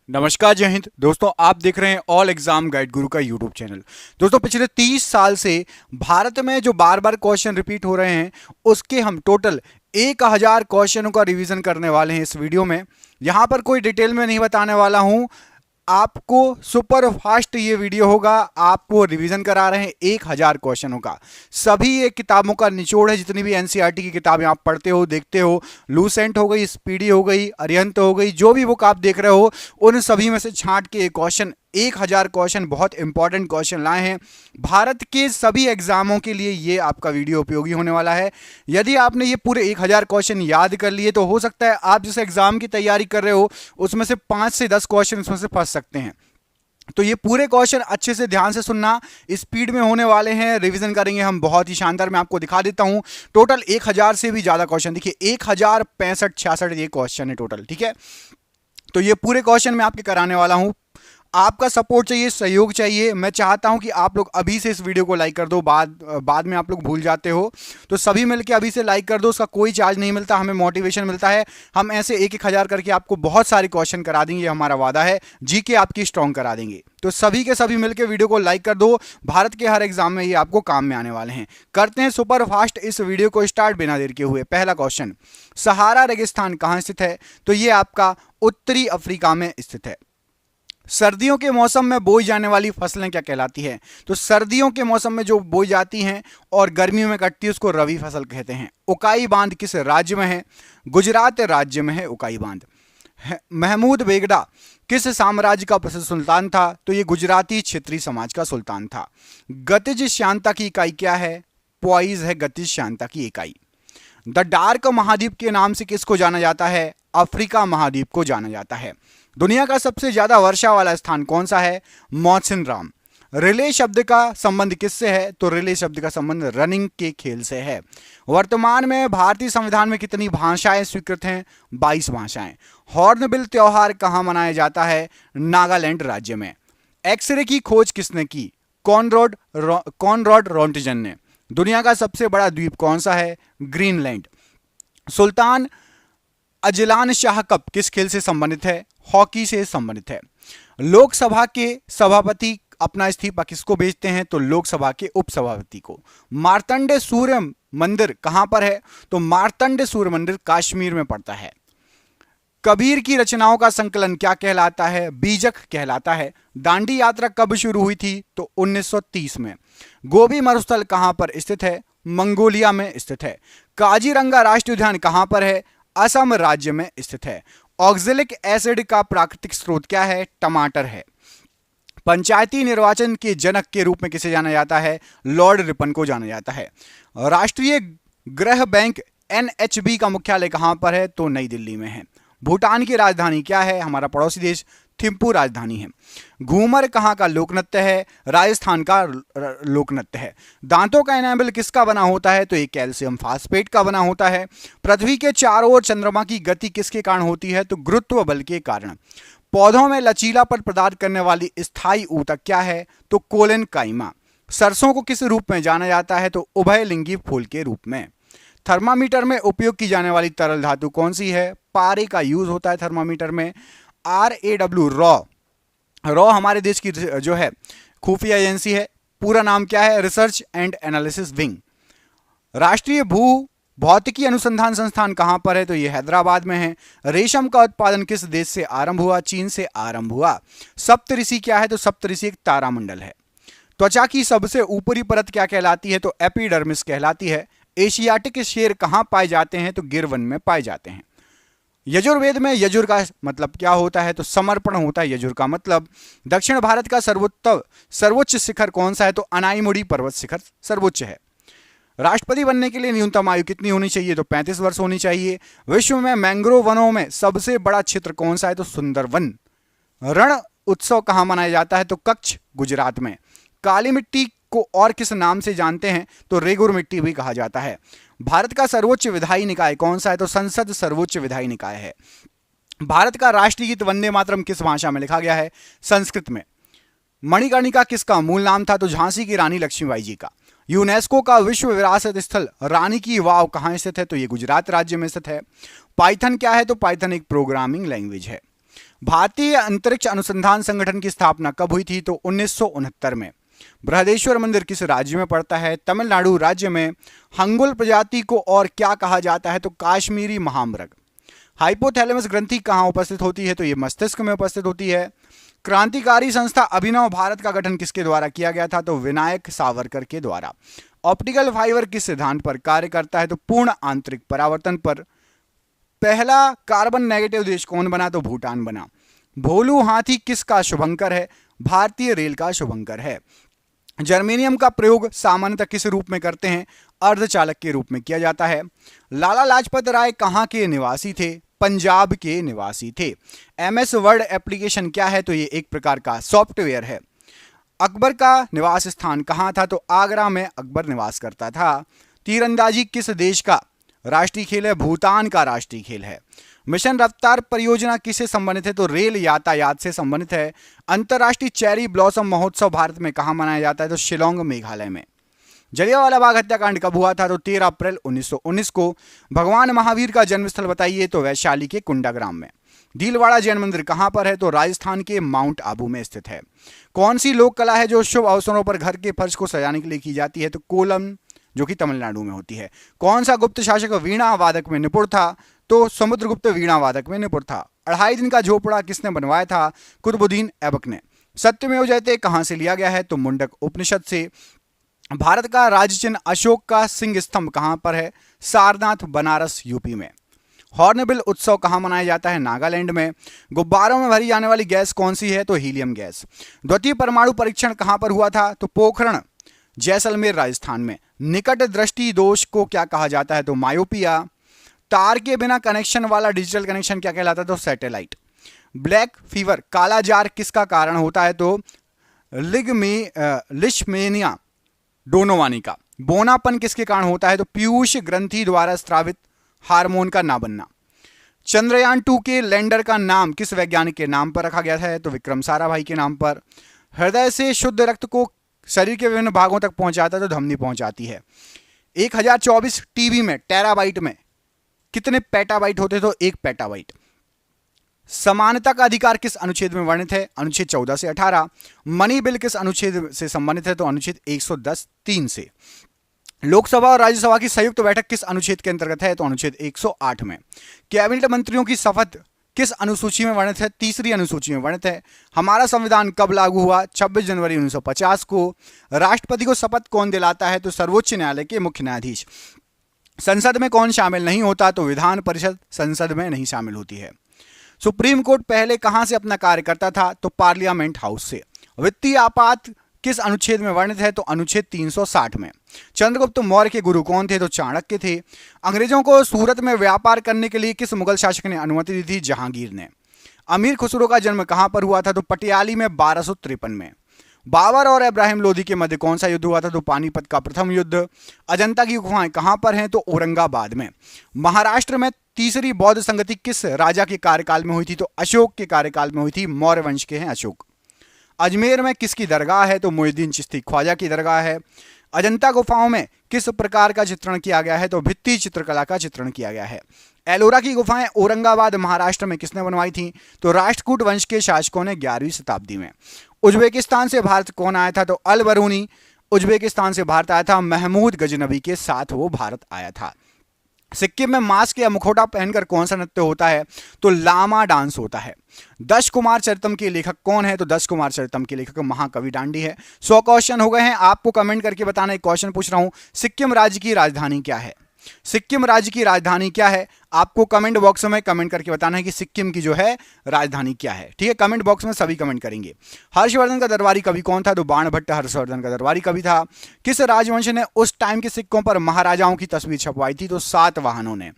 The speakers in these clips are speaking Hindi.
नमस्कार, जय हिंद दोस्तों। आप देख रहे हैं ऑल एग्जाम गाइड गुरु का यूट्यूब चैनल। दोस्तों, पिछले 30 साल से भारत में जो बार बार क्वेश्चन रिपीट हो रहे हैं उसके हम टोटल 1000 क्वेश्चनों का रिवीजन करने वाले हैं इस वीडियो में। यहां पर कोई डिटेल में नहीं बताने वाला हूं, आपको सुपर फास्ट ये वीडियो होगा। आपको रिवीजन करा रहे हैं 1000 क्वेश्चनों का। सभी ये किताबों का निचोड़ है, जितनी भी एनसीईआरटी की किताबें आप पढ़ते हो देखते हो, लूसेंट हो गई, स्पीडी हो गई, अरिहंत हो गई, जो भी बुक आप देख रहे हो उन सभी में से छांट के क्वेश्चन 1000 क्वेश्चन, बहुत इंपॉर्टेंट क्वेश्चन लाए हैं भारत के सभी एग्जामों के लिए। ये आपका वीडियो उपयोगी होने वाला है। यदि आपने ये पूरे 1000 क्वेश्चन याद कर लिए तो हो सकता है आप जिस एग्जाम की तैयारी कर रहे हो उसमें से 5 से 10 क्वेश्चन उसमें से फंस सकते हैं। तो ये पूरे क्वेश्चन अच्छे से ध्यान से सुनना, स्पीड में होने वाले हैं, रिवीजन करेंगे हम बहुत ही शानदार। मैं आपको दिखा देता हूं, टोटल 1000 से भी ज्यादा क्वेश्चन, देखिए 1065 ये क्वेश्चन है टोटल, ठीक है। तो ये पूरे क्वेश्चन मैं आपके कराने वाला हूं। आपका सपोर्ट चाहिए, सहयोग चाहिए। मैं चाहता हूं कि आप लोग अभी से इस वीडियो को लाइक कर दो, बाद में आप लोग भूल जाते हो, तो सभी मिलकर अभी से लाइक कर दो। उसका कोई चार्ज नहीं मिलता, हमें मोटिवेशन मिलता है। हम ऐसे 1000 करके आपको बहुत सारे क्वेश्चन करा देंगे, हमारा वादा है। जीके आपकी स्ट्रांग करा देंगे। तो सभी के सभी मिलकर वीडियो को लाइक कर दो। भारत के हर एग्जाम में ये आपको काम में आने वाले हैं। करते हैं सुपर फास्ट इस वीडियो को स्टार्ट बिना देर के हुए। पहला क्वेश्चन, सहारा रेगिस्तान कहां स्थित है? तो ये आपका उत्तरी अफ्रीका में स्थित है। सर्दियों के मौसम में बोई जाने वाली फसलें क्या कहलाती हैं? तो सर्दियों के मौसम में जो बोई जाती हैं और गर्मियों में कटती है उसको रबी फसल कहते हैं। उकाई बांध किस राज्य में है? गुजरात राज्य में है उकाई बांध। महमूद बेगडा किस साम्राज्य का प्रसिद्ध सुल्तान था? तो ये गुजराती क्षेत्रीय समाज का सुल्तान था। गतिज श्यानता की इकाई क्या है? पॉइज है गतिज श्यानता की इकाई। द डार्क महाद्वीप के नाम से किसको जाना जाता है? अफ्रीका महाद्वीप को जाना जाता है। दुनिया का सबसे ज्यादा वर्षा वाला स्थान कौन सा है? मौसिनराम। रिले शब्द का संबंध किससे है? तो रिले शब्द का संबंध रनिंग के खेल से है। वर्तमान में भारतीय संविधान में कितनी भाषाएं स्वीकृत हैं? 22 भाषाएं। हॉर्नबिल त्योहार कहां मनाया जाता है? नागालैंड राज्य में। एक्सरे की खोज किसने की? कॉनरॉड रोंटजन ने। दुनिया का सबसे बड़ा द्वीप कौन सा है? Greenland. Sultan Azlan Shah cup किस खेल से संबंधित है? हॉकी से संबंधित है। लोकसभा के सभापति अपना इस्तीफा किसको भेजते हैं? तो लोकसभा के उपसभापति को। मार्तंड सूर्य मंदिर कहां पर है? तो मार्तंड सूर्य मंदिर कश्मीर में पड़ता है। कबीर की रचनाओं का संकलन क्या कहलाता है? बीजक कहलाता है। दांडी यात्रा कब शुरू हुई थी? तो 1930 में। गोबी मरुस्थल कहां पर स्थित है? मंगोलिया में स्थित है। काजीरंगा राष्ट्रीय उद्यान कहां पर है? असम राज्य में स्थित है। ऑक्जेलिक एसिड का प्राकृतिक स्रोत क्या है? टमाटर है। पंचायती निर्वाचन के जनक के रूप में किसे जाना जाता है? लॉर्ड रिपन को जाना जाता है। राष्ट्रीय गृह बैंक एनएचबी का मुख्यालय कहां पर है? तो नई दिल्ली में है। भूटान की राजधानी क्या है? हमारा पड़ोसी देश थिम्पू राजधानी है। घूमर कहाँ का लोक नृत्य है? राजस्थान का लोक नृत्य है। दांतों का एनामेल किसका बना होता है? तो ये कैल्शियम फास्फेट का बना होता है। पृथ्वी के चारों ओर चंद्रमा की गति किसके कारण होती है? तो गुरुत्व बल के कारण। पौधों में लचीलापन प्रदान करने वाली स्थायी ऊतक क्या है? तो कोलेन काइमा। सरसों को किस रूप में जाना जाता है? तो उभयलिंगी फूल के रूप में। थर्मामीटर में उपयोग की जाने वाली तरल धातु कौन सी है? पारे का यूज होता है थर्मामीटर में। RAW रॉ हमारे देश की जो है खुफिया एजेंसी है। पूरा नाम क्या है? Research and analysis wing. राष्ट्रीय भू भौतिकी अनुसंधान संस्थान कहां पर है? तो ये हैदराबाद में है। रेशम का उत्पादन किस देश से आरंभ हुआ? चीन से आरंभ हुआ। सप्तऋषि क्या है? तो सप्तऋषि एक तारामंडल है। त्वचा की सबसे ऊपरी परत क्या कहलाती है? तो एपिडर्मिस कहलाती है। एशियाटिक शेर कहां पाए जाते हैं? तो गिर वन में पाए जाते हैं। यजुर्वेद में यजुर का मतलब क्या होता है? तो समर्पण होता है यजुर का मतलब। दक्षिण भारत का सर्वोच्च शिखर कौन सा है? तो अनाईमुड़ी पर्वत शिखर सर्वोच्च है। राष्ट्रपति बनने के लिए न्यूनतम आयु कितनी होनी चाहिए? तो 35 वर्ष होनी चाहिए। विश्व में मैंग्रोव वनों में सबसे बड़ा क्षेत्र कौन सा है? तो सुंदरवन। रण उत्सव कहां मनाया जाता है? तो कच्छ गुजरात में। काली मिट्टी को और किस नाम से जानते हैं? तो रेगुर मिट्टी भी कहा जाता है। भारत का सर्वोच्च विधायी निकाय कौन सा है? तो संसद सर्वोच्च विधायी निकाय है। भारत का राष्ट्रीय गीत वंदे मातरम किस भाषा में लिखा गया है? संस्कृत में। मणिकर्णिका किसका मूल नाम था? तो झांसी की रानी लक्ष्मीबाई जी का। यूनेस्को का विश्व विरासत स्थल रानी की वाव कहां स्थित है? तो ये गुजरात राज्य में स्थित है। पाइथन क्या है? तो पाइथन एक प्रोग्रामिंग लैंग्वेज है। भारतीय अंतरिक्ष अनुसंधान संगठन की स्थापना कब हुई थी? तो 1969 में। बृहदेश्वर मंदिर किस राज्य में पड़ता है? तमिलनाडु राज्य में। हंगुल प्रजाति को और क्या कहा जाता है? तो काश्मीरी महामृग। हाइपोथैलेमस ग्रंथि कहाँ उपस्थित होती है? तो ये मस्तिष्क में उपस्थित होती है। क्रांतिकारी संस्था अभिनव भारत का गठन किसके द्वारा किया गया था? तो विनायक सावरकर के द्वारा। ऑप्टिकल फाइबर किस सिद्धांत पर कार्य करता है? तो पूर्ण आंतरिक परावर्तन पर। पहला कार्बन नेगेटिव देश कौन बना? तो भूटान बना। भोलू हाथी किसका शुभंकर है? भारतीय रेल का शुभंकर है। जर्मेनियम का प्रयोग सामान्यतः किस रूप में करते हैं? अर्धचालक के रूप में किया जाता है। लाला लाजपत राय कहाँ के निवासी थे? पंजाब के निवासी थे। MS वर्ड एप्लीकेशन क्या है? तो ये एक प्रकार का सॉफ्टवेयर है। अकबर का निवास स्थान कहाँ था? तो आगरा में अकबर निवास करता था। तीरंदाजी किस देश का राष्ट्रीय खेल है? भूटान का राष्ट्रीय खेल है। मिशन रफ्तार परियोजना किससे संबंधित है? तो रेल यातायात से संबंधित है। अंतर्राष्ट्रीय चेरी ब्लॉसम महोत्सव भारत में कहाँ मनाया जाता है? तो शिलोंग मेघालय में। जलियांवाला बाग हत्याकांड कब हुआ था? तो 13 अप्रैल 1919 को। भगवान महावीर का जन्मस्थल बताइए? तो वैशाली के कुंडाग्राम में। भीलवाड़ा जैन मंदिर कहाँ पर है? तो राजस्थान के माउंट आबू में स्थित है। कौन सी लोक कला है जो शुभ अवसरों पर घर के फर्श को सजाने के लिए की जाती है? तो कोलम, जो कि तमिलनाडु में होती है। कौन सा गुप्त शासक वीणा वादक में निपुण था? तो समुद्रगुप्त वीणा वादक में निपुण था। 2.5 दिन का झोपड़ा किसने बनवाया था? कुतुबुद्दीन ऐबक ने। सत्यमेव जयते कहां से लिया गया है? तो मुंडक उपनिषद से। भारत का राज्य चिन्ह अशोक का सिंह स्तंभ कहां पर है? सारनाथ, बनारस, यूपी में। हॉर्नबिल उत्सव कहां मनाया जाता है? नागालैंड में। गुब्बारों में भरी जाने वाली गैस कौन सी है? तो हीलियम गैस। द्वितीय परमाणु परीक्षण कहां पर हुआ था? तो पोखरण, जैसलमेर, राजस्थान में। निकट दृष्टि दोष को क्या कहा जाता है? तो मायोपिया। तार के बिना कनेक्शन वाला डिजिटल कनेक्शन क्या कहलाता है? तो सैटेलाइट। ब्लैक फीवर, काला जार किसका कारण होता है? तो लिशमेनिया डोनोवानी का। बोनापन किसके कारण होता है? तो पीयूष ग्रंथि द्वारा स्रावित हार्मोन का ना बनना। चंद्रयान 2 के लैंडर का नाम किस वैज्ञानिक के नाम पर रखा गया है? तो विक्रम साराभाई के नाम पर। हृदय से शुद्ध रक्त को शरीर के विभिन्न भागों तक पहुंचाता है तो धमनी पहुंचाती है। 1024 टीबी में, टेराबाइट में कितने पेटाबाइट होते? तो 1 पेटाबाइट। समानता का अधिकार किस अनुच्छेद में वर्णित है? अनुच्छेद 14 से 18। मनी बिल किस अनुच्छेद से संबंधित है? तो अनुच्छेद 110(3) से। लोकसभा और राज्यसभा की संयुक्त बैठक किस अनुच्छेद के अंतर्गत है? तो अनुच्छेद 108 में। कैबिनेट मंत्रियों की शपथ किस अनुसूची में वर्णित है? 3री अनुसूची में वर्णित है। हमारा संविधान कब लागू हुआ? 26 जनवरी 1950 को। राष्ट्रपति को शपथ कौन दिलाता है? तो सर्वोच्च न्यायालय के मुख्य न्यायाधीश। संसद में कौन शामिल नहीं होता? तो विधान परिषद संसद में नहीं शामिल होती है। सुप्रीम कोर्ट पहले कहां से अपना कार्य करता था? तो पार्लियामेंट हाउस से। वित्तीय आपात किस अनुच्छेद में वर्णित है? तो अनुच्छेद 360 में। चंद्रगुप्त मौर्य के गुरु कौन थे? तो चाणक्य थे। अंग्रेजों को सूरत में व्यापार करने के लिए किस मुगल शासक ने अनुमति दी थी? जहांगीर ने। अमीर खुसरो का जन्म कहां पर हुआ था? तो पटियाली में 1253 में। बाबर और इब्राहिम लोदी के मध्य कौन सा युद्ध हुआ था? तो पानीपत का प्रथम युद्ध। अजंता की गुफाएं कहां पर हैं? तो औरंगाबाद में। महाराष्ट्र में तीसरी बौद्ध संगति किस राजा के कार्यकाल में हुई थी? तो अशोक के कार्यकाल में हुई थी। मौर्य वंश के हैं अशोक। अजमेर में किसकी दरगाह है? तो मोइनुद्दीन चिश्ती ख्वाजा की दरगाह है। अजंता गुफाओं में किस प्रकार का चित्रण किया गया है? तो भित्ति चित्रकला का चित्रण किया गया है। एलोरा की गुफाएं औरंगाबाद महाराष्ट्र में किसने बनवाई थी? तो राष्ट्रकूट वंश के शासकों ने 11वीं शताब्दी में। उज्बेकिस्तान से भारत कौन आया था? तो अल बरूनी उज्बेकिस्तान से भारत आया था। महमूद गजनबी के साथ वो भारत आया था। सिक्किम में मास्क या मुखौटा पहनकर कौन सा नृत्य होता है? तो लामा डांस होता है। 10 कुमार चरितम के लेखक कौन है? तो 10 कुमार चरितम के लेखक महाकवि डांडी है। 100 क्वेश्चन हो गए हैं। आपको कमेंट करके बताना। एक क्वेश्चन पूछ रहा हूं, सिक्किम राज्य की राजधानी क्या है? सिक्किम राज्य की राजधानी क्या है? आपको कमेंट बॉक्स में कमेंट करके बताना है कि सिक्किम की जो है राजधानी क्या है। ठीक है, कमेंट बॉक्स में सभी कमेंट करेंगे। हर्षवर्धन का दरबारी कवि कौन था? तो बाणभट्ट हर्षवर्धन का दरबारी कवि था। किस राजवंश ने उस टाइम के सिक्कों पर महाराजाओं की तस्वीर छपवाई थी? तो सातवाहनों ने।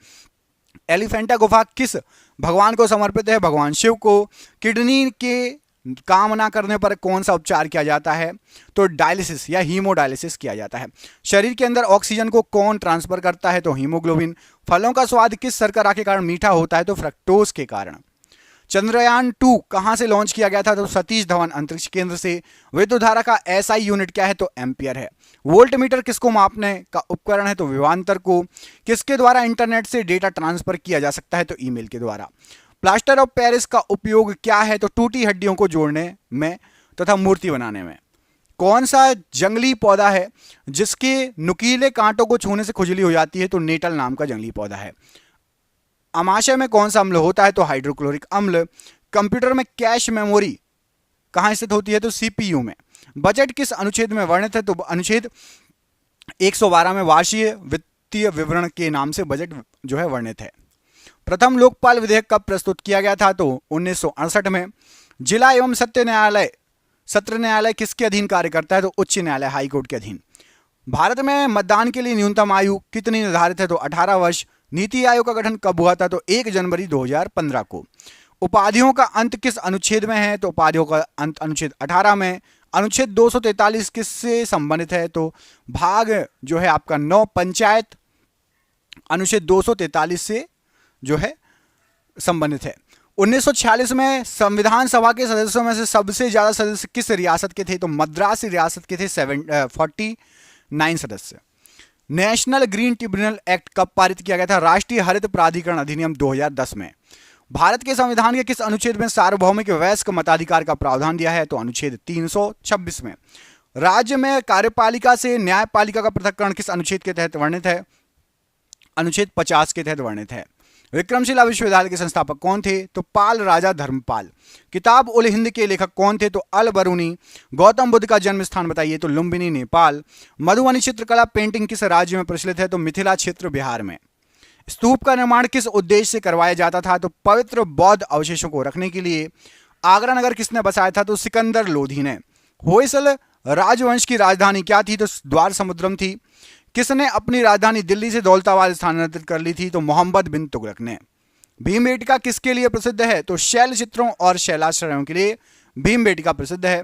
एलिफेंटा गुफा किस भगवान को समर्पित है? भगवान शिव को। किडनी के काम ना करने पर कौन सा उपचार किया जाता है? तो डायलिसिस या हीमोडायलिसिस किया जाता है। शरीर के अंदर ऑक्सीजन को कौन ट्रांसफर करता है? तो हीमोग्लोबिन। फलों का स्वाद किस शर्करा के कारण मीठा होता है? तो फ्रक्टोज के कारण। चंद्रयान 2 कहां से लॉन्च किया गया था? तो सतीश धवन अंतरिक्ष केंद्र से। विद्युत धारा का एसआई यूनिट क्या है? तो एम्पियर है। वोल्ट मीटर किसको मापने का उपकरण है? तो विभवांतर को। किसके द्वारा इंटरनेट से डेटा ट्रांसफर किया जा सकता है? तो ईमेल के द्वारा। प्लास्टर ऑफ पेरिस का उपयोग क्या है? तो टूटी हड्डियों को जोड़ने में तथा मूर्ति बनाने में। कौन सा जंगली पौधा है जिसके नुकीले कांटों को छूने से खुजली हो जाती है? तो नेटल नाम का जंगली पौधा है। अमाशय में कौन सा अम्ल होता है? तो हाइड्रोक्लोरिक अम्ल। कंप्यूटर में कैश मेमोरी कहां स्थित होती है? तो सीपीयू में। बजट किस अनुच्छेद में वर्णित है? तो अनुच्छेद 112 में वार्षिक वित्तीय विवरण के नाम से बजट जो है वर्णित है। प्रथम लोकपाल विधेयक कब प्रस्तुत किया गया था? तो 1968 में। जिला एवं सत्र न्यायालय किसके अधीन कार्य करता है? तो उच्च न्यायालय, हाईकोर्ट के अधीन। भारत में मतदान के लिए न्यूनतम आयु कितनी निर्धारित है? तो 18 वर्ष। नीति आयोग का गठन कब हुआ था? तो 1 जनवरी 2015 को। उपाधियों का अंत किस अनुच्छेद में है? तो उपाधियों का अंत अनुच्छेद 18 में। अनुच्छेद 243 किससे संबंधित है? तो भाग जो है आपका 9 पंचायत अनुच्छेद 243 से जो है संबंधित है। 1946 में संविधान सभा के सदस्यों में से सबसे ज्यादा सदस्य किस रियासत के थे? तो मद्रास रियासत के थे 49 सदस्य। नेशनल ग्रीन ट्रिब्यूनल एक्ट कब पारित किया गया था? राष्ट्रीय हरित प्राधिकरण अधिनियम 2010 में। भारत के संविधान के किस अनुच्छेद में सार्वभौमिक वयस्क मताधिकार का प्रावधान दिया है? तो अनुच्छेद 326 में। राज्य में कार्यपालिका से न्यायपालिका का पृथक्करण किस अनुच्छेद के तहत वर्णित है? अनुच्छेद 50 के तहत वर्णित है। विक्रमशिला विश्वविद्यालय के संस्थापक कौन थे? तो पाल राजा धर्मपाल। किताब उल हिंद के लेखक कौन थे? तो अल बरूनी। गौतम बुद्ध का जन्म स्थान बताइए? तो लुम्बिनी, नेपाल। मधुबनी चित्रकला पेंटिंग किस राज्य में प्रचलित है? तो मिथिला क्षेत्र, बिहार में। स्तूप का निर्माण किस उद्देश्य से करवाया जाता था? तो पवित्र बौद्ध अवशेषों को रखने के लिए। आगरा नगर किसने बसाया था? तो सिकंदर लोधी ने। होयसल राजवंश की राजधानी क्या थी? तो द्वार समुद्रम थी। किसने अपनी राजधानी दिल्ली से दौलताबाद स्थानांतरित कर ली थी? तो मोहम्मद बिन तुगलक ने। भीमबेटका किसके लिए प्रसिद्ध है? तो शैल चित्रों और शैलाश्रयों के लिए भीमबेटका प्रसिद्ध है।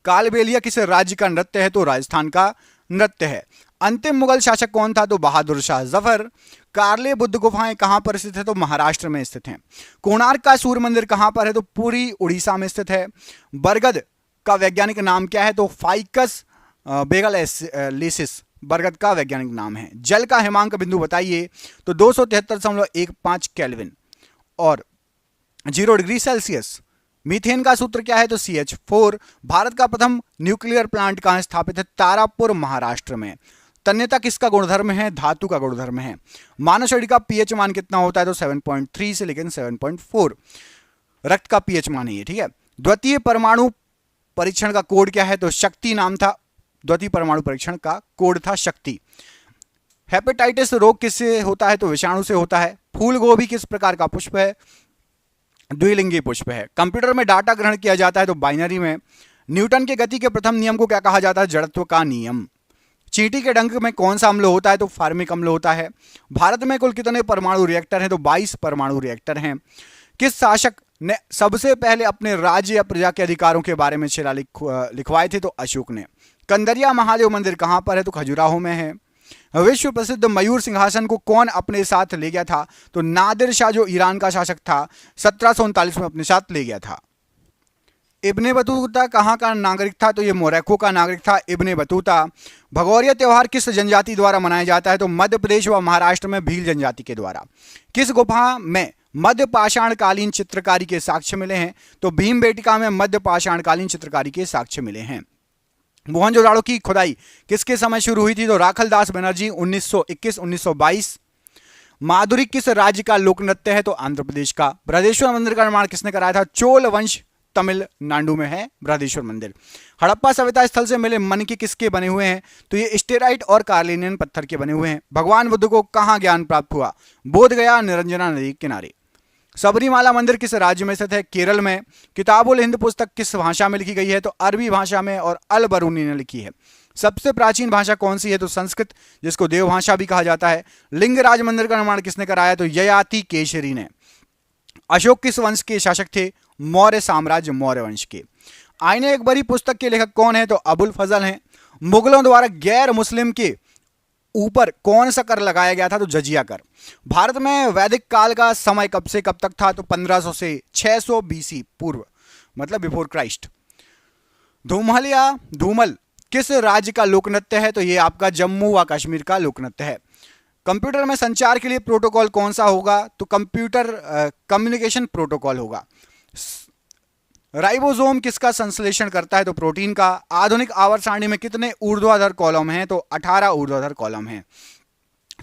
कालबेलिया किस राज्य का नृत्य है? तो राजस्थान का नृत्य है। अंतिम मुगल शासक कौन था? तो बहादुर शाह जफर। कार्ले बुद्ध गुफाएं कहां पर स्थित है? तो महाराष्ट्र में स्थित हैं। कोणार्क का सूर्य मंदिर कहां पर है? तो पूरी उड़ीसा में स्थित है। बरगद का वैज्ञानिक नाम क्या है? तो फाइकस बेगलैंडिस बरगद का वैज्ञानिक नाम है। जल का हिमांक बिंदु बताइए? तो 273.15 केल्विन और 0 डिग्री सेल्सियस। मीथेन का सूत्र क्या है? तो CH4। भारत का प्रथम न्यूक्लियर प्लांट कहां स्थापित है? तारापुर, महाराष्ट्र में। तन्यता किसका गुणधर्म है? धातु का गुणधर्म है। मानव शरीर का पीएच मान कितना होता है? तो 7.3 से लेकिन 7.4 रक्त का पीएच मान है ये, ठीक है। द्वितीय परमाणु परीक्षण का कोड क्या है? तो शक्ति नाम था। द्वितीय परमाणु परीक्षण का कोड था शक्ति। हेपेटाइटिस रोग किससे होता है? तो विषाणु से होता है। फूल गोभी किस प्रकार का पुष्प है? द्विलिंगी पुष्प है। कंप्यूटर में डाटा ग्रहण किया जाता है तो बाइनरी में। न्यूटन के गति के प्रथम नियम को क्या कहा जाता है? जड़त्व का नियम। चींटी के डंक में कौन सा अम्ल होता है? तो फार्मिक अम्ल होता है। भारत में कुल कितने परमाणु रिएक्टर हैं? तो 22 परमाणु रिएक्टर हैं। किस शासक ने सबसे पहले अपने राज्य या प्रजा के अधिकारों के बारे में शिलालेख लिखवाए थे? तो अशोक ने। कंदरिया महादेव मंदिर कहां पर है? तो खजुराहो में है। विश्व प्रसिद्ध मयूर सिंहासन को कौन अपने साथ ले गया था? तो नादिर शाह जो ईरान का शासक था 1739 में अपने साथ ले गया था। इब्ने बतूता कहाँ का नागरिक था? तो ये मोरक्को का नागरिक था इब्ने बतूता। भगौरिया त्योहार किस जनजाति द्वारा मनाया जाता है? तो मध्य प्रदेश व महाराष्ट्र में भील जनजाति के द्वारा। किस गुफा में मध्य पाषाणकालीन चित्रकारी के साक्ष्य मिले हैं? तो भीमबेटका में मध्य पाषाणकालीन चित्रकारी के साक्ष्य मिले हैं। मोहनजोदाड़ो की खुदाई किसके समय शुरू हुई थी? तो राखलदास बनर्जी 1921-1922। माधुरी किस राज्य का लोक नृत्य है? तो आंध्र प्रदेश का। बृहदेश्वर मंदिर का निर्माण किसने कराया था? चोल वंश, तमिलनाडु में है बृहदेश्वर मंदिर। हड़प्पा सभ्यता स्थल से मिले मनके किसके बने हुए हैं? तो ये स्टेराइट और कार्लिनियन पत्थर के बने हुए हैं। भगवान बुद्ध को कहां ज्ञान प्राप्त हुआ? बोध गया, निरंजना नदी के किनारे। सबरीमाला मंदिर किस राज्य में स्थित है? केरल में। किताबुल हिंद पुस्तक किस भाषा में लिखी गई है? तो अरबी भाषा में और अल बरूनी ने लिखी है। सबसे प्राचीन भाषा कौन सी है? तो संस्कृत, जिसको देवभाषा भी कहा जाता है। लिंगराज मंदिर का निर्माण किसने कराया? तो ययाति केशरी ने। अशोक किस वंश के शासक थे? मौर्य साम्राज्य, मौर्य वंश के। आईने अकबरी पुस्तक के लेखक कौन है? तो अबुल फजल हैं। मुगलों द्वारा गैर मुस्लिम के ऊपर कौन सा कर लगाया गया था? तो जजिया कर। भारत में वैदिक काल का समय कब से कब तक था? तो 1500 से 600 BC पूर्व, मतलब बिफोर क्राइस्ट। धूमल या धूमल किस राज्य का लोक नृत्य है? तो ये आपका जम्मू व कश्मीर का लोक नृत्य है। कंप्यूटर में संचार के लिए प्रोटोकॉल कौन सा होगा? तो कंप्यूटर कम्युनिकेशन प्रोटोकॉल होगा। राइबोसोम किसका संश्लेषण करता है? तो प्रोटीन का। आधुनिक आवर्त सारणी में कितने ऊर्ध्वाधर कॉलम हैं? तो 18 ऊर्ध्वाधर कॉलम हैं।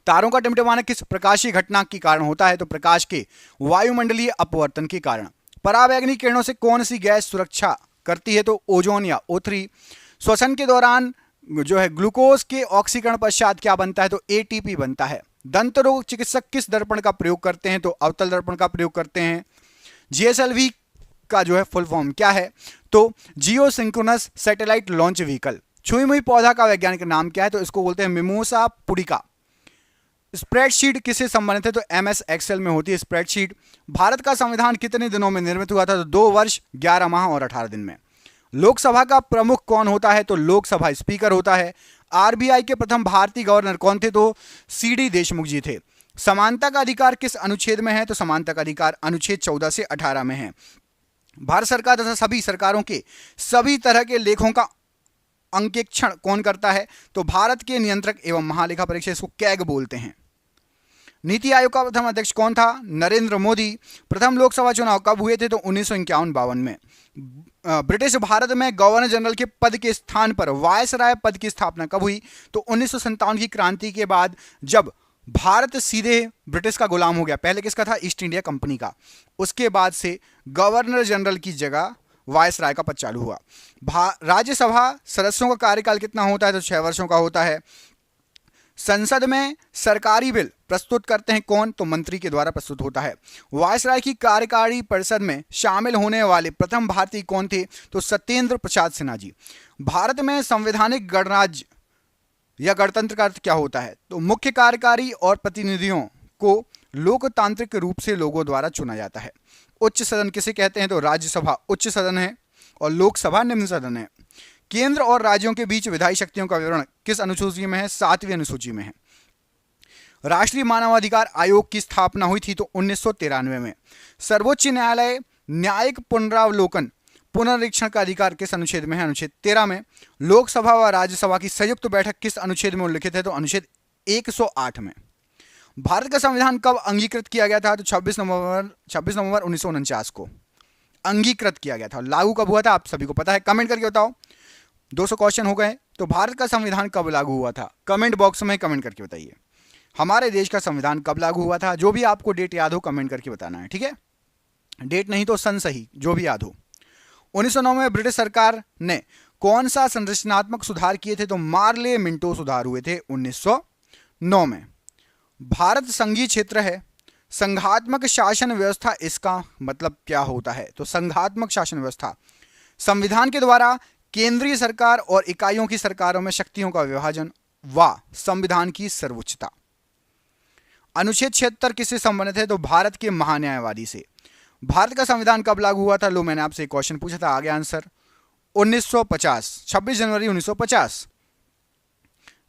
तारों का टिमटिमाना किस प्रकाशीय घटना के कारण होता है? तो प्रकाश के वायुमंडलीय अपवर्तन के कारण। पराबैंगनी किरणों से कौन सी गैस सुरक्षा करती है? तो ओजोन या O3। श्वसन के दौरान जो है ग्लूकोज के ऑक्सीकरण पश्चात क्या बनता है? तो ATP बनता है। दंत रोग चिकित्सक किस दर्पण का प्रयोग करते हैं? तो अवतल दर्पण का प्रयोग करते हैं। GSLV का जो है फुल फॉर्म क्या है? तो जियो सिंक्रोनस सैटेलाइट लॉन्च व्हीकल। छुई मुई पौधा का वैज्ञानिक नाम क्या है? तो इसको बोलते हैं मिमोसा पुडिका। स्प्रेडशीट किससे संबंधित है? तो MS एक्सेल में होती है स्प्रेडशीट। भारत का संविधान कितने दिनों में निर्मित हुआ था? तो 2 वर्ष 11 माह और 18 दिन में। लोकसभा का प्रमुख कौन होता है? तो लोकसभा स्पीकर होता है। RBI के प्रथम भारतीय गवर्नर कौन थे? तो CD देशमुख जी थे। समानता का अधिकार किस अनुच्छेद में है? तो समानता का अधिकार अनुच्छेद 14 से 18 में है। भारत सरकार तथा सभी सरकारों के सभी तरह के लेखों का अंकेक्षण कौन करता है? तो भारत के नियंत्रक एवं महालेखा परीक्षक, इसको कैग बोलते हैं। नीति आयोग का प्रथम अध्यक्ष कौन था? नरेंद्र मोदी। प्रथम लोकसभा चुनाव कब हुए थे? तो 1951-52 में। ब्रिटिश भारत में गवर्नर जनरल के पद के स्थान पर वायसराय पद की स्थापना कब हुई? तो 1957 की क्रांति के बाद, जब भारत सीधे ब्रिटिश का गुलाम हो गया। पहले किसका था? ईस्ट इंडिया कंपनी का। उसके बाद से गवर्नर जनरल की जगह वायसराय का पद चालू हुआ। राज्यसभा सदस्यों का कार्यकाल कितना होता है? तो 6 वर्षों का होता है। संसद में सरकारी बिल प्रस्तुत करते हैं कौन? तो मंत्री के द्वारा प्रस्तुत होता है। वायसराय की कार्यकारी परिषद में शामिल होने वाले प्रथम भारतीय कौन थे? तो सत्येंद्र प्रसाद सिन्हा जी। भारत में संवैधानिक गणराज्य या गणतंत्र का अर्थ क्या होता है? तो मुख्य कार्यकारी और प्रतिनिधियों को लोकतांत्रिक रूप से लोगों द्वारा चुना जाता है। उच्च सदन किसे कहते हैं? तो राज्यसभा उच्च सदन है और लोकसभा निम्न सदन है। केंद्र और राज्यों के बीच विधायी शक्तियों का विवरण किस अनुसूची में है? 7वीं अनुसूची में है। राष्ट्रीय मानवाधिकार आयोग की स्थापना हुई थी तो 1993 में। सर्वोच्च न्यायालय न्यायिक पुनरावलोकन पुनरीक्षण का अधिकार किस अनुच्छेद में है? अनुच्छेद 13 में। लोकसभा व राज्यसभा की संयुक्त बैठक किस अनुच्छेद में उल्लिखित है? तो अनुच्छेद 108 में। भारत का संविधान कब अंगीकृत किया गया था? तो 26 नवंबर 1949 को अंगीकृत किया गया था। लागू कब हुआ था? आप सभी को पता है, कमेंट करके बताओ। 200 क्वेश्चन हो गए। तो भारत का संविधान कब लागू हुआ था? कमेंट बॉक्स में कमेंट करके बताइए। हमारे देश का संविधान कब लागू हुआ था? जो भी आपको डेट याद हो कमेंट करके बताना है, ठीक है? डेट नहीं तो सन सही, जो भी याद हो। 1909 में ब्रिटिश सरकार ने कौन सा संरचनात्मक सुधार किए थे? तो मार्ले मिंटो सुधार हुए थे 1909 में। भारत संघीय क्षेत्र है। संघात्मक शासन व्यवस्था, इसका मतलब क्या होता है? तो संघात्मक शासन व्यवस्था संविधान के द्वारा केंद्रीय सरकार और इकाइयों की सरकारों में शक्तियों का विभाजन व संविधान की सर्वोच्चता। अनुच्छेद 76 किससे संबंधित है? तो भारत के महान्यायवादी से। भारत का संविधान कब लागू हुआ था? लो, मैंने आपसे एक क्वेश्चन पूछा था, आगे आंसर 1950, 26 जनवरी 1950।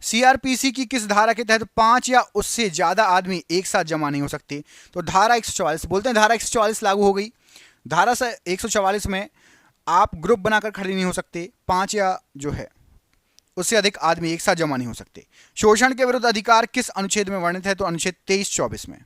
CRPC की किस धारा के तहत 5 या उससे ज्यादा आदमी एक साथ जमा नहीं हो सकते? तो धारा 144, बोलते हैं धारा 144 लागू हो गई। धारा 144 में आप ग्रुप बनाकर खड़े नहीं हो सकते, 5 या जो है उससे अधिक आदमी एक साथ जमा नहीं हो सकते। शोषण के विरुद्ध अधिकार किस अनुच्छेद में वर्णित है? तो अनुच्छेद 23-24 में।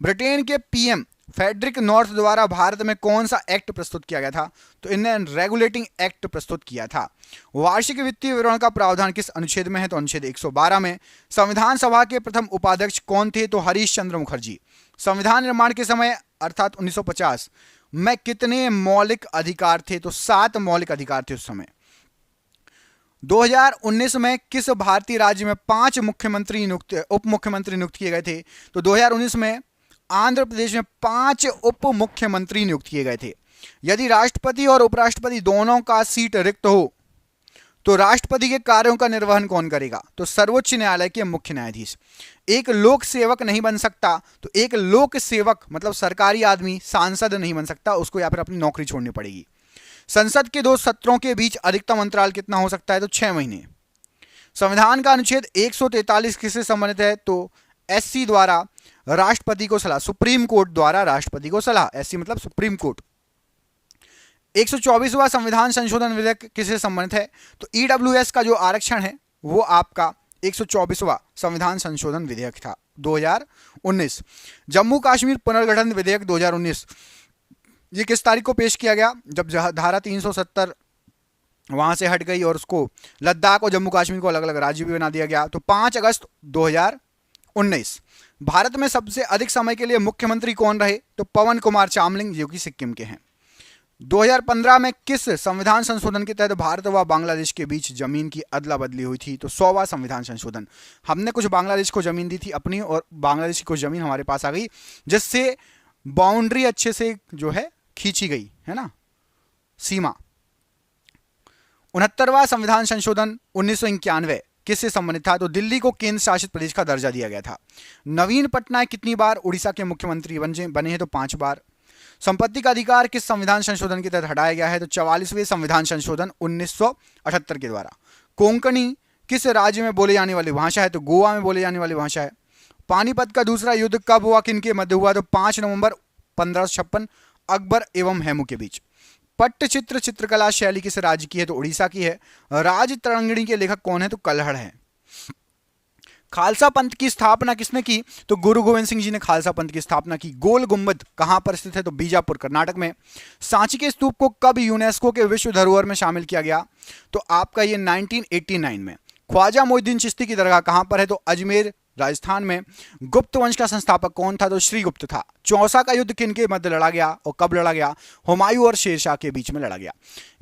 ब्रिटेन के PM फेडरिक नॉर्थ द्वारा भारत में कौन सा एक्ट प्रस्तुत किया गया था? तो इन्हें रेगुलेटिंग एक्ट प्रस्तुत किया था। वार्षिक वित्तीय विवरण का प्रावधान किस अनुच्छेद में है? तो अनुच्छेद 112 में। संविधान सभा के प्रथम उपाध्यक्ष कौन थे? तो हरीश चंद्र मुखर्जी। संविधान निर्माण के समय अर्थात 1950 में कितने मौलिक अधिकार थे? तो 7 मौलिक अधिकार थे उस समय। 2019 में किस भारतीय राज्य में 5 मुख्यमंत्री उप मुख्यमंत्री नियुक्त किए गए थे? तो 2019 में आंध्र प्रदेश में 5 उप मुख्यमंत्री नियुक्त किए गए थे। यदि राष्ट्रपति और उपराष्ट्रपति दोनों का सीट रिक्त हो तो राष्ट्रपति के कार्यों का निर्वहन कौन करेगा? तो सर्वोच्च न्यायालय के मुख्य न्यायाधीश। एक लोक सेवक नहीं बन सकता, तो एक लोक सेवक मतलब सरकारी आदमी सांसद नहीं बन सकता, उसको या फिर अपनी नौकरी छोड़नी पड़ेगी। संसद के 2 सत्रों के बीच अधिकतम अंतराल कितना हो सकता है? तो 6 महीने। संविधान का अनुच्छेद 143 किससे संबंधित है? तो SC द्वारा राष्ट्रपति को सलाह, सुप्रीम कोर्ट द्वारा राष्ट्रपति को सलाह, SC मतलब सुप्रीम कोर्ट। 124वां संविधान संशोधन विधेयक किससे संबंधित है? तो EWS का जो आरक्षण है वो आपका 124वां संविधान संशोधन विधेयक था 2019। जम्मू कश्मीर पुनर्गठन विधेयक 2019, ये किस तारीख को पेश किया गया? जब धारा 370 वहां से हट गई और उसको लद्दाख और जम्मू कश्मीर को अलग अलग राज्य भी बना दिया गया, तो 5 अगस्त 2019। भारत में सबसे अधिक समय के लिए मुख्यमंत्री कौन रहे? तो पवन कुमार चामलिंग, जो कि सिक्किम के हैं। 2015 में किस संविधान संशोधन के तहत भारत व बांग्लादेश के बीच जमीन की अदला बदली हुई थी? तो 100वां संविधान संशोधन। हमने कुछ बांग्लादेश को जमीन दी थी अपनी, और बांग्लादेश की कुछ जमीन हमारे पास आ गई, जिससे बाउंड्री अच्छे से जो है खींची गई है ना, सीमा। 69वां संविधान संशोधन 1991 किससे संबंधित था? तो दिल्ली को केंद्र शासित प्रदेश का दर्जा दिया गया था। नवीन पटनायक कितनी बार उड़ीसा के मुख्यमंत्री बने हैं? तो 5 बार। संपत्ति का अधिकार किस संविधान संशोधन के तहत हटाया गया है? तो 44वें संविधान संशोधन 1978 के द्वारा। कोंकणी किस राज्य में बोले जाने वाली भाषा है? तो गोवा में बोले जाने वाली भाषा है। पानीपत का दूसरा युद्ध कब हुआ, किनके मध्य हुआ? तो 5 नवंबर 1556 अकबर एवं हेमू के बीच। पट्टचित्र चित्रकला शैली किस राज्य की है? तो उड़ीसा की है। राज तरंगिणी के लेखक कौन है? तो कल्हड़ है। खालसा पंथ की स्थापना किसने की? तो गुरु गोविंद सिंह जी ने खालसा पंथ की स्थापना की। गोल गुंबद कहां पर स्थित है? तो बीजापुर कर्नाटक में। सांची के स्तूप को कब यूनेस्को के विश्व धरोहर में शामिल किया गया? तो आपका ये 1989 में। ख्वाजा मोइनुद्दीन चिश्ती की दरगाह कहां पर है? तो अजमेर राजस्थान में। गुप्त वंश का संस्थापक कौन था? तो श्रीगुप्त था। चौसा का युद्ध किनके मध्य लड़ा गया और कब लड़ा गया? हुमायूं और शेरशाह के बीच में लड़ा गया।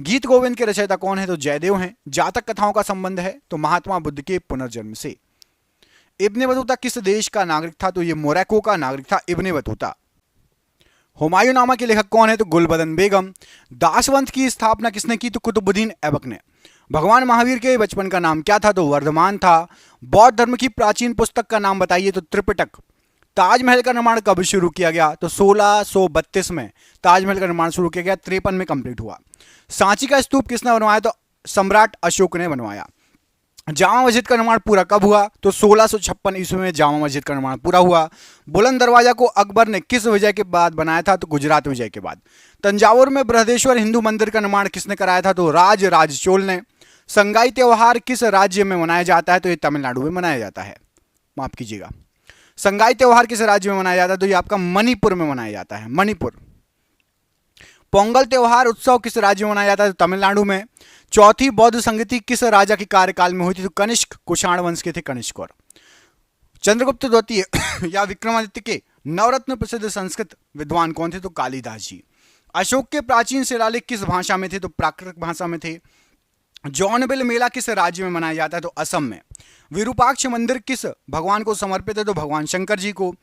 गीत गोविंद के रचयिता कौन है? तो जयदेव हैं। जातक कथाओं का संबंध है? तो महात्मा बुद्ध के पुनर्जन्म से। इब्ने बतूता किस देश का नागरिक था? तो ये मोरक्को का नागरिक था इब्ने बतूता। हुमायूंनामा के लेखक कौन है? तो गुलबदन बेगम। दासवंत की स्थापना किसने की? तो कुतुबुद्दीन ऐबक ने। भगवान महावीर के बचपन का नाम क्या था? तो वर्धमान था। बौद्ध धर्म की प्राचीन पुस्तक का नाम बताइए? तो त्रिपिटक। ताजमहल का निर्माण कब शुरू किया गया? तो 1632 में ताजमहल का निर्माण शुरू किया गया, 53 में कंप्लीट हुआ। सांची का स्तूप किसने बनवाया? तो सम्राट अशोक ने बनवाया। जामा मस्जिद का निर्माण पूरा कब हुआ? तो 1656 ईस्वी में जामा मस्जिद का निर्माण पूरा हुआ। बुलंद दरवाजा को अकबर ने किस विजय के बाद बनाया था? तो गुजरात विजय के बाद। तंजावुर में बृहदेश्वर हिंदू मंदिर का निर्माण किसने कराया था? तो राज चोल ने। संगाई त्योहार किस राज्य में मनाया जाता है? तो ये तमिलनाडु में मनाया जाता है, माफ कीजिएगा। संगाई त्योहार किस राज्य में मनाया जाता है? तो ये आपका मणिपुर में मनाया जाता है, मणिपुर। पोंगल त्योहार उत्सव किस राज्य में मनाया जाता है? तो तमिलनाडु में। चौथी बौद्ध संगति किस राजा के कार्यकाल में हुई थी? तो कनिष्क, कुषाण वंश के थे कनिष्क। और चंद्रगुप्त द्वितीय या विक्रमादित्य के नवरत्न प्रसिद्ध संस्कृत विद्वान कौन थे? तो कालिदास जी। अशोक के प्राचीन शिलालेख किस भाषा में थे? तो प्राकृत भाषा में थे। जौनबिल मेला किस राज्य में मनाया जाता है? तो असम में। विरूपाक्ष मंदिर किस भगवान को समर्पित है? तो भगवान शंकर जी को।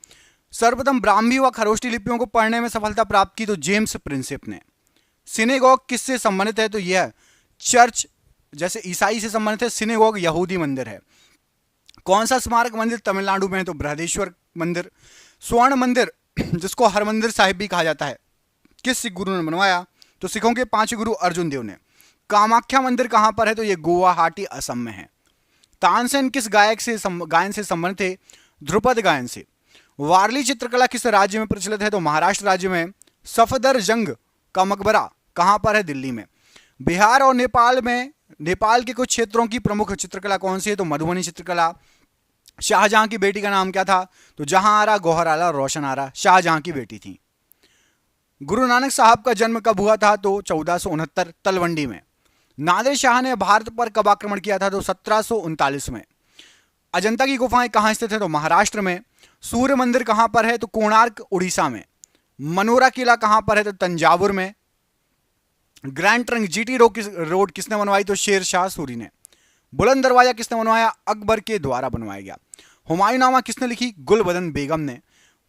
सर्वप्रथम ब्राह्मी व खरोष्टी लिपियों को पढ़ने में सफलता प्राप्त की? तो जेम्स प्रिंसेप ने। सिनेगॉग किससे संबंधित है? तो यह चर्च, जैसे ईसाई से संबंधित है, सिनेगॉग यहूदी मंदिर है। कौन सा स्मारक मंदिर तमिलनाडु में है? तो बृहदेश्वर मंदिर। स्वर्ण मंदिर जिसको हरमंदिर साहिब भी कहा जाता है, किस सिख गुरु ने बनवाया? तो सिखों के 5 गुरु अर्जुन देव ने। कामाख्या मंदिर कहां पर है? तो यह गुवाहाटी असम में है। तानसेन किस गायन से संबंधित है? ध्रुपद गायन से। वारली चित्रकला किस राज्य में प्रचलित है? तो महाराष्ट्र राज्य में। सफदरजंग का मकबरा कहां पर है? दिल्ली में। बिहार और नेपाल में, नेपाल के कुछ क्षेत्रों की प्रमुख चित्रकला कौन सी है? तो मधुबनी चित्रकला। शाहजहां की बेटी का नाम क्या था? तो जहां आरा, गौहर आरा, रोशन आरा शाहजहां की बेटी थी। गुरु नानक साहब का जन्म कब हुआ था? तो 1469 तलवंडी में। नादिर शाह ने भारत पर कब आक्रमण किया था? तो 1739 में। अजंता की गुफाएं कहां स्थित है? तो महाराष्ट्र में। सूर्य मंदिर कहां पर है? तो कोणार्क उड़ीसा में। मनोरा किला कहां पर है? तो तंजावुर में। ग्रैंड ट्रंक जीटी रोड किसने बनवाई? तो शेर शाह सूरी ने। बुलंद दरवाजा किसने बनवाया? अकबर के द्वारा बनवाया गया। हुमायूंनामा किसने लिखी? गुलबदन बेगम ने।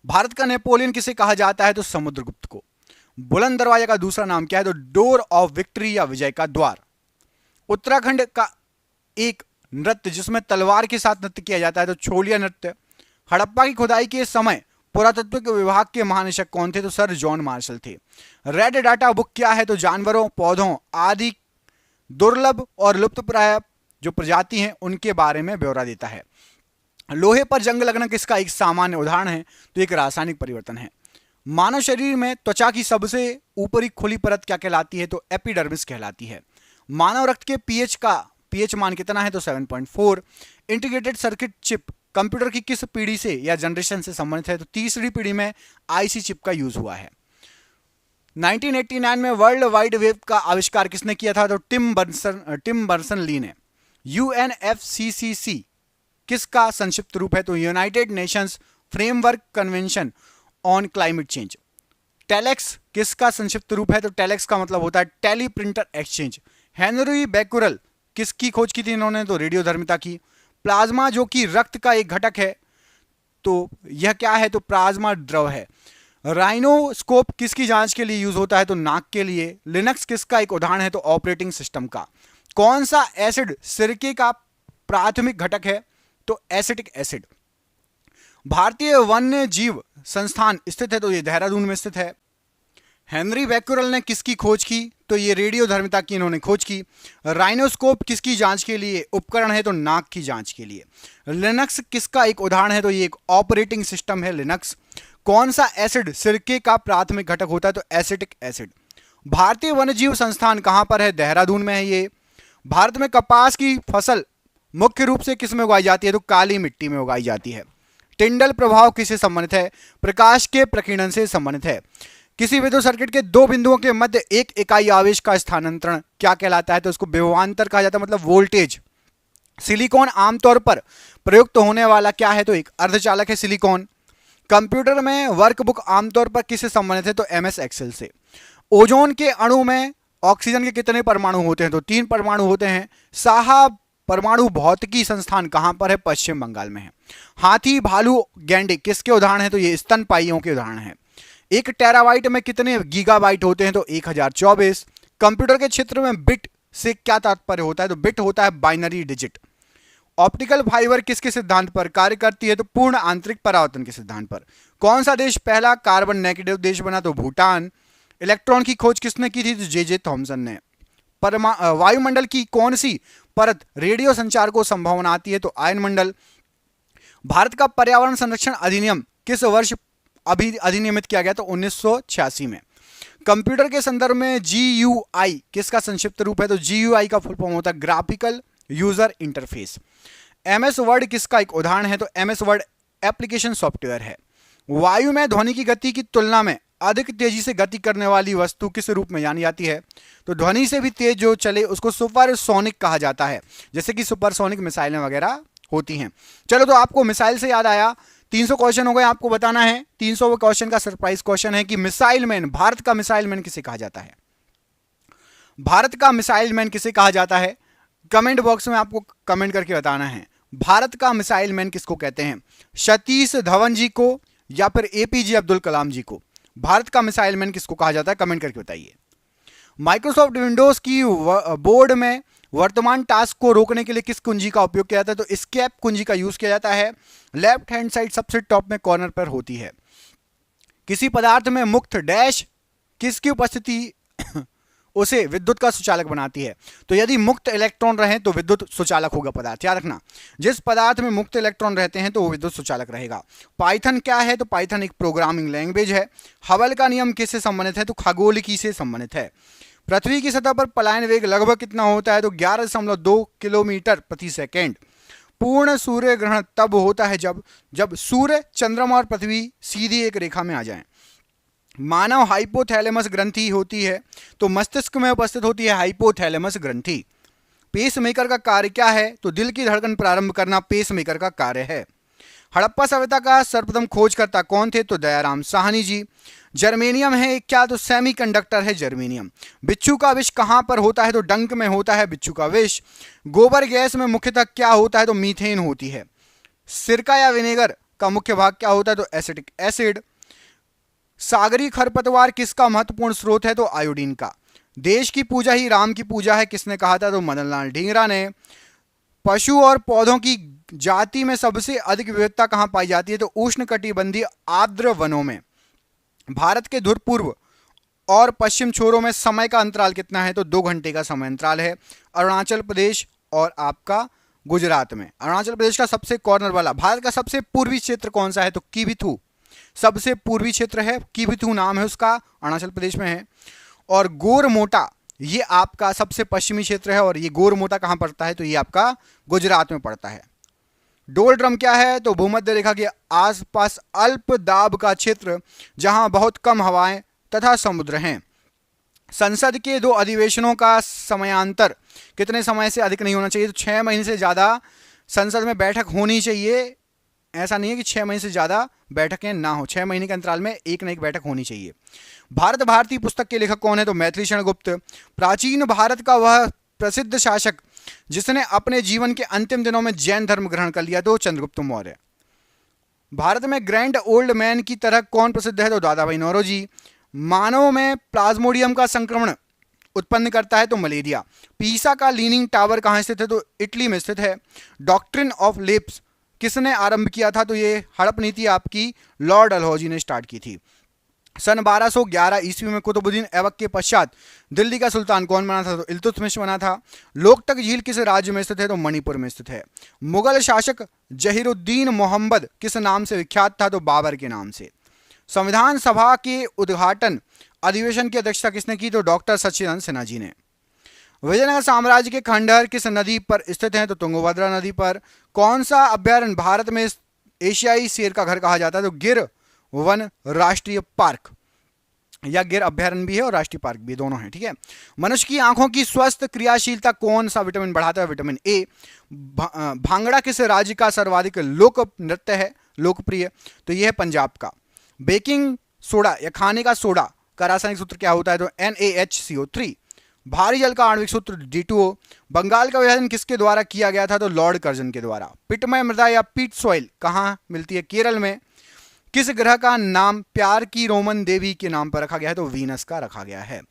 भारत का नेपोलियन किसे कहा जाता है? तो समुद्रगुप्त को। बुलंद दरवाजा का दूसरा नाम क्या है? तो डोर ऑफ विक्ट्री या विजय का द्वार। उत्तराखंड का एक नृत्य जिसमें तलवार के साथ नृत्य किया जाता है, तो छोलिया नृत्य। हड़प्पा की खुदाई के समय पुरातत्व विभाग के महानिदेशक कौन थे? तो सर जॉन मार्शल थे। रेड डाटा बुक क्या है? तो जानवरों, पौधों आदि दुर्लभ और लुप्तप्राय जो प्रजाति हैं उनके बारे में ब्यौरा देता है। लोहे पर जंग लगना किसका एक सामान्य उदाहरण है? तो एक रासायनिक परिवर्तन है। मानव शरीर में त्वचा की सबसे ऊपरी खुली परत क्या कहलाती है? तो एपिडर्मिस कहलाती है। मानव रक्त के पीएच का pH मान कितना है तो 7.4। इंटीग्रेटेड सर्किट चिप कंप्यूटर की किस पीढ़ी से या जनरेशन से संबंधित है तो तीसरी पीढ़ी में आईसी चिप का यूज हुआ है। 1989 में वर्ल्ड वाइड वेब का आविष्कार किसने किया था तो टिम बर्नर्स ली ने। यूएनएफसीसीसी किसका संक्षिप्त रूप है तो United Nations framework convention on climate change. Telex किसका संक्षिप्त रूप है तो टेलेक्स का मतलब होता है teleprinter exchange. Henri Becquerel किसकी खोज की थी इन्होंने तो रेडियोधर्मिता की। प्लाज्मा जो कि रक्त का एक घटक है तो यह क्या है तो प्लाज्मा द्रव है। राइनोस्कोप किसकी जांच के लिए यूज होता है तो नाक के लिए। लिनक्स किसका एक उदाहरण है तो ऑपरेटिंग सिस्टम का। कौन सा एसिड सिरके का प्राथमिक घटक है तो एसिटिक एसिड। भारतीय वन्य जीव संस्थान स्थित है तो ये देहरादून में स्थित है। हेनरी बैकुरल ने किसकी खोज की तो ये रेडियोधर्मिता की इन्होंने खोज की। राइनोस्कोप किसकी जांच के लिए उपकरण है तो नाक की जांच के लिए। लिनक्स किसका एक उदाहरण है तो ये एक ऑपरेटिंग सिस्टम है लिनक्स। कौन सा एसिड सिरके का प्राथमिक घटक होता है तो एसिटिक एसिड। भारतीय वन्यजीव संस्थान कहां पर है देहरादून में है ये। भारत में कपास की फसल मुख्य रूप से किस में उगाई जाती है तो काली मिट्टी में उगाई जाती है। टिंडल प्रभाव किससे संबंधित है प्रकाश के प्रकीर्णन से संबंधित है। किसी विद्युत सर्किट के दो बिंदुओं के मध्य एक इकाई आवेश का स्थानांतरण क्या कहलाता है तो उसको विभवांतर कहा जाता है मतलब वोल्टेज। सिलिकॉन आमतौर पर प्रयुक्त होने वाला क्या है तो एक अर्धचालक है सिलिकॉन। कंप्यूटर में वर्कबुक आमतौर पर किससे संबंधित है तो एमएस एक्सेल से। ओजोन के अणु में ऑक्सीजन के कितने परमाणु होते हैं तो 3 परमाणु होते हैं। साहा परमाणु भौतिकी संस्थान कहां पर है पश्चिम बंगाल में है। हाथी भालू गैंडे किसके उदाहरण है तो ये स्तनपायियों के उदाहरण है। 1 टेराबाइट में कितने गीगाबाइट होते हैं तो 1024। कंप्यूटर के क्षेत्र में बिट से क्या तात्पर्य होता है तो बिट होता है बाइनरी डिजिट। ऑप्टिकल फाइबर किसके सिद्धांत पर कार्य करती है तो पूर्ण आंतरिक परावर्तन के सिद्धांत पर। कौन सा देश पहला कार्बन नेगेटिव देश बना तो भूटान। इलेक्ट्रॉन की खोज किसने की थी तो जे थॉमसन ने। वायुमंडल की कौन सी परत रेडियो संचार को संभावना आती है तो आयन मंडल। भारत का पर्यावरण संरक्षण अधिनियम किस वर्ष अधिनियमित किया गया तो 1986 में। कंप्यूटर के संदर्भ में जीयूआई किसका संक्षिप्त रूप है तो जीयूआई का फुल फॉर्म होता है graphical user interface. MS word किसका एक उदाहरण है तो एमएस वर्ड एप्लीकेशन सॉफ्टवेयर है। वायु में ध्वनि की गति की तुलना में अधिक तेजी से गति करने वाली वस्तु किस रूप में जानी जाती है तो ध्वनि से भी तेज जो चले उसको सुपरसोनिक कहा जाता है जैसे कि सुपरसोनिक मिसाइलें वगैरह होती हैं। चलो तो आपको मिसाइल से याद आया 300 क्वेश्चन हो गए आपको बताना है। 300 क्वेश्चन का सरप्राइज क्वेश्चन है कि मिसाइल मैन भारत का मिसाइल मैन किसे कहा जाता है। भारत का मिसाइल मैन किसे कहा जाता है कमेंट बॉक्स में आपको कमेंट करके बताना है। भारत का मिसाइल मैन किसको कहते हैं सतीश धवन जी को या फिर एपीजे अब्दुल कलाम जी को। भारत का मिसाइल मैन किसको कहा जाता है कमेंट करके बताइए। माइक्रोसॉफ्ट विंडोज की बोर्ड में वर्तमान टास्क को रोकने के लिए किस कुंजी का उपयोग किया जाता है तो एस्केप कुंजी का यूज किया जाता है। लेफ्ट हैंड साइड सबसे टॉप में कॉर्नर पर होती है। किसी पदार्थ में मुक्त डैश किसकी उपस्थिति उसे विद्युत का सुचालक बनाती है तो यदि मुक्त इलेक्ट्रॉन रहे तो विद्युत सुचालक होगा पदार्थ। याद रखना जिस पदार्थ में मुक्त इलेक्ट्रॉन रहते हैं तो वो विद्युत सुचालक रहेगा। पाइथन क्या है तो पाइथन एक प्रोग्रामिंग लैंग्वेज है। हबल का नियम किससे संबंधित है तो खगोलिकी से संबंधित है। पृथ्वी की सतह पर पलायन वेग लगभग कितना होता है तो 11.2 किलोमीटर प्रति सेकेंड। पूर्ण सूर्य ग्रहण तब होता है जब सूर्य चंद्रमा और पृथ्वी सीधी एक रेखा में आ जाएं। मानव हाइपोथैलेमस ग्रंथि होती है तो मस्तिष्क में उपस्थित होती है हाइपोथैलेमस ग्रंथि। पेसमेकर का कार्य क्या है तो दिल की धड़कन प्रारंभ करना पेसमेकर का कार्य है। हड़प्पा सभ्यता का सर्वप्रथम खोजकर्ता कौन थे तो दयाराम साहनी जी। जर्मेनियम है क्या तो सेमीकंडक्टर है जर्मेनियम। बिच्छू का विष कहां पर होता है तो डंक में होता है बिच्छू का विष। गोबर गैस में मुख्यतः क्या होता है तो मीथेन होती है। सिरका या विनेगर का मुख्य भाग क्या होता है तो एसिटिक एसिड। सागरी खरपतवार किसका महत्वपूर्ण स्रोत है तो आयोडीन का। देश की पूजा ही राम की पूजा है किसने कहा था तो मदनलाल ढींगरा ने। पशु और पौधों की जाति में सबसे अधिक विविधता कहां पाई जाती है तो उष्णकटिबंधीय आर्द्र वनों में। भारत के ध्रुव पूर्व और पश्चिम छोरों में समय का अंतराल कितना है तो 2 घंटे का समय अंतराल है। अरुणाचल प्रदेश और आपका गुजरात में। अरुणाचल प्रदेश का सबसे कॉर्नर वाला। भारत का सबसे पूर्वी क्षेत्र कौन सा है तो किबिथू सबसे पूर्वी क्षेत्र है किबिथू नाम है उसका अरुणाचल प्रदेश में है। और गोरमोटा ये आपका सबसे पश्चिमी क्षेत्र है और ये गोरमोता कहां पड़ता है, तो ये आपका गुजरात में पड़ता है। डोलड्रम क्या है, तो भूमध्य रेखा के आसपास अल्प दाब का क्षेत्र जहां बहुत कम हवाएं तथा समुद्र हैं। संसद के 2 अधिवेशनों का समयांतर कितने समय से अधिक नहीं होना चाहिए, तो 6 महीने से ज़्यादा संसद में बैठक होनी चाहिए। ऐसा नहीं है कि 6 महीने से ज़्यादा बैठकें ना हो, 6 महीने के अंतराल में एक न एक बैठक होनी चाहिए। भारत भारती पुस्तक के लेखक कौन है, तो मैथिली शरण गुप्त। प्राचीन भारत का वह प्रसिद्ध शासक जिसने अपने जीवन के अंतिम दिनों में जैन धर्म ग्रहण कर लिया, तो चंद्रगुप्त मौर्य। भारत में ग्रैंड ओल्ड मैन की तरह कौन प्रसिद्ध है, तो दादा भाई नौरोजी। मानव में प्लाज्मोडियम का संक्रमण उत्पन्न करता है, तो मलेरिया। पीसा का लीनिंग टावर कहां स्थित है, तो इटली में स्थित है। डॉक्ट्रिन ऑफ लेप्स किसने आरंभ किया था, तो ये हड़प नीति आपकी लॉर्ड डलहौजी ने स्टार्ट की थी। सन 1211 ईस्वी में कुतुबुद्दीन ऐबक के पश्चात दिल्ली का सुल्तान कौन बना था, तो इल्तुतमिश बना था। लोकतक झील किस राज्य में स्थित है, तो मणिपुर में स्थित है। मुगल शासक जहीरुद्दीन मोहम्मद किस नाम से विख्यात था, तो बाबर के नाम से। संविधान सभा के उद्घाटन अधिवेशन की अध्यक्षता किसने की, तो डॉक्टर सच्चिदानंद सिन्हा जी ने। विजयनगर साम्राज्य के खंडहर किस नदी पर स्थित हैं, तो तुंगभद्रा नदी पर। कौन सा अभ्यारण्य भारत में एशियाई शेर का घर कहा जाता है, तो गिर वन राष्ट्रीय पार्क, या गिर अभ्यारण्य भी है और राष्ट्रीय पार्क भी, दोनों है, ठीक है। मनुष्य की आंखों की स्वस्थ क्रियाशीलता कौन सा विटामिन बढ़ाता है, विटामिन ए। भांगड़ा किस राज्य का सर्वाधिक लोक नृत्य है, लोकप्रिय, तो यह है पंजाब का। बेकिंग सोडा या खाने का सोडा का रासायनिक सूत्र क्या होता है, तो NaHCO3। भारी जल का आणविक सूत्र D2O। बंगाल का विभाजन किसके द्वारा किया गया था, तो लॉर्ड कर्जन के द्वारा। पिटमय मृदा या पीट सॉइल कहां मिलती है, केरल में। किस ग्रह का नाम प्यार की रोमन देवी के नाम पर रखा गया है, तो वीनस का रखा गया है।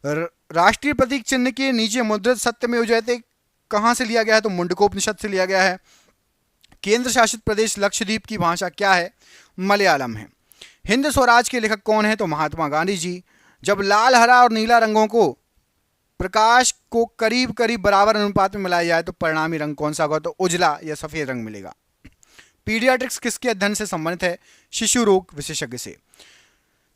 राष्ट्रीय प्रतीक चिन्ह के नीचे मुद्रित सत्यमेव जयते कहां से लिया गया है, तो मुंडकोपनिषद से लिया गया है। केंद्र शासित प्रदेश लक्षद्वीप की भाषा क्या है, मलयालम है। हिंद स्वराज के लेखक कौन है, तो महात्मा गांधी जी। जब लाल, हरा और नीला रंगों को प्रकाश को करीब करीब बराबर अनुपात में मिलाया जाए तो परिणामी रंग कौन सा होगा, तो उजला या सफेद रंग मिलेगा। पीडियाट्रिक्स किसके अध्ययन से संबंधित है, शिशु रोग विशेषज्ञ से।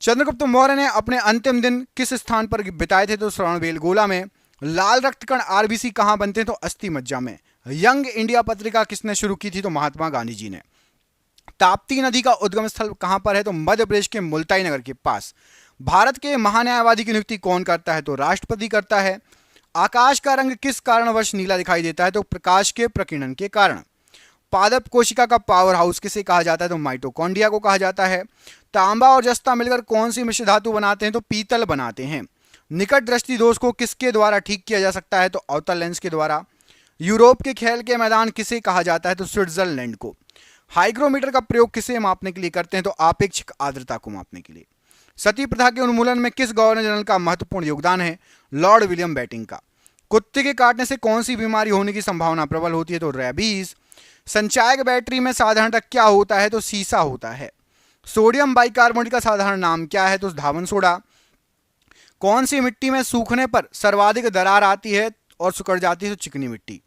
चंद्रगुप्त मौर्य ने अपने अंतिम दिन किस स्थान पर बिताए थे, तो श्रवणबेलगोला में। लाल रक्त कण RBC कहां बनते हैं, तो अस्थि मज्जा में। यंग इंडिया पत्रिका किसने शुरू की थी, तो महात्मा गांधी जी ने। ताप्ती नदी का उद्गम स्थल कहां पर है, तो मध्य प्रदेश के मुल्ताई नगर के पास। भारत के महान्यायवादी की नियुक्ति कौन करता है, तो राष्ट्रपति करता है। आकाश का रंग किस कारणवश नीला दिखाई देता है, तो प्रकाश के प्रकीर्णन के कारण। पादप कोशिका का पावर हाउस किसे कहा जाता है, तो माइटोकॉन्ड्रिया को कहा जाता है। तांबा और जस्ता मिलकर कौन सी मिश्र धातु बनाते हैं, तो पीतल बनाते हैं। निकट दृष्टि दोष को किसके द्वारा ठीक किया जा सकता है, तो अवतल लेंस के द्वारा। यूरोप के खेल के मैदान किसे कहा जाता है, तो स्विट्जरलैंड को। हाइग्रोमीटर का प्रयोग किसे मापने के लिए करते हैं, तो आपेक्षिक आर्द्रता को मापने के लिए। सती प्रथा के उन्मूलन में किस गवर्नर जनरल का महत्वपूर्ण योगदान है, लॉर्ड विलियम बेटिंग का। कुत्ते के काटने से कौन सी बीमारी होने की संभावना प्रबल होती है, तो रेबीज। संचायक बैटरी में साधारणतः क्या होता है, तो सीसा होता है। सोडियम बाइकार्बोनेट का साधारण नाम क्या है, तो धावन सोडा। कौन सी मिट्टी में सूखने पर सर्वाधिक दरार आती है और सिकुड़ जाती है, तो चिकनी मिट्टी।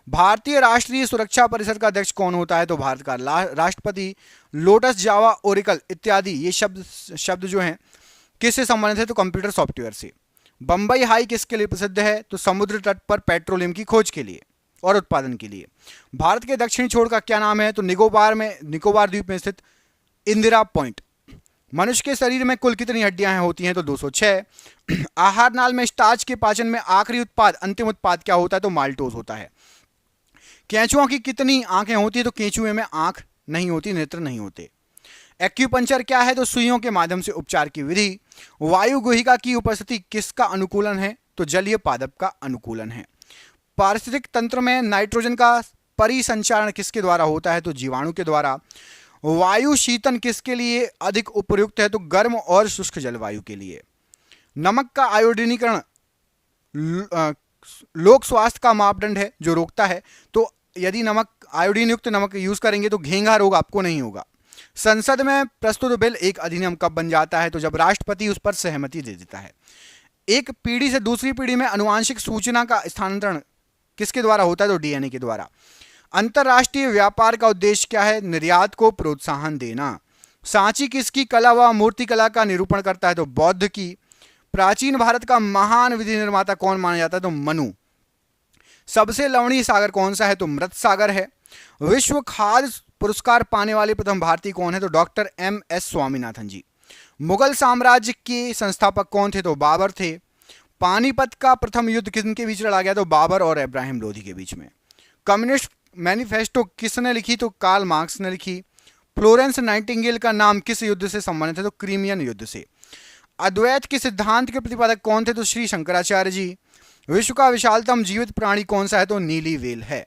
भारतीय राष्ट्रीय सुरक्षा परिषद का अध्यक्ष कौन होता है, तो भारत का राष्ट्रपति। लोटस, जावा, ओरेकल इत्यादि ये शब्द जो हैं किससे संबंधित है, तो कंप्यूटर सॉफ्टवेयर से। बंबई हाई किसके लिए प्रसिद्ध है, तो समुद्र तट पर पेट्रोलियम की खोज के लिए और उत्पादन के लिए। भारत के दक्षिणी छोर का क्या नाम है, तो निकोबार द्वीप में स्थित इंदिरा पॉइंट। मनुष्य के शरीर में कुल कितनी हड्डियां होती हैं, तो 206। आहार नाल में स्टार्च के पाचन में आखिरी उत्पाद, अंतिम उत्पाद क्या होता है, तो माल्टोज होता है। केंचुओं की कितनी आंखें होती है, तो केंचुए में आंख नहीं होती, नेत्र नहीं होते। एक्यूपंक्चर क्या है, तो सुइयों के माध्यम से उपचार की विधि। वायु गुहिका की उपस्थिति किसका अनुकूलन है, तो जलीय पादप का अनुकूलन है। पारिस्थितिक तंत्र में नाइट्रोजन का परिसंचारण किसके द्वारा होता है, तो जीवाणु के द्वारा। वायु शीतन किसके लिए अधिक उपयुक्त है, तो गर्म और शुष्क जलवायु के लिए। नमक का आयोडीनीकरण लोक स्वास्थ्य का मापदंड है जो रोकता है, तो यदि आयोडीन युक्त नमक यूज करेंगे तो घेंघा रोग आपको नहीं होगा। संसद में प्रस्तुत बिल एक अधिनियम कब बन जाता है, तो जब राष्ट्रपति उस पर सहमति दे देता है। एक पीढ़ी से दूसरी पीढ़ी में अनुवांशिक सूचना का स्थानांतरण किसके द्वारा होता है, तो DNA के द्वारा। अंतरराष्ट्रीय व्यापार का उद्देश्य क्या है, निर्यात को प्रोत्साहन देना। सांची किसकी कला व मूर्ति कला का निरूपण करता है, तो बौद्ध की। प्राचीन भारत का महान विधि निर्माता कौन माना जाता है? तो मनु। सबसे लवणीय सागर कौन सा है? तो मृत सागर है। विश्व खाद्य पुरस्कार पाने वाले प्रथम भारतीय कौन है? तो डॉक्टर M.S. स्वामीनाथन जी। मुगल साम्राज्य के संस्थापक कौन थे? तो बाबर थे। पानीपत का प्रथम युद्ध किनके बीच लड़ा गया? तो बाबर और इब्राहिम लोधी के बीच में। कम्युनिस्ट मैनिफेस्टो किसने लिखी? तो कार्ल मार्क्स ने लिखी। फ्लोरेंस नाइटिंगेल का नाम किस युद्ध से संबंधित है? तो क्रीमियन युद्ध से। अद्वैत के सिद्धांत के प्रतिपादक कौन थे? तो श्री शंकराचार्य जी। विश्व का विशालतम जीवित प्राणी कौन सा है? तो नीली व्हेल है।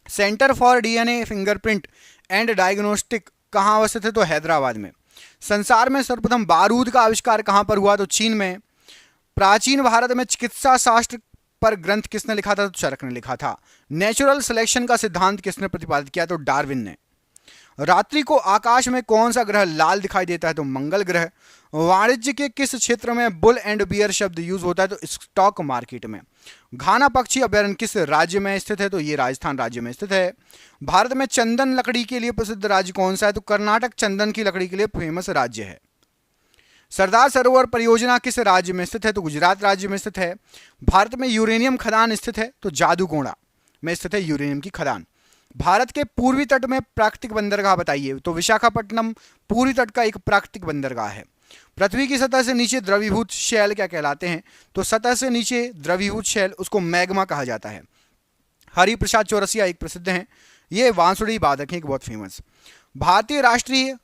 Centre for DNA fingerprint and diagnostic कहाँ अवस्थित है? तो हैदराबाद में। संसार में सर्वप्रथम बारूद का आविष्कार कहाँ पर हुआ? तो चीन में। प्राचीन भारत में चिकित्सा शास्त्र पर ग्रंथ किसने लिखा था? तो चरक ने लिखा था। नेचुरल सिलेक्शन का सिद्धांत किसने प्रतिपादित किया? तो डार्विन ने। रात्रि को आकाश में कौन सा ग्रह लाल दिखाई देता है? तो मंगल ग्रह। वाणिज्य के किस क्षेत्र में बुल एंड बियर शब्द यूज होता है? तो स्टॉक मार्केट में। घाना पक्षी अभयारण्य किस राज्य में स्थित है? तो ये राजस्थान राज्य में स्थित है। भारत में चंदन लकड़ी के लिए प्रसिद्ध राज्य कौन सा है? तो कर्नाटक चंदन की लकड़ी के लिए फेमस राज्य है। सरदार सरोवर परियोजना किस राज्य में स्थित है? तो गुजरात राज्य में स्थित है। भारत में यूरेनियम खदान स्थित है? तो जादूगोड़ा में स्थित है यूरेनियम की खदान। भारत के पूर्वी तट में प्राकृतिक बंदरगाह बताइए। तो विशाखापट्टनम पूर्वी तट का एक प्राकृतिक बंदरगाह है। पृथ्वी की सतह से नीचे द्रवीभूत शैल क्या कहलाते हैं? तो सतह से नीचे द्रवीभूत शैल उसको मैग्मा कहा जाता है। हरिप्रसाद चौरसिया एक प्रसिद्ध हैं, ये बांसुरी वादक हैं, एक बहुत फेमस। भारतीय राष्ट्रीय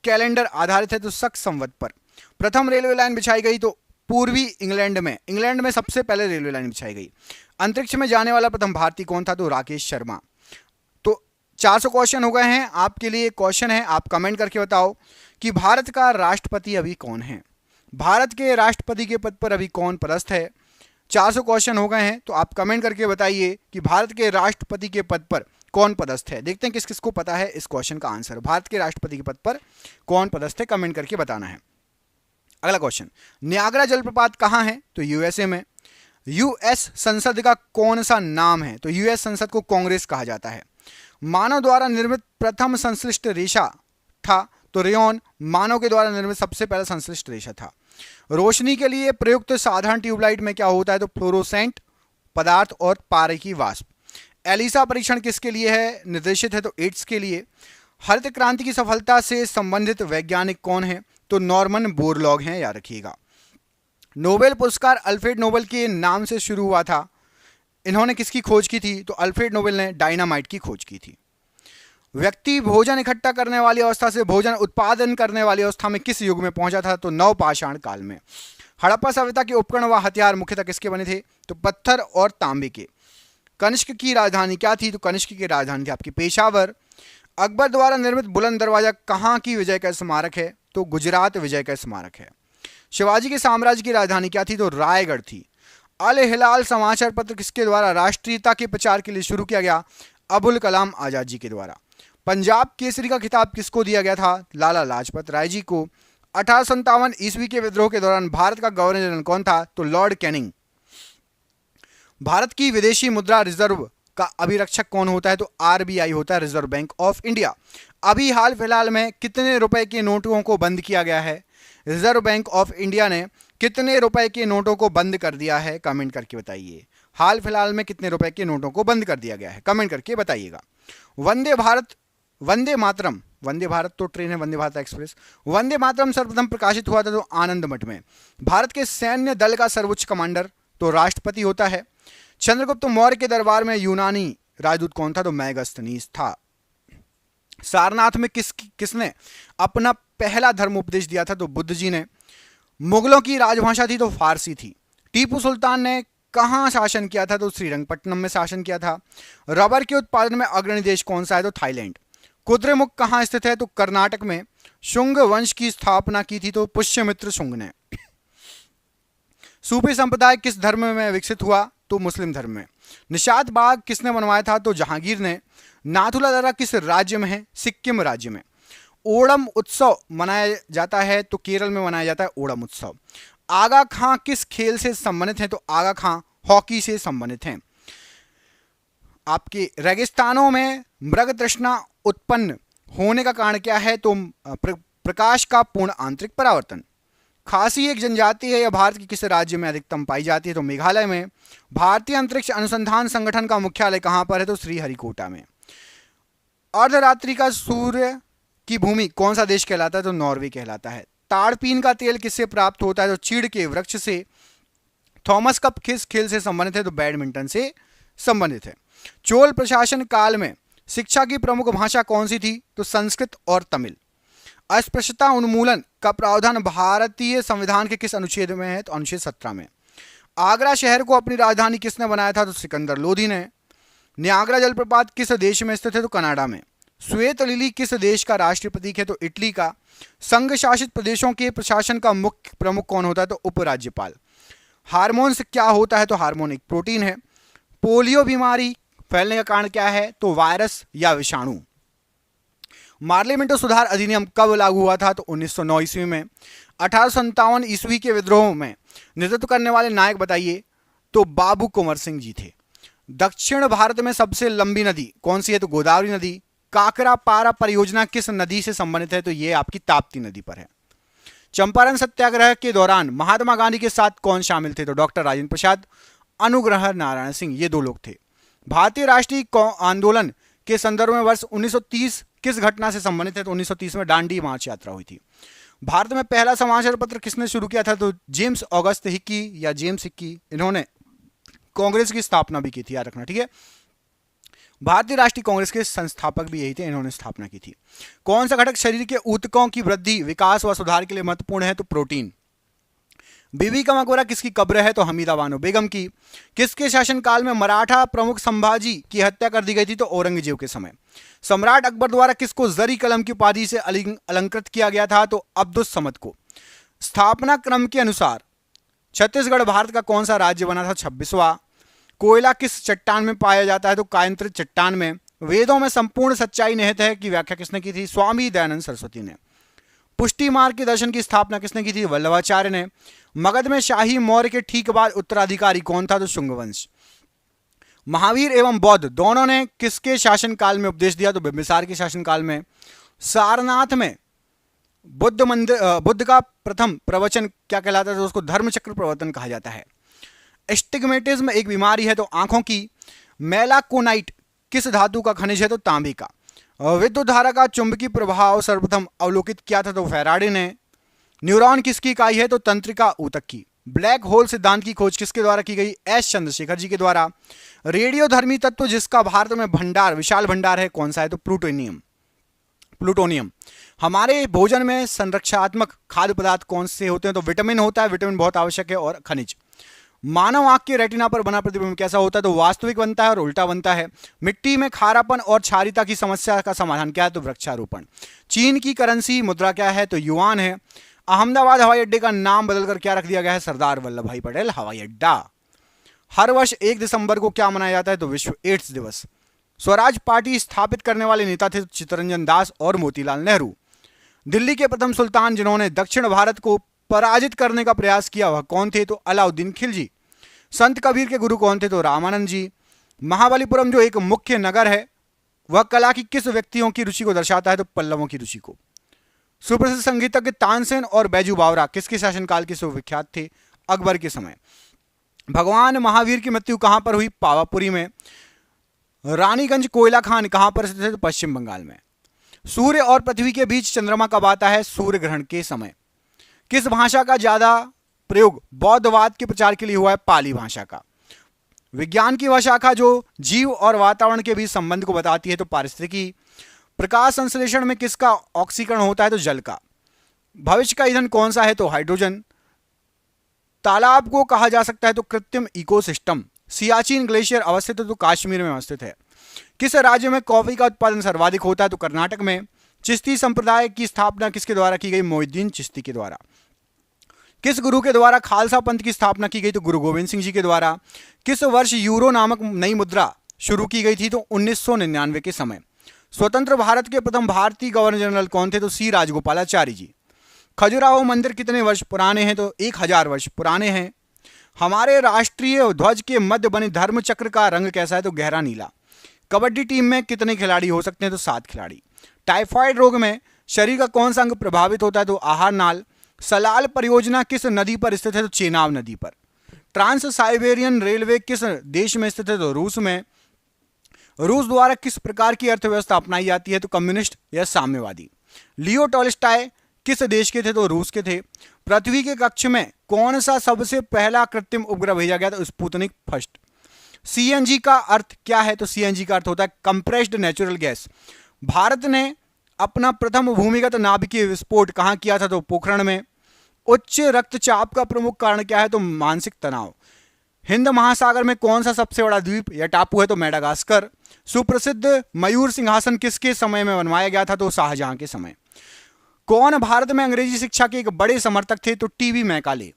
कैलेंडर आधारित है तो शक संवत पर। प्रथम रेलवे लाइन बिछाई गई तो पूर्वी इंग्लैंड में सबसे पहले रेलवे लाइन बिछाई गई। अंतरिक्ष में जाने वाला प्रथम भारतीय कौन था? तो राकेश शर्मा। तो 400 क्वेश्चन हो गए हैं। आपके लिए क्वेश्चन है, आप कमेंट करके बताओ कि भारत का राष्ट्रपति अभी कौन है? भारत के राष्ट्रपति के पद पर अभी कौन पदस्थ है? 400 क्वेश्चन हो गए हैं, तो आप कमेंट करके बताइए कि भारत के राष्ट्रपति के पद पर कौन पदस्थ है। देखते हैं किस किस को पता है इस क्वेश्चन का आंसर। भारत के राष्ट्रपति के पद पर कौन पदस्थ है, कमेंट करके बताना है। अगला क्वेश्चन, नियाग्रा जलप्रपात कहाँ है? तो यूएसए में। यूएस संसद का कौन सा नाम है? तो यूएस संसद को कांग्रेस कहा जाता है। मानव द्वारा निर्मित प्रथम संश्लिष्ट रेशा था? तो रेयॉन मानव के द्वारा निर्मित सबसे पहला संश्लिष्ट रेशा था। रोशनी के लिए प्रयुक्त साधारण ट्यूबलाइट में क्या होता है? तो फ्लोरोसेंट पदार्थ और पारे की वाष्प। एलिसा परीक्षण किसके लिए है निर्देशित है? तो एड्स के लिए। हरित क्रांति की सफलता से संबंधित वैज्ञानिक कौन है? तो नॉर्मन बोरलॉग हैं, याद रखिएगा। नोबेल पुरस्कार अल्फ्रेड नोबेल के नाम से शुरू हुआ था। इन्होंने किसकी खोज की थी? तो अल्फ्रेड नोबेल ने डायनामाइट की खोज की थी। व्यक्ति भोजन इकट्ठा करने वाली अवस्था से भोजन उत्पादन करने वाली अवस्था में किस युग में पहुंचा था? तो नवपाषाण काल में। हड़प्पा सभ्यता के उपकरण व हथियार मुख्यतः किसके बने थे? तो पत्थर और तांबे के। कनिष्क की राजधानी क्या थी? तो कनिष्क की राजधानी थी आपकी पेशावर। अकबर द्वारा निर्मित बुलंद दरवाजा कहाँ की विजय का स्मारक है? तो गुजरात विजय का स्मारक है। शिवाजी के साम्राज्य की राजधानी क्या थी? तो रायगढ़ थी। अल हिलाल समाचार पत्र किसके द्वारा राष्ट्रीयता के प्रचार के लिए शुरू किया गया? अबुल कलाम आजाद जी के द्वारा। पंजाब केसरी का खिताब किसको दिया गया था? लाला लाजपत राय जी को। 1857 ईस्वी के विद्रोह के दौरान भारत का गवर्नर जनरल कौन था? तो लॉर्ड कैनिंग। भारत की विदेशी मुद्रा रिजर्व का अभिरक्षक कौन होता है? तो आरबीआई होता है, रिजर्व बैंक ऑफ इंडिया। अभी हाल फिलहाल में कितने रुपए के नोटों को बंद किया गया है? रिजर्व बैंक ऑफ इंडिया ने कितने रुपए के नोटों को बंद कर दिया है? कमेंट करके बताइए। हाल फिलहाल में कितने रुपए के नोटों को बंद कर दिया गया है? कमेंट करके बताइएगा। वंदे भारत तो ट्रेन है, वंदे भारत एक्सप्रेस। वंदे मातरम सर्वप्रथम प्रकाशित हुआ था तो आनंद मठ में। भारत के सैन्य दल का सर्वोच्च कमांडर तो राष्ट्रपति होता है। चंद्रगुप्त मौर्य के दरबार में यूनानी राजदूत कौन था? तो मैगस्थनीस था। सारनाथ में किसने अपना पहला धर्म उपदेश दिया था? तो बुद्ध जी ने। मुगलों की राजभाषा थी तो फारसी थी। टीपू सुल्तान ने कहां शासन किया था? तो श्रीरंगपट्टनम में शासन किया था। रबर के उत्पादन में अग्रणी देश कौन सा है? तो थाईलैंड। कुद्रेमुख कहां स्थित है? तो कर्नाटक में। शुंग वंश की स्थापना की थी तो पुष्यमित्र शुंग ने। सूफी संप्रदाय किस धर्म में विकसित हुआ? तो मुस्लिम धर्म में। निशात बाग किसने बनवाया था? तो जहांगीर ने। नाथुला दर्रा किस राज्य में है? सिक्किम राज्य में। ओणम उत्सव मनाया जाता है तो केरल में मनाया जाता है ओणम उत्सव। आगा खां किस खेल से संबंधित हैं? तो आगा खां हॉकी से संबंधित हैं। आपके रेगिस्तानों में मृग तृष्णा उत्पन्न होने का कारण क्या है? तो प्रकाश का पूर्ण आंतरिक परावर्तन। खासी एक जनजाति है, यह भारत के किस राज्य में अधिकतम पाई जाती है? तो मेघालय में। भारतीय अंतरिक्ष अनुसंधान संगठन का मुख्यालय कहां पर है? तो श्रीहरिकोटा में। अर्धरात्रि का सूर्य की भूमि कौन सा देश कहलाता है? तो नॉर्वे कहलाता है। ताड़पीन का तेल किससे प्राप्त होता है? तो चीड़ के वृक्ष से। थॉमस कप किस खेल से संबंधित है? तो बैडमिंटन से संबंधित है। चोल प्रशासन काल में शिक्षा की प्रमुख भाषा कौन सी थी? तो संस्कृत और तमिल। अस्पृश्यता उन्मूलन का प्रावधान भारतीय संविधान के किस अनुच्छेद में है? तो अनुच्छेद 17 में। आगरा शहर को अपनी राजधानी किसने बनाया था? तो सिकंदर लोधी ने। नियाग्रा जलप्रपात किस देश में स्थित है? तो कनाडा में। श्वेत लिली किस देश का राष्ट्रीय प्रतीक है? तो इटली का। संघ शासित प्रदेशों के प्रशासन का मुख्य प्रमुख कौन होता है? तो उपराज्यपाल। हार्मोन्स क्या होता है? तो हार्मोन एक प्रोटीन है। पोलियो बीमारी फैलने का कारण क्या है? तो वायरस या विषाणु। मार्लिमेंटो सुधार अधिनियम कब लागू हुआ था? तो 1909 ईस्वी में। 1857 ईस्वी के विद्रोह में नेतृत्व करने वाले नायक बताइए? तो बाबू कुंवर सिंह जी थे। दक्षिण भारत में सबसे लंबी नदी कौन सी है? तो गोदावरी नदी। काकरा पारा परियोजना किस नदी से संबंधित है? तो ये आपकी ताप्ती नदी पर है। चंपारण सत्याग्रह के दौरान महात्मा गांधी के साथ कौन शामिल थे? तो डॉक्टर राजेंद्र प्रसाद, अनुग्रह नारायण सिंह, ये दो लोग थे। भारतीय राष्ट्रीय आंदोलन के संदर्भ में वर्ष 1930 किस घटना से संबंधित है? तो 1930 में दांडी मार्च यात्रा हुई थी। भारत में पहला समाचार पत्र किसने शुरू किया था? तो जेम्स ऑगस्ट हिक्की या जेम्स हिक्की, इन्होंने कांग्रेस की स्थापना भी की थी, याद रखना, ठीक है। भारतीय राष्ट्रीय कांग्रेस के संस्थापक भी यही थे, इन्होंने स्थापना की थी। कौन सा घटक शरीर के ऊतकों की वृद्धि, विकास व सुधार के लिए महत्वपूर्ण है? तो प्रोटीन। बीबी का मकबरा किसकी कब्र है? तो हमीदा बानो बेगम की। किसके शासनकाल में मराठा प्रमुख संभाजी की हत्या कर दी गई थी? तो औरंगजेब के समय। सम्राट अकबर द्वारा किसको जरी कलम की उपाधि से अलंकृत किया गया था? तो अब्दुस समद को। स्थापना क्रम के अनुसार छत्तीसगढ़ भारत का कौन सा राज्य बना था? 26वां। कोयला किस चट्टान में पाया जाता है? तो कायंत्र चट्टान में। वेदों में संपूर्ण सच्चाई निहित है की व्याख्या किसने की थी? स्वामी दयानंद सरस्वती ने। पुष्टि मार्ग के दर्शन की स्थापना किसने की थी? वल्लभाचार्य ने। मगध में शाही मौर्य के ठीक बाद उत्तराधिकारी कौन था? तो शुंग वंश। महावीर एवं बौद्ध दोनों ने किसके शासनकाल में उपदेश दिया? तो बिंबिसार के शासनकाल में। सारनाथ में बुद्ध का प्रथम प्रवचन क्या कहलाता है? तो उसको धर्मचक्र प्रवर्तन कहा जाता है। एस्टिग्मेटिज्म एक बीमारी है, तो आंखों की। मेलाकोनाइट किस धातु का खनिज है? तो तांबे का। विद्युत धारा का चुंबकीय प्रभाव सर्वप्रथम अवलोकित किया था? तो फैराडे ने। न्यूरॉन किसकी इकाई है? तो तंत्रिका ऊतक की। ब्लैक होल सिद्धांत की खोज किसके द्वारा की गई? एस चंद्रशेखर जी के द्वारा। रेडियोधर्मी तत्व जिसका भारत में भंडार, विशाल भंडार है, कौन सा है? तो प्लूटोनियम। हमारे भोजन में संरक्षात्मक खाद्य पदार्थ कौन से होते हैं? तो विटामिन होता है, विटामिन बहुत आवश्यक है, और खनिज। मानव आंख के रेटिना पर बना प्रतिबिंब कैसा होता है? तो वास्तविक बनता है और उल्टा बनता है। मिट्टी में खारापन और क्षारीयता की समस्या का समाधान क्या है? तो वृक्षारोपण। चीन की करेंसी मुद्रा क्या है? तो युआन है। अहमदाबाद हवाई अड्डे का नाम बदलकर क्या रख दिया गया है? सरदार वल्लभ भाई पटेल हवाई अड्डा। हर वर्ष 1 दिसंबर को क्या मनाया जाता है? तो विश्व एड्स दिवस। स्वराज पार्टी स्थापित करने वाले नेता थे चित्तरंजन दास और मोतीलाल नेहरू। दिल्ली के प्रथम सुल्तान जिन्होंने दक्षिण भारत को पराजित करने का प्रयास किया, वह कौन थे? तो अलाउद्दीन खिलजी। संत कबीर के गुरु कौन थे? तो रामानंद जी। महाबलीपुरम जो एक मुख्य नगर है, वह कला की किस व्यक्तियों की रुचि को दर्शाता है? तो पल्लवों की रुचि को। सुप्रसिद्ध संगीतज्ञ तानसेन और बैजू बावरा किसके शासनकाल के सुविख्यात थे? अकबर के समय। भगवान महावीर की मृत्यु कहां पर हुई? पावापुरी में। रानीगंज कोयला खान कहां पर स्थित है? तो पश्चिम बंगाल में। सूर्य और पृथ्वी के बीच चंद्रमा कब आता है? सूर्य ग्रहण के समय। किस भाषा का ज्यादा प्रयोग बौद्धवाद के प्रचार के लिए हुआ है? पाली भाषा का। विज्ञान की वह शाखा जो जीव और वातावरण के बीच संबंध को बताती है? तो पारिस्थितिकी। प्रकाश संश्लेषण में किसका ऑक्सीकरण होता है? तो जल का। भविष्य का ईंधन कौन सा है? तो हाइड्रोजन। तालाब को कहा जा सकता है? तो कृत्रिम इकोसिस्टम। सियाचिन ग्लेशियर अवस्थित है? तो कश्मीर में अवस्थित है। किस राज्य में कॉफी का उत्पादन सर्वाधिक होता है? तो कर्नाटक में। चिश्ती संप्रदाय की स्थापना किसके द्वारा की गई? मोइनुद्दीन चिश्ती के द्वारा। किस गुरु के द्वारा खालसा पंथ की स्थापना की गई? तो गुरु गोविंद सिंह जी के द्वारा। किस वर्ष यूरो नामक नई मुद्रा शुरू की गई थी? तो 1999 के समय। स्वतंत्र भारत के प्रथम भारतीय गवर्नर जनरल कौन थे? तो सी राजगोपालाचारी जी। खजुराहो मंदिर कितने वर्ष पुराने हैं? तो 1000 वर्ष पुराने हैं। हमारे राष्ट्रीय ध्वज के मध्य बने धर्म चक्र का रंग कैसा है? तो गहरा नीला। कबड्डी टीम में कितने खिलाड़ी हो सकते हैं? तो 7 खिलाड़ी। टाइफाइड रोग में शरीर का कौन सा अंग प्रभावित होता है? तो आहार नाल। सलाल परियोजना किस नदी पर स्थित है? तो चेनाब नदी पर। ट्रांस साइबेरियन रेलवे किस देश में स्थित है? तो रूस में। रूस द्वारा किस प्रकार की अर्थव्यवस्था अपनाई जाती है? तो कम्युनिस्ट या साम्यवादी। लियो टॉल्स्टॉय किस देश के थे? तो रूस के थे। पृथ्वी के कक्ष में कौन सा सबसे पहला कृत्रिम उपग्रह भेजा गया? तो स्पुतनिक फर्स्ट। सीएनजी का अर्थ क्या है? तो सीएनजी का अर्थ होता है कंप्रेस्ड नेचुरल गैस। भारत ने अपना प्रथम भूमिगत नाभिकीय विस्फोट कहां किया था? तो पोखरण में। उच्च रक्तचाप का प्रमुख कारण क्या है? तो मानसिक तनाव। हिंद महासागर में कौन सा सबसे बड़ा द्वीप या टापू है? तो मेडागास्कर। सुप्रसिद्ध मयूर सिंहासन किसके समय में बनवाया गया था? तो शाहजहां के समय। कौन भारत में अंग्रेजी शिक्षा के एक बड़े समर्थक थे? तो टीवी मैकाले।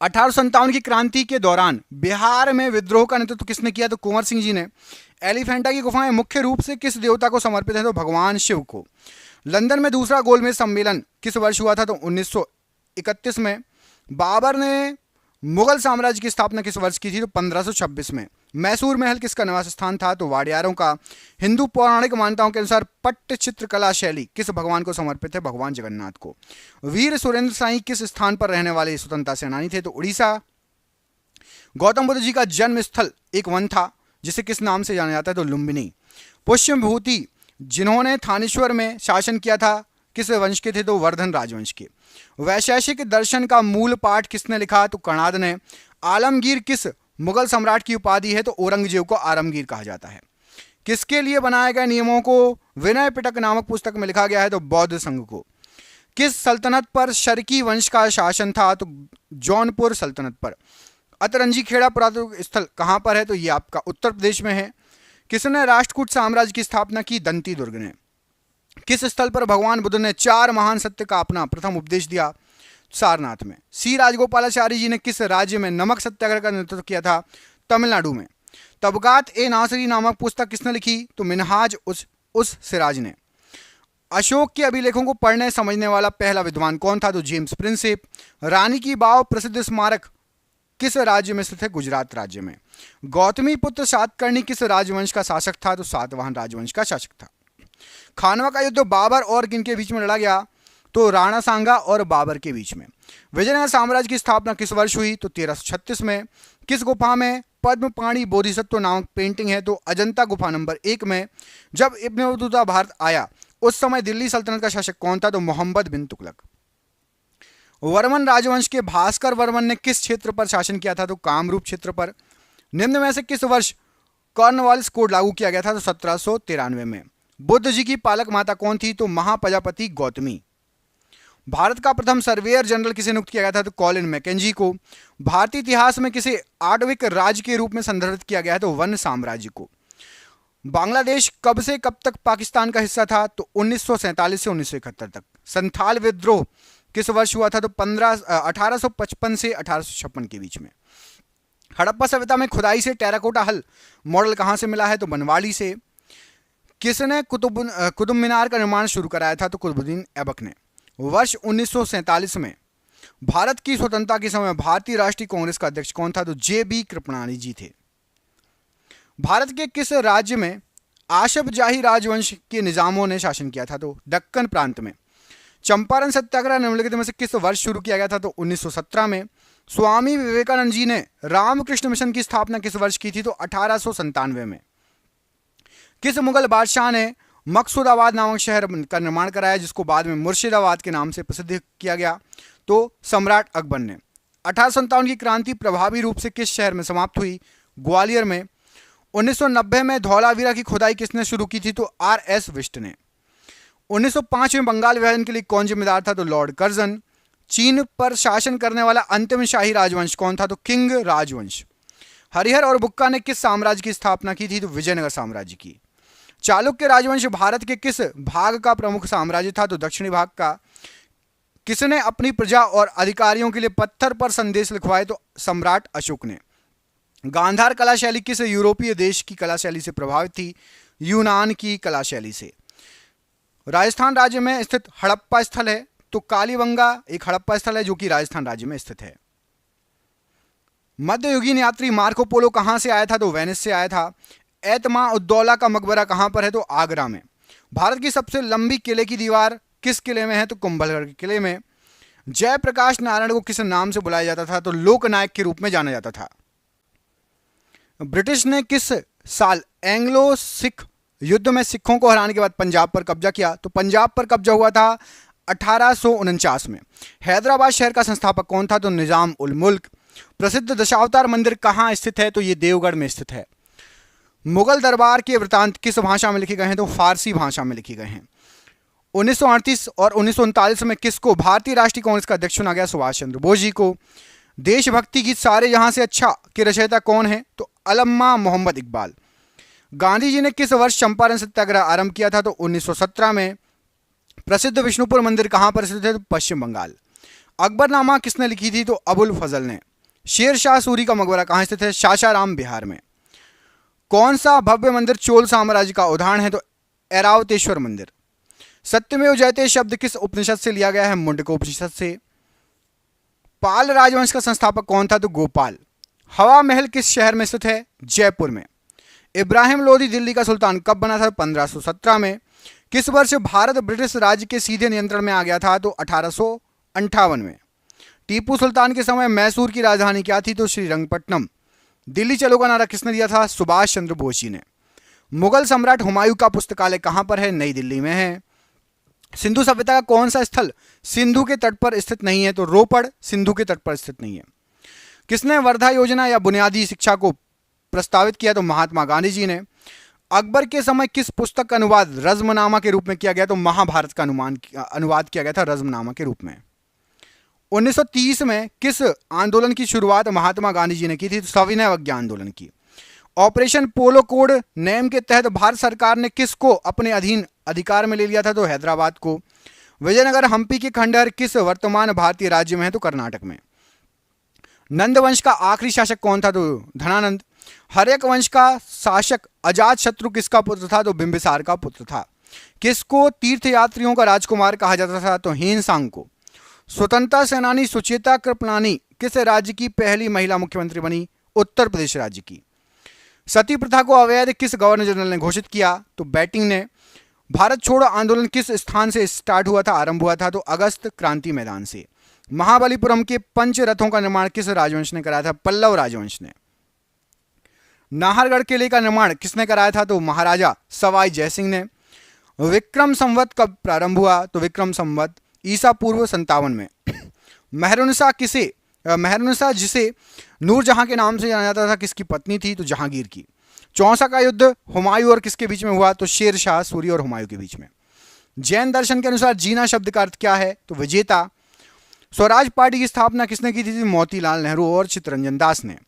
1857 की क्रांति के दौरान बिहार में विद्रोह का नेतृत्व किसने किया? तो कुंवर सिंह जी ने। एलिफेंटा की गुफाएं मुख्य रूप से किस देवता को समर्पित है? तो भगवान शिव को। लंदन में दूसरा गोलमेज सम्मेलन किस वर्ष हुआ था? तो 1931 में। बाबर ने मुगल साम्राज्य की स्थापना किस वर्ष की थी? तो 1526 में। मैसूर महल किसका निवास स्थान था? तो वाडियारों का। हिंदू पौराणिक मान्यताओं के अनुसार पट्ट चित्रकला शैली किस भगवान को समर्पित है? भगवान जगन्नाथ को। वीर सुरेंद्र साई किस स्थान पर रहने वाले स्वतंत्रता सेनानी थे? तो उड़ीसा। गौतम बुद्ध जी का जन्म स्थल एक वन था जिसे किस नाम से जाना जाता है? तो लुम्बिनी। पुष्य विभूति जिन्होंने थानेश्वर में शासन किया था किस वंश के थे? तो वर्धन राजवंश के। वैशेषिक दर्शन का मूल पाठ किसने लिखा? तो कणाद ने। आलमगीर किस मुगल सम्राट की उपाधि है? तो औरंगजेब को आलमगीर कहा जाता है। किसके लिए बनाए गए नियमों को विनय पिटक नामक पुस्तक में लिखा गया है? तो बौद्ध संघ को। किस सल्तनत पर शर्की वंश का शासन था? तो जौनपुर सल्तनत पर। अतरंजी खेड़ा पुरातत्व स्थल कहां पर है? तो ये आपका उत्तर प्रदेश में है। किसने राष्ट्रकूट साम्राज्य की स्थापना की? दंती दुर्ग ने। किस स्थल पर भगवान बुद्ध ने 4 महान सत्य का अपना प्रथम उपदेश दिया? सारनाथ में। सी राजगोपालाचारी जी ने किस राज्य में नमक सत्याग्रह का नेतृत्व किया था? तमिलनाडु में। तबकात ए नासरी नामक पुस्तक किसने लिखी? तो मिनहाज उस सिराज ने। अशोक के अभिलेखों को पढ़ने समझने वाला पहला विद्वान कौन था? तो जेम्स प्रिंसेप। रानी की बाव प्रसिद्ध स्मारक किस राज्य में स्थित है? गुजरात राज्य में। गौतमी पुत्र सातकर्णी किस राजवंश का शासक था? तो सातवाहन राजवंश का शासक था। खानवा का युद्ध बाबर और किनके बीच में लड़ा गया? तो राणा सांगा और बाबर के बीच में। विजयनगर साम्राज्य की स्थापना किस वर्ष हुई? तो 1336 में। किस गुफा में पद्मपाणि बोधिसत्व नामक पेंटिंग है? तो अजंता गुफा नंबर 1 में। जब इब्न बतूता भारत आया उस समय दिल्ली सल्तनत का शासक कौन था? तो मोहम्मद बिन तुगलक। वर्मन राजवंश के भास्कर वर्मन ने किस क्षेत्र पर शासन किया था? तो कामरूप क्षेत्र पर। निम्न में से किस वर्ष कॉर्नवालिस कोड लागू किया गया था? तो 1793 में। बुद्ध जी की पालक माता कौन थी? तो महाप्रजापति गौतमी। भारत का प्रथम सर्वेयर जनरल किसे नियुक्त किया गया था? तो कॉलिन मैकेंजी को। भारतीय इतिहास में किसे आठविक राज्य के रूप में संदर्भित किया गया है? तो वन साम्राज्य को। बांग्लादेश कब से कब तक पाकिस्तान का हिस्सा था? तो 1947 से 1971 तक। संथाल विद्रोह किस वर्ष हुआ था? तो 1855 से 1856 के बीच में। हड़प्पा सभ्यता में खुदाई से टेराकोटा हल मॉडल कहां से मिला है? तो बनवाली से। किसने कुतुब मीनार का निर्माण शुरू कराया था? तो कुतुबुद्दीन ऐबक ने। वर्ष 1947 में भारत की स्वतंत्रता के समय भारतीय राष्ट्रीय कांग्रेस का अध्यक्ष कौन था? तो जे.बी. कृपलानी जी थे। भारत के किस राज्य में आशफ जाही राजवंश के निजामों ने शासन किया था? तो दक्कन प्रांत में। चंपारण सत्याग्रह निम्नलिखित में से किस वर्ष शुरू किया गया था? तो 1917 में। स्वामी विवेकानंद जी ने रामकृष्ण मिशन की स्थापना किस वर्ष की थी? तो 1897 में। किस मुगल बादशाह ने मकसूदाबाद नामक शहर का निर्माण कराया जिसको बाद में मुर्शिदाबाद के नाम से प्रसिद्ध किया गया? तो सम्राट अकबर ने। 1857 की क्रांति प्रभावी रूप से किस शहर में समाप्त हुई? ग्वालियर में। 1990 में धौलावीरा की खुदाई किसने शुरू की थी? तो R.S. विष्ट ने। 1905 में बंगाल विभाजन के लिए कौन जिम्मेदार था? तो लॉर्ड कर्जन। चीन पर शासन करने वाला अंतिम शाही राजवंश कौन था? तो किंग राजवंश। हरिहर और बुक्का ने किस साम्राज्य की स्थापना की थी? तो विजयनगर साम्राज्य की। चालुक्य राजवंश भारत के किस भाग का प्रमुख साम्राज्य था? तो दक्षिणी भाग का। किसने अपनी प्रजा और अधिकारियों के लिए पत्थर पर संदेश लिखवाए? तो सम्राट अशोक ने। गांधार कला शैली किस यूरोपीय देश की कला शैली से प्रभावित थी? यूनान की कला शैली से। राजस्थान राज्य में स्थित हड़प्पा स्थल है तो कालीबंगा एक हड़प्पा स्थल है जो कि राजस्थान राज्य में स्थित है। मध्ययुगीन यात्री मार्को पोलो कहां से आया था? तो वेनिस से आया था। एतमा उद्दौला का मकबरा कहां पर है? तो आगरा में। भारत की सबसे लंबी किले की दीवार किस किले में है? तो कुंभलगढ़ के किले में। जयप्रकाश नारायण को किस नाम से बुलाया जाता था? तो लोकनायक के रूप में जाना जाता था। ब्रिटिश ने किस साल एंग्लो सिख युद्ध में सिखों को हराने के बाद पंजाब पर कब्जा किया? तो पंजाब पर कब्जा हुआ था 1849 में। हैदराबाद शहर का संस्थापक कौन था? तो निजाम उल मुल्क। प्रसिद्ध दशावतार मंदिर कहाँ स्थित है? तो ये देवगढ़ में स्थित है। मुगल दरबार के वृतांत किस भाषा में लिखे गए हैं? तो फारसी भाषा में लिखे गए हैं। 1938 और 1939 में किसको भारतीय राष्ट्रीय कांग्रेस का अध्यक्ष चुना गया? सुभाष चंद्र बोस जी को। देशभक्ति गीत सारे जहां से अच्छा के रचयिता कौन है? तो अल्लामा मोहम्मद इकबाल। गांधी जी ने किस वर्ष चंपारण सत्याग्रह आरंभ किया था? तो 1917 में। प्रसिद्ध विष्णुपुर मंदिर कहां पर स्थित है? तो पश्चिम बंगाल। अकबरनामा किसने लिखी थी? तो अबुल फजल ने। शेर शाह सूरी का मकबरा कहां स्थित है? सासाराम बिहार में। कौन सा भव्य मंदिर चोल साम्राज्य का उदाहरण है? तो ऐरावतेश्वर मंदिर। सत्यमेव जयते शब्द किस उपनिषद से लिया गया है? मुंडको उपनिषद से। पाल राजवंश का संस्थापक कौन था? तो गोपाल। हवा महल किस शहर में स्थित है? जयपुर में। इब्राहिम लोदी दिल्ली का सुल्तान कब बना था? 1517 में। किस वर्ष भारत ब्रिटिश राज्य के सीधे नियंत्रण में आ गया था? तो 1858 में। टीपू सुल्तान के समय मैसूर की राजधानी क्या थी? तो श्रीरंगपट्टनम। दिल्ली चलो का नारा किसने दिया था? सुभाष चंद्र बोस जी ने। मुगल सम्राट हुमायूं का पुस्तकालय कहां पर है? नई दिल्ली में है। सिंधु सभ्यता का कौन सा स्थल सिंधु के तट पर स्थित नहीं है? तो रोपड़ सिंधु के तट पर स्थित नहीं है। किसने वर्धा योजना या बुनियादी शिक्षा को प्रस्तावित किया? तो महात्मा गांधी जी ने। अकबर के समय किस पुस्तक का अनुवाद रज़्मनामा के रूप में किया गया? तो महाभारत का अनुवाद किया गया था रज़्मनामा के रूप में। 1930 में किस आंदोलन की शुरुआत महात्मा गांधी जी ने की थी? तो सविनय अवज्ञा आंदोलन की। ऑपरेशन पोलो कोड नेम के तहत भारत सरकार ने किसको अपने अधीन अधिकार में ले लिया था? तो हैदराबाद को। विजयनगर हम्पी के खंडहर किस वर्तमान भारतीय राज्य में है? तो कर्नाटक में। नंद वंश का आखिरी शासक कौन था? तो धनानंद। हर्यक वंश का शासक अजात शत्रु किसका पुत्र था? तो बिंबिसार का पुत्र था। किसको तीर्थयात्रियों का राजकुमार कहा जाता था? तो हीनसांग को। स्वतंत्रता सेनानी सुचेता कृपलानी किस राज्य की पहली महिला मुख्यमंत्री बनी? उत्तर प्रदेश राज्य की। सती प्रथा को अवैध किस गवर्नर जनरल ने घोषित किया? तो बैटिंग ने। भारत छोड़ो आंदोलन किस स्थान से स्टार्ट हुआ था, आरंभ हुआ था? तो अगस्त क्रांति मैदान से। महाबलीपुरम के पंच रथों का निर्माण किस राजवंश ने कराया था? पल्लव राजवंश ने। नाहरगढ़ किले का निर्माण किसने कराया था? तो महाराजा सवाई जयसिंह ने। विक्रम संवत कब प्रारंभ हुआ? तो विक्रम संवत ईसा पूर्व 57 में। मेहरुनिसा जिसे नूरजहां के नाम से जाना जाता था किसकी पत्नी थी? तो जहांगीर की। चौसा का युद्ध हुमायूं और किसके बीच में हुआ? तो शेर शाह सूरी और हुमायूं के बीच में। जैन दर्शन के अनुसार जीना शब्द का अर्थ क्या है? तो विजेता। स्वराज पार्टी की स्थापना किसने की थी? मोतीलाल नेहरू और चित्तरंजन दास ने।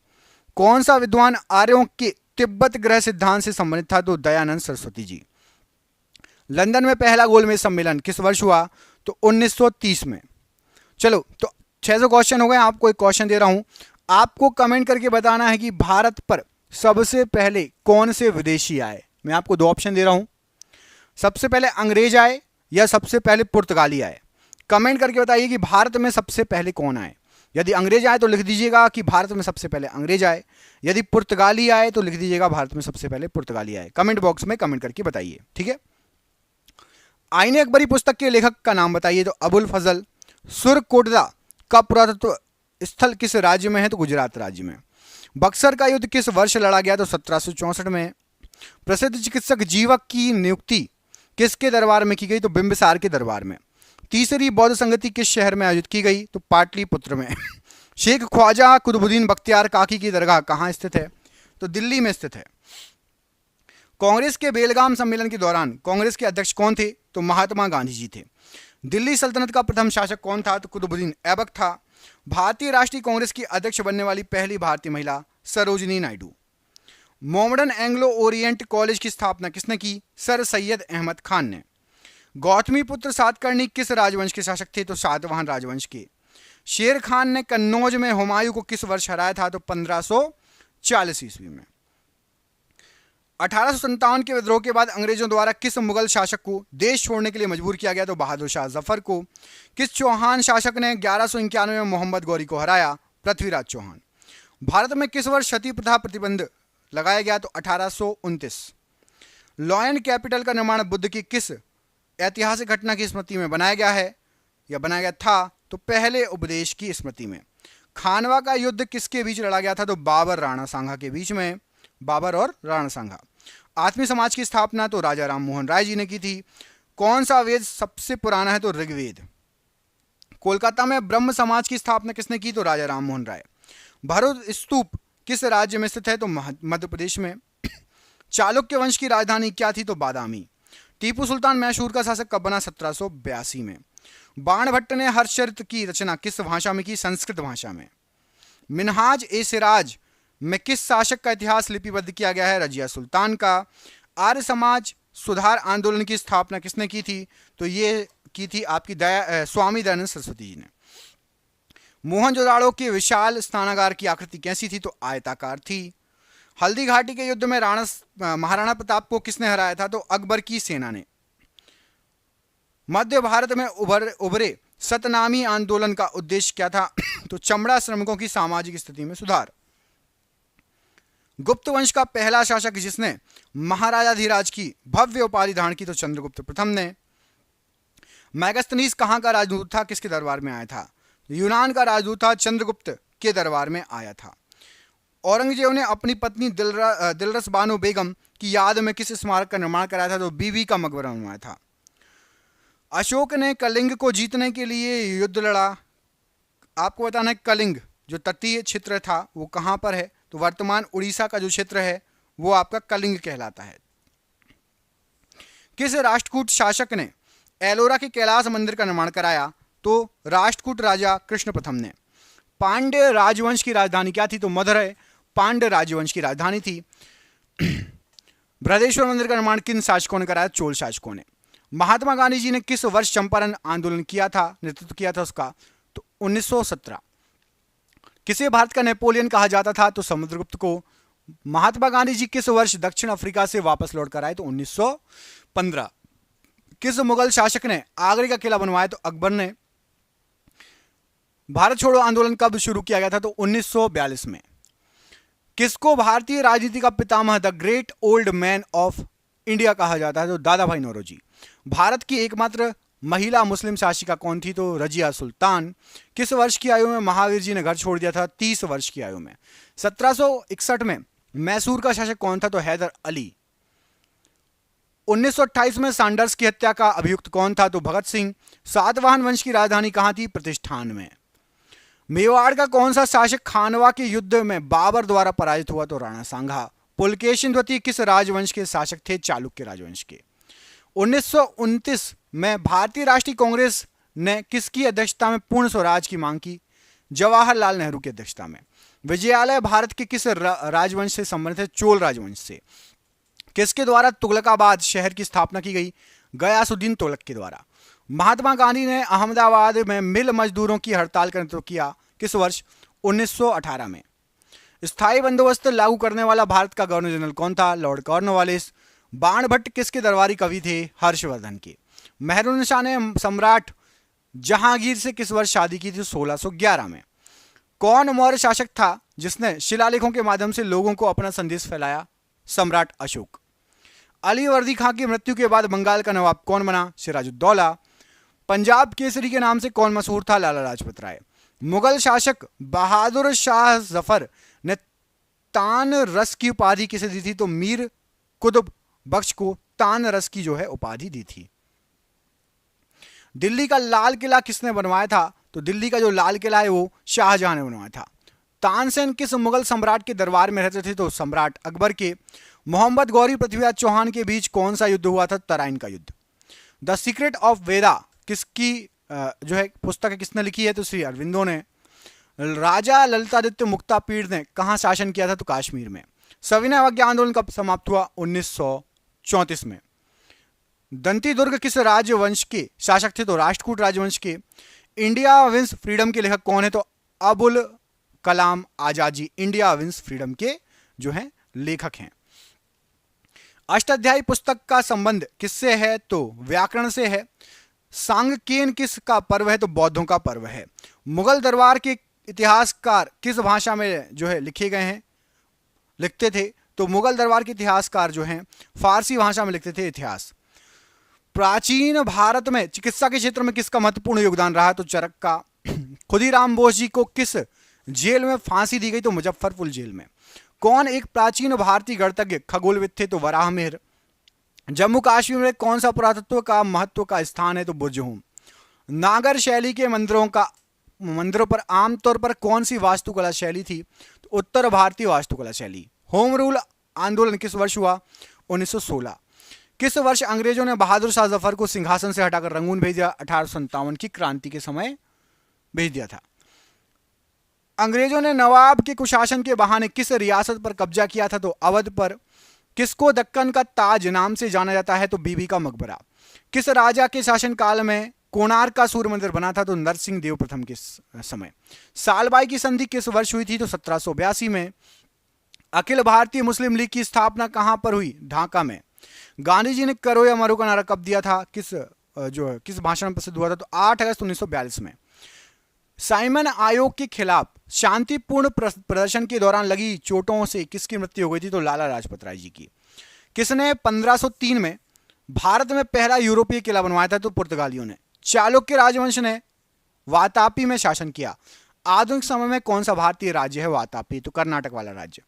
कौन सा विद्वान आर्यों के तिब्बत ग्रह सिद्धांत से संबंधित था? तो दयानंद सरस्वती जी। लंदन में पहला गोलमेज सम्मेलन किस वर्ष हुआ? तो 1930 में। चलो तो 600 क्वेश्चन हो गए। आपको एक क्वेश्चन दे रहा हूं, आपको कमेंट करके बताना है कि भारत पर सबसे पहले कौन से विदेशी आए। मैं आपको दो ऑप्शन दे रहा हूं, सबसे पहले अंग्रेज आए या सबसे पहले पुर्तगाली आए। कमेंट करके बताइए कि भारत में सबसे पहले कौन आए। यदि अंग्रेज आए तो लिख दीजिएगा कि भारत में सबसे पहले अंग्रेज आए, यदि पुर्तगाली आए तो लिख दीजिएगा भारत में सबसे पहले पुर्तगाली आए। कमेंट बॉक्स में कमेंट करके बताइए, ठीक है। आईने अकबरी पुस्तक के लेखक का नाम बताइए। तो अबुल फजल। सुरकोटदा का पुरातत्व स्थल किस राज्य में है? तो गुजरात राज्य में। बक्सर का युद्ध किस वर्ष लड़ा गया? तो 1764 में। प्रसिद्ध चिकित्सक जीवक की नियुक्ति किसके दरबार में की गई? तो बिंबिसार के दरबार में। तीसरी बौद्ध संगति किस शहर में आयोजित की गई? तो पाटलिपुत्र में। शेख ख्वाजा कुतुबुद्दीन बख्तियार काकी की दरगाह कहाँ स्थित है? तो दिल्ली में स्थित है। कांग्रेस के बेलगाम सम्मेलन के दौरान कांग्रेस के अध्यक्ष कौन थे? तो महात्मा गांधी जी थे। दिल्ली सल्तनत का प्रथम शासक कौन था? तो कुतुबुद्दीन ऐबक था। भारतीय राष्ट्रीय कांग्रेस की अध्यक्ष बनने वाली पहली भारतीय महिला Sarojini Naidu. Mohammedan Anglo Orient college की स्थापना किसने की? सर सैयद अहमद खान ने। गौतमीपुत्र सातकर्णी किस राजवंश के शासक थे? तो सातवाहन राजवंश के। शेर खान ने कन्नौज में हुमायूं को किस वर्ष हराया था? तो 1540 ईस्वी में। 1857 के विद्रोह के बाद अंग्रेजों द्वारा किस मुगल शासक को देश छोड़ने के लिए मजबूर किया गया? तो बहादुर शाह जफर को। किस चौहान शासक ने 1191 में मोहम्मद गौरी को हराया? पृथ्वीराज चौहान। भारत में किस वर्ष सती प्रथा प्रतिबंध लगाया गया? तो 1829। लॉयन कैपिटल का निर्माण बुद्ध की किस ऐतिहासिक घटना की स्मृति में बनाया गया है या बनाया गया था? तो पहले उपदेश की स्मृति में। खानवा का युद्ध किसके बीच लड़ा गया था? तो बाबर राणा सांगा के बीच में, बाबर और राणा सांगा। आत्मीय समाज की स्थापना तो राजा राम मोहन राय जी ने की थी। कौन सा वेद सबसे पुराना है? तो ऋग्वेद। कोलकाता में ब्रह्म समाज की स्थापना किसने की? तो राजा राम मोहन राय। भरूच स्तूप किस राज्य में स्थित है? तो मध्य प्रदेश में। चालुक्य वंश की राजधानी क्या थी? तो बादामी। टीपू सुल्तान मैसूर का शासक कब बना? 1782 में। बाणभट्ट ने हर्षचरित की रचना किस भाषा में की? संस्कृत भाषा में। मिनहाज ए सिराज में किस शासक का इतिहास लिपिबद्ध किया गया है? रजिया सुल्तान का। आर्य समाज सुधार आंदोलन की स्थापना किसने की थी? तो ये की थी आपकी स्वामी दयानंद सरस्वती जी ने। मोहनजोदाड़ो के विशाल स्नानागार की आकृति कैसी थी? तो आयताकार थी। हल्दी घाटी के युद्ध में महाराणा प्रताप को किसने हराया था? तो अकबर की सेना ने। मध्य भारत में उभरे सतनामी आंदोलन का उद्देश्य क्या था? तो चमड़ा श्रमिकों की सामाजिक स्थिति में सुधार। गुप्त वंश का पहला शासक जिसने महाराजा धीराज की भव्य उपाधि धारण की? तो चंद्रगुप्त प्रथम ने। मैगस्थनीज कहां का राजदूत था? किसके दरबार में आया था? यूनान का राजदूत था, चंद्रगुप्त के दरबार में आया था। औरंगजेब ने अपनी पत्नी दिलरस बानो बेगम की याद में किस स्मारक का निर्माण कराया था? तो बीबी का मकबरा बनवाया था। अशोक ने कलिंग को जीतने के लिए युद्ध लड़ा। आपको बताना है कलिंग जो तटीय क्षेत्र था वो कहां पर है? तो वर्तमान उड़ीसा का जो क्षेत्र है वो आपका कलिंग कहलाता है। किस राष्ट्रकूट शासक ने एलोरा के कैलाश मंदिर का निर्माण कराया? तो राष्ट्रकूट राजा कृष्ण प्रथम ने। पांड्य राजवंश की राजधानी क्या थी? तो मदुरै पांड्य राजवंश की राजधानी थी। बृहदेश्वर मंदिर का निर्माण किन शासकों ने कराया? चोल शासकों ने। महात्मा गांधी जी ने किस वर्ष चंपारण आंदोलन किया था, नेतृत्व किया था उसका? तो 1917। किसे भारत का नेपोलियन कहा जाता था? तो समुद्रगुप्त को। महात्मा गांधी जी किस वर्ष दक्षिण अफ्रीका से वापस लौट कर आए? तो 1915। किस मुगल शासक ने आगरे का किला बनवाया? तो अकबर ने। भारत छोड़ो आंदोलन कब शुरू किया गया था? तो 1942 में। किसको भारतीय राजनीति का पितामह, the great old man of India कहा जाता है? तो दादा भाई नौरोजी। भारत की एकमात्र महिला मुस्लिम शासिका कौन थी? तो रजिया सुल्तान। किस वर्ष की आयु में महावीर जी ने घर छोड़ दिया था? 30 वर्ष की आयु में। 1761 में मैसूर का शासक कौन था? तो हैदर अली। 1928 में सैंडर्स की हत्या का अभियुक्त कौन था? तो भगत सिंह। सातवाहन वंश की राजधानी कहां थी? प्रतिष्ठान में। मेवाड़ का कौन सा शासक खानवा के युद्ध में बाबर द्वारा पराजित हुआ? तो राणा सांगा। पुलकेशिन द्वितीय किस राजवंश के शासक थे? चालुक्य राजवंश के। 1929 में भारतीय राष्ट्रीय कांग्रेस ने किसकी अध्यक्षता में पूर्ण स्वराज की मांग की? जवाहरलाल नेहरू की अध्यक्षता में। विजयालय भारत के किस राजवंश से संबंधित है? चोल राजवंश से। किसके द्वारा तुगलकाबाद शहर की स्थापना की गई? गयासुद्दीन तुगलक के द्वारा। महात्मा गांधी ने अहमदाबाद में मिल मजदूरों की हड़ताल का नेतृत्व किया किस वर्ष? 1918 में। स्थायी बंदोबस्त लागू करने वाला भारत का गवर्नर जनरल कौन था? Lord Cornwallis. बाणभट्ट किसके दरबारी कवि थे? हर्षवर्धन के। मेहरुनिसा ने सम्राट जहांगीर से किस वर्ष शादी की थी? 1611 में। कौन मौर्य शासक था जिसने शिलालेखों के माध्यम से लोगों को अपना संदेश फैलाया? सम्राट अशोक। अली वर्दी खां की मृत्यु के बाद बंगाल का नवाब कौन बना? सिराजुद्दौला। पंजाब केसरी के नाम से कौन मशहूर था? लाला लाजपत राय। मुगल शासक बहादुर शाह जफर ने तान रस की उपाधि किसे दी थी? तो मीर कुतुब बख्श को तान रस की जो है उपाधि दी थी। दिल्ली का लाल किला किसने बनवाया था? तो दिल्ली का जो लाल किला है वो शाहजहां ने बनवाया था। तानसेन किस मुगल सम्राट के दरबार में रहते थे? तो सम्राट अकबर के। मोहम्मद गौरी पृथ्वीराज चौहान के बीच कौन सा युद्ध हुआ था? तराइन का युद्ध। द सीक्रेट ऑफ वेदा किसकी जो है पुस्तक है, किसने लिखी है? तो श्री अरविंदो ने। राजा ललितादित्य मुक्तापीड़ ने कहां शासन किया था? तो कश्मीर में। सविनय अवज्ञा आंदोलन कब समाप्त हुआ? 1934 में। दंती दुर्ग किस राजवंश के शासक थे? तो राष्ट्रकूट राजवंश के। इंडिया विंस फ्रीडम के लेखक कौन है? तो Abul Kalam Azad ji India wins freedom के जो है लेखक हैं। अष्टाध्यायी पुस्तक का संबंध किससे है? तो व्याकरण से है। सांगकेन किसका पर्व है? तो बौद्धों का पर्व है। मुगल दरबार के इतिहासकार किस भाषा में जो है लिखते थे? तो मुगल दरबार के इतिहासकार जो हैं फारसी भाषा में लिखते थे इतिहास। प्राचीन भारत में चिकित्सा के क्षेत्र में किसका महत्वपूर्ण योगदान रहा? तो चरक का। खुदीराम बोस जी को किस जेल में फांसी दी गई? तो मुजफ्फरपुर जेल में। कौन एक प्राचीन भारतीय गणितज्ञ खगोलविद थे? तो वराहमिहिर। जम्मू कश्मीर में कौन सा पुरातत्व का महत्व का स्थान है? तो बुर्जहूम। नागर शैली के मंदिरों पर आमतौर पर कौन सी वास्तुकला शैली थी? तो उत्तर भारतीय वास्तुकला शैली। होम रूल आंदोलन किस वर्ष हुआ? 1916। किस वर्ष अंग्रेजों ने बहादुर शाह जफर को सिंहासन से हटाकर रंगून भेज दिया? 1857 की क्रांति के समय भेज दिया था। अंग्रेजों ने नवाब के कुशासन के बहाने किस रियासत पर कब्जा किया था? तो अवध पर। किसको दक्कन का ताज नाम से जाना जाता है? तो बीबी का मकबरा। किस राजा के शासनकाल में कोणार्क का सूर्य मंदिर बना था? तो नरसिंह देव प्रथम के समय। सालबाई की संधि किस वर्ष हुई थी? तो 1782 में। अखिल भारतीय मुस्लिम लीग की स्थापना कहां पर हुई? ढाका में। गांधी जी ने करो या मरो का नारा कब दिया था? किस भाषण में प्रसिद्ध हुआ था? तो 8 अगस्त 1942 में। साइमन आयोग के खिलाफ शांतिपूर्ण प्रदर्शन के दौरान लगी चोटों से किसकी मृत्यु हो गई थी? तो लाला लाजपत राय जी की। किसने 1503 में भारत में पहला यूरोपीय किला बनवाया था? तो पुर्तगालियों ने। चालुक्य राजवंश ने वातापी में शासन किया। आधुनिक समय में कौन सा भारतीय राज्य है वातापी? तो कर्नाटक वाला राज्य।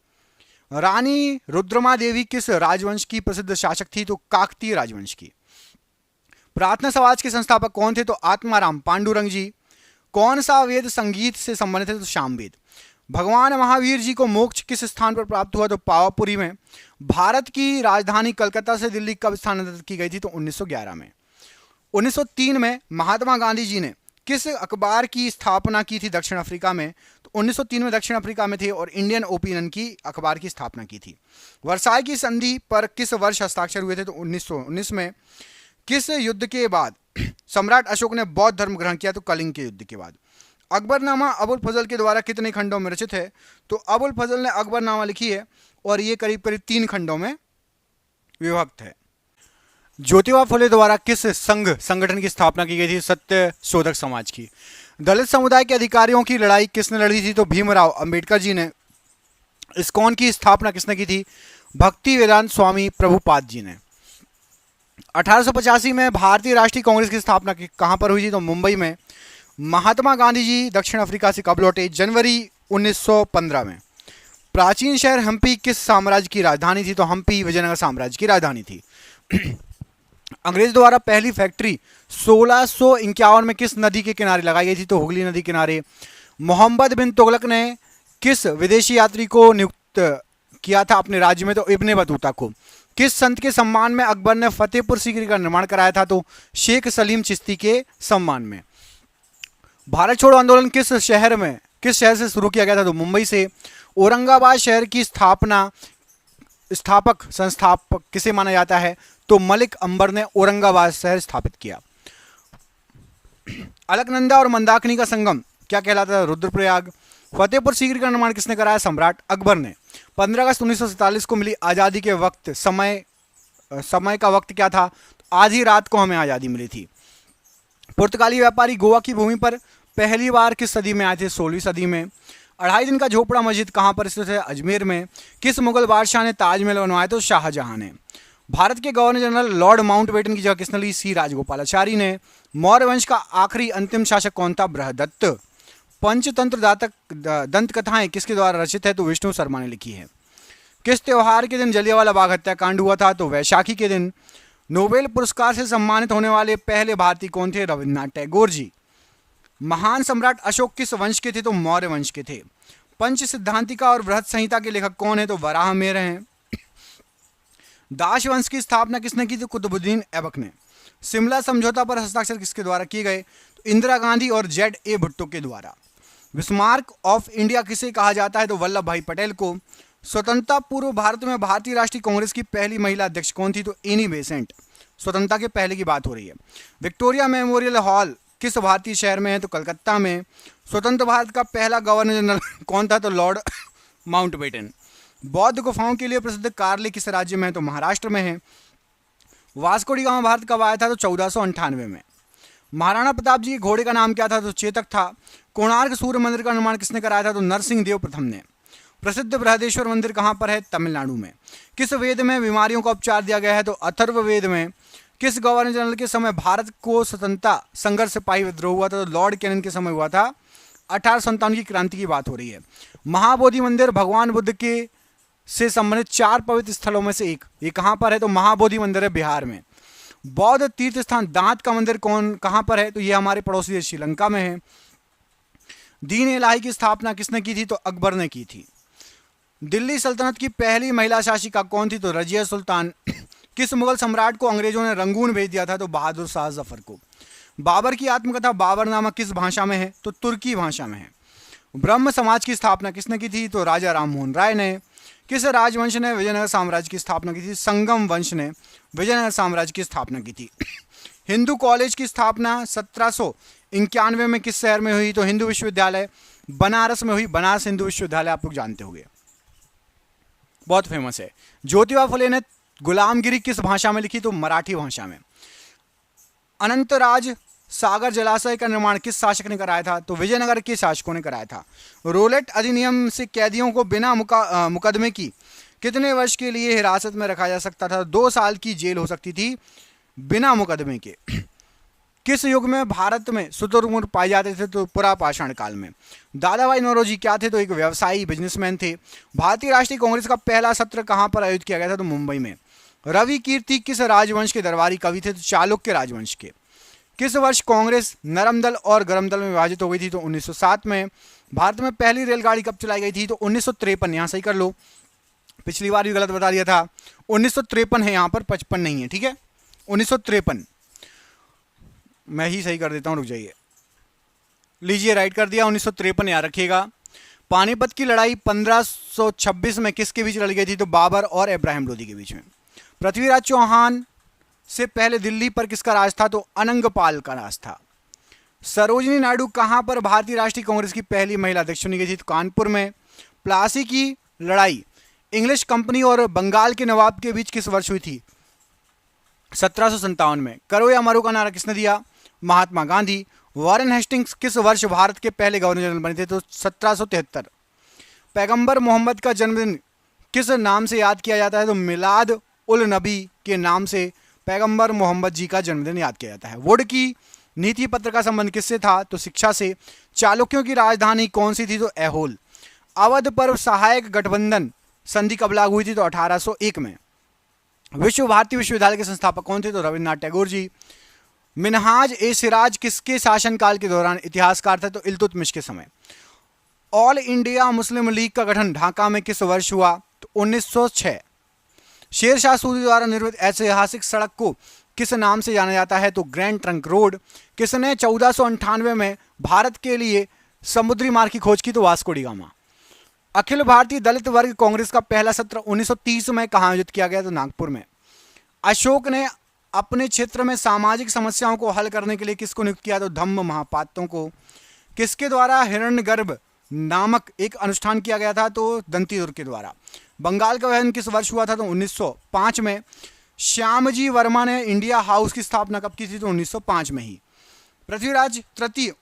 रानी रुद्रमा देवी किस राजवंश की प्रसिद्ध शासक थी? तो काकतीय राजवंश की। प्रार्थना समाज के संस्थापक कौन थे? तो आत्माराम पांडुरंग जी। कौन सा वेद संगीत से संबंधित है? तो सामवेद। भगवान महावीर जी को मोक्ष किस स्थान पर प्राप्त हुआ? तो पावापुरी में। भारत की राजधानी कलकत्ता से दिल्ली कब स्थानांतरित की गई थी? तो 1911 में। 1903 में महात्मा गांधी जी ने किस अखबार की स्थापना की थी दक्षिण अफ्रीका में? तो 1903 में दक्षिण अफ्रीका में थे और इंडियन ओपिनियन की अखबार की स्थापना की थी। वर्साई की संधि पर किस वर्ष हस्ताक्षर हुए थे? तो 1919 में। किस युद्ध के बाद सम्राट अशोक ने बौद्ध धर्म ग्रहण किया? तो कलिंग के युद्ध के बाद। अकबरनामा अबुल फजल के द्वारा कितने खंडों में रचित है? तो अबुल फजल ने अकबरनामा लिखी है और ये करीब करीब 3 खंडों में विभक्त है। ज्योतिबा फुले द्वारा किस संगठन की स्थापना की गई थी? सत्य शोधक समाज की। दलित समुदाय के अधिकारियों की लड़ाई किसने लड़ी थी? तो भीमराव अंबेडकर जी ने। इस्कॉन की स्थापना किसने की थी? भक्ति वेदांत स्वामी प्रभुपाद जी ने। 1885 में भारतीय राष्ट्रीय कांग्रेस की स्थापना कहां पर हुई थी? तो मुंबई में। महात्मा गांधी जी दक्षिण अफ्रीका से कब लौटे? जनवरी 1915 में। प्राचीन शहर हम्पी किस साम्राज्य की राजधानी थी? तो हम्पी विजयनगर साम्राज्य की राजधानी थी। अंग्रेज द्वारा पहली फैक्ट्री 1651 में किस नदी के किनारे लगाई गई थी? तो हुगली नदी किनारे। मोहम्मद बिन तुगलक ने किस विदेशी यात्री को नियुक्त किया था अपने राज्य में? तो इब्ने बतूता को। किस संत के सम्मान में अकबर ने फतेहपुर सीकरी का निर्माण कराया था? तो शेख सलीम चिश्ती के सम्मान में। भारत छोड़ो आंदोलन किस शहर से शुरू किया गया था? तो मुंबई से। औरंगाबाद शहर की संस्थापक किसे माना जाता है? तो मलिक अंबर ने औरंगाबाद शहर स्थापित किया। अलकनंदा और मंदाकिनी का संगम क्या कहलाता है? रुद्रप्रयाग। फतेहपुर सीकरी का निर्माण किसने कराया? सम्राट अकबर ने। 15 अगस्त 1947 को मिली आज़ादी के वक्त समय का वक्त क्या था? आधी रात को हमें आज़ादी मिली थी। पुर्तगाली व्यापारी गोवा की भूमि पर पहली बार किस सदी में आए थे? 16वीं सदी में। 2.5 दिन का झोपड़ा मस्जिद कहाँ पर स्थित है? अजमेर में। किस मुगल बादशाह ने ताजमहल बनवाया? तो शाहजहां ने। भारत के गवर्नर जनरल लॉर्ड माउंटबेटन की जगह किसने ली? सी राजगोपालाचारी ने। मौर्य वंश का आखिरी अंतिम शासक कौन था? बृहदत्त। पंचतंत्र दंत कथाएं किसके द्वारा रचित है? तो विष्णु शर्मा ने लिखी है। किस त्योहार के दिन जलियांवाला बाग हत्याकांड हुआ था? तो वैशाखी के दिन। नोबेल पुरस्कार से सम्मानित होने वाले पहले भारतीय कौन थे? रविन्द्रनाथ टैगोर जी। महान सम्राट अशोक किस वंश के थे? तो मौर्य वंश के थे। पंच सिद्धांतिका और बृहत संहिता के लेखक कौन है? तो वराहमिहिर हैं। दास वंश की स्थापना किसने की? तो कुतुबुद्दीन ऐबक ने। शिमला समझौता पर हस्ताक्षर किसके द्वारा किए गए? तो इंदिरा गांधी और ZA भुट्टो के द्वारा। बिस्मार्क ऑफ इंडिया किसे कहा जाता है? तो वल्लभ भाई पटेल को। स्वतंत्रता पूर्व भारत में भारतीय राष्ट्रीय कांग्रेस की पहली महिला अध्यक्ष कौन थी? तो एनी बेसेंट। स्वतंत्रता के पहले की बात हो रही है। विक्टोरिया मेमोरियल हॉल किस भारतीय शहर में है? तो कलकत्ता में। स्वतंत्र भारत का पहला गवर्नर जनरल कौन था? तो लॉर्ड माउंटबेटन। बौद्ध गुफाओं के लिए प्रसिद्ध कार्ले किस राज्य में है? तो महाराष्ट्र में है। वास्को डी गामा भारत कब आया था? तो 1498 में। महाराणा प्रताप जी के घोड़े का नाम क्या था? तो चेतक था। कोणार्क सूर्य मंदिर का निर्माण किसने कराया था? तो नरसिंह देव प्रथम ने। प्रसिद्ध बृहदेश्वर मंदिर कहाँ पर है? तमिलनाडु में। किस वेद में बीमारियों का उपचार दिया गया है? तो अथर्व वेद में। किस गवर्नर जनरल के समय भारत को स्वतंत्रता संघर्ष सिपाही विद्रोह हुआ था? तो लॉर्ड कैनिंग के समय हुआ था। 1857 की क्रांति की बात हो रही है। महाबोधि मंदिर भगवान बुद्ध के से संबंधित 4 पवित्र स्थलों में से एक, ये कहां पर है? तो महाबोधि मंदिर है बिहार में। बौद्ध तीर्थ स्थान दांत का मंदिर कहां पर है? तो ये हमारे पड़ोसी देश श्रीलंका में है। दीन इलाही की स्थापना किसने की थी? तो अकबर ने की थी। दिल्ली सल्तनत की पहली महिला शासिका कौन थी? तो रजिया सुल्तान। किस मुगल सम्राट को अंग्रेजों ने रंगून भेज दिया था? तो बहादुर शाह जफर को। बाबर की आत्मकथा बाबरनामा किस भाषा में है? तो तुर्की भाषा में है। ब्रह्म समाज की स्थापना किसने की थी? तो राजा राममोहन राय ने। किस राजवंश ने विजयनगर साम्राज्य की स्थापना की थी? संगम वंश ने विजयनगर साम्राज्य की स्थापना की थी। हिंदू कॉलेज की स्थापना 1791 में किस शहर में हुई? तो हिंदू विश्वविद्यालय बनारस में हुई। बनारस हिंदू विश्वविद्यालय आप लोग जानते होंगे, बहुत फेमस है। ज्योतिबा फुले ने गुलामगिरी किस भाषा में लिखी? तो मराठी भाषा में। अनंतराज सागर जलाशय का निर्माण किस शासक ने कराया था? तो विजयनगर के शासकों ने कराया था। रोलेट अधिनियम से कैदियों को बिना मुकदमे की कितने वर्ष के लिए हिरासत में रखा जा सकता था? 2 साल की जेल हो सकती थी बिना मुकदमे के। किस युग में भारत में शुतुरमुर्ग पाए जाते थे? तो पुरापाषाण काल में। दादा भाई नौरोजी क्या थे? तो एक व्यवसायी बिजनेसमैन थे। भारतीय राष्ट्रीय कांग्रेस का पहला सत्र कहां पर आयोजित किया गया था? तो मुंबई में। रवि कीर्ति किस राजवंश के दरबारी कवि थे? तो चालुक्य राजवंश के। किस वर्ष कांग्रेस नरम दल और गरम दल में विभाजित हो गई थी? तो 1907 में। भारत में पहली रेलगाड़ी कब चलाई गई थी? तो 1953। यहां सही कर लो, पिछली बार भी गलत बता दिया था। 1953 है यहां पर, 55 नहीं है, ठीक है। 1953 मैं ही सही कर देता हूं, रुक जाइए। लीजिए राइट कर दिया, 1953 याद रखिएगा। पानीपत की लड़ाई 1526 में किसके बीच लड़ी गई थी? तो बाबर और इब्राहिम लोदी के बीच में। पृथ्वीराज चौहान से पहले दिल्ली पर किसका राज था? तो अनंगपाल का राज था। सरोजिनी नायडू कहां पर भारतीय राष्ट्रीय कांग्रेस की पहली महिला अध्यक्ष चुनी गई थी? तो कानपुर में। प्लासी की लड़ाई इंग्लिश कंपनी और बंगाल के नवाब के बीच किस वर्ष हुई थी? 1757 में। करो या मरो का नारा किसने दिया? महात्मा गांधी। वॉरेन हेस्टिंग्स किस वर्ष भारत के पहले गवर्नर जनरल बने थे? तो 1773। पैगंबर मोहम्मद का जन्मदिन किस नाम से याद किया जाता है? तो मिलाद उल नबी के नाम से पैगंबर मोहम्मद जी का जन्मदिन याद किया जाता है। वुड की नीति पत्र का संबंध किससे था? तो शिक्षा से। चालुक्यों की राजधानी कौन सी थी? तो ऐहोल। अवध पर सहायक गठबंधन संधि कब लागू हुई थी? तो 1801 में। विश्व भारती विश्वविद्यालय के संस्थापक कौन थे? तो रविन्द्रनाथ टैगोर जी। मिनहाज ए सिराज किसके शासनकाल के दौरान इतिहासकार थे? तो इल्तुतमिश के समय। ऑल इंडिया मुस्लिम लीग का गठन ढाका में किस वर्ष हुआ? तो 1906। शेरशाह सूरी द्वारा निर्मित ऐतिहासिक सड़क को किस नाम से जाना जाता है? तो ग्रैंड ट्रंक रोड। किसने 1498 में भारत के लिए समुद्री मार्ग की खोज की? तो Vasco D gamma. Akhil Bharatiya दलित वर्ग कांग्रेस का पहला सत्र 1930 में कहां आयोजित किया गया? तो नागपुर में। अशोक ने अपने क्षेत्र में सामाजिक समस्याओं को हल करने के लिए किसको नियुक्त किया? तो धम्म महापात्रों को। किसके द्वारा हिरण्यगर्भ नामक एक अनुष्ठान किया गया था? तो दंतीदुर्ग के द्वारा। बंगाल का विभाजन किस वर्ष हुआ था? तो 1905 में। श्यामजी वर्मा ने इंडिया हाउस की स्थापना कब की थी? तो 1905 में ही। पृथ्वीराज तृतीय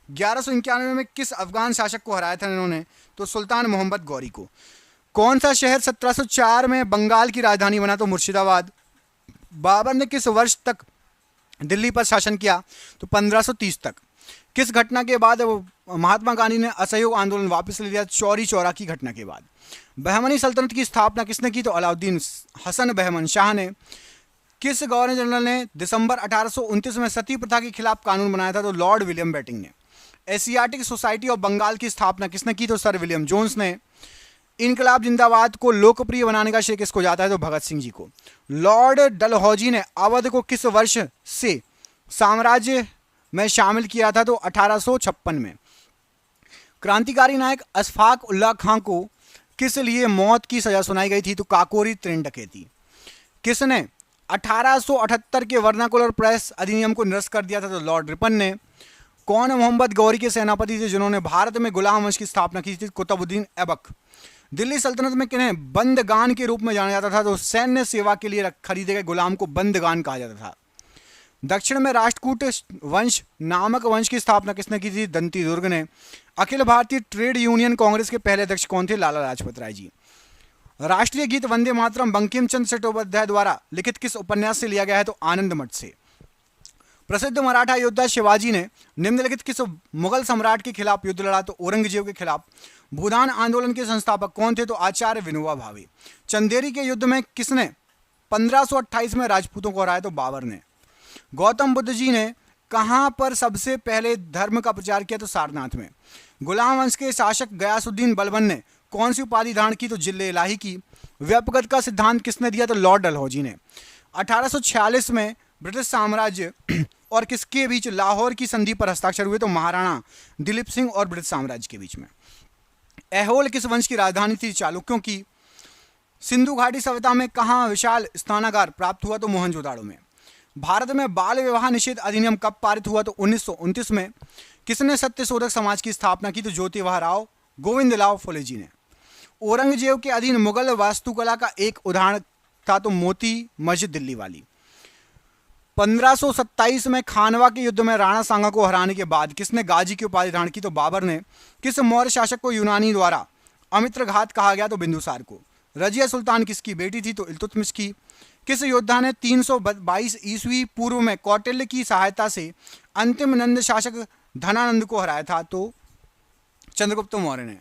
1191 में किस अफगान शासक को हराया था इन्होंने? तो सुल्तान मोहम्मद गौरी को। कौन सा शहर 1704 में बंगाल की राजधानी बना? तो मुर्शिदाबाद। बाबर ने किस वर्ष तक दिल्ली पर शासन किया? तो 1530 तक। किस घटना के बाद महात्मा गांधी ने असहयोग आंदोलन वापस ले लिया? चौरी चौरा की घटना के बाद। बहमनी सल्तनत की स्थापना किसने की? तो अलाउद्दीन हसन बहमन शाह ने। किस गवर्नर जनरल ने दिसंबर 1829 में सती प्रथा के खिलाफ कानून बनाया था? तो लॉर्ड विलियम बेटिंग ने। एशियाटिक सोसाइटी ऑफ बंगाल की स्थापना किसने की? तो सर विलियम जोन्स ने। इनकलाब जिंदाबाद को लोकप्रिय बनाने का श्रेय किसको जाता है? तो भगत सिंह जी को। लॉर्ड डलहौजी ने अवध को किस वर्ष से साम्राज्य में शामिल किया था? तो 1856 में। क्रांतिकारी नायक अशफाक उल्लाह खां को किस लिए मौत की सजा सुनाई गई थी? तो काकोरी ट्रेन डकैती। किसने 1878 के वर्नाकुलर प्रेस अधिनियम को निरस्त कर दिया था? तो लॉर्ड रिपन ने। कौन मोहम्मद गौरी के सेनापति थे जिन्होंने भारत में गुलाम वंश की स्थापना की थी? कुतुबुद्दीन ऐबक। दिल्ली सल्तनत में किन्हें बंदगान के रूप में जाना जाता था? तो सैन्य सेवा के लिए खरीदे गए गुलाम को बंदगान कहा जाता था। दक्षिण में राष्ट्रकूट वंश नामक वंश की स्थापना किसने की थी? दंतीदुर्ग ने। अखिल भारतीय ट्रेड यूनियन कांग्रेस के पहले अध्यक्ष कौन थे? लाला लाजपत राय जी। राष्ट्रीय गीत वंदे मातरम बंकिम चंद्र चट्टोपाध्याय द्वारा लिखित किस उपन्यास से लिया गया है? तो आनंद मठ से। प्रसिद्ध मराठा योद्धा शिवाजी ने निम्नलिखित किस मुगल सम्राट के खिलाफ युद्ध लड़ा? तो औरंगजेब के खिलाफ। भूदान आंदोलन के संस्थापक कौन थे? तो आचार्य विनोबा भावे। चंदेरी के युद्ध में किसने 1528 में राजपूतों को हराया? तो बाबर ने। गौतम बुद्ध जी ने कहां पर सबसे पहले धर्म का प्रचार किया? तो सारनाथ में। गुलाम वंश के शासक गयासुद्दीन बलबन ने कौन सी उपाधि धारण की? तो जिले इलाही की। व्यापकता का सिद्धांत किसने दिया? तो लॉर्ड डलहौजी ने। 1846 में ब्रिटिश साम्राज्य और किसके बीच लाहौर की संधि पर हस्ताक्षर हुए? तो महाराणा दिलीप सिंह और ब्रिटिश साम्राज्य के बीच में। ऐहोल किस वंश की राजधानी थी? चालुक्यों की। सिंधु घाटी सभ्यता में कहां विशाल स्नानागार प्राप्त हुआ? तो मोहनजोदाड़ो में। भारत में बाल विवाह निषेध अधिनियम कब पारित हुआ? तो 1929 में। किसने सत्यशोधक समाज की स्थापना की? तो ज्योतिबा राव गोविंदलाव फुले जी ने। औरंगजेब के अधीन मुगल वास्तुकला का एक उदाहरण था? तो मोती मस्जिद दिल्ली वाली। 1527 में खानवा के युद्ध में राणा सांगा को हराने के बाद किसने गाजी की उपाधि धारण की? तो बाबर ने। किस मौर्य शासक को यूनानी द्वारा अमित्रघात कहा गया? तो बिंदुसार को। रजिया सुल्तान किसकी बेटी थी? तो इल्तुतमिश की। किस योद्धा ने 322 ईस्वी पूर्व में कौटिल्य की सहायता से अंतिम नंद शासक धनानंद को हराया था? तो चंद्रगुप्त मौर्य ने।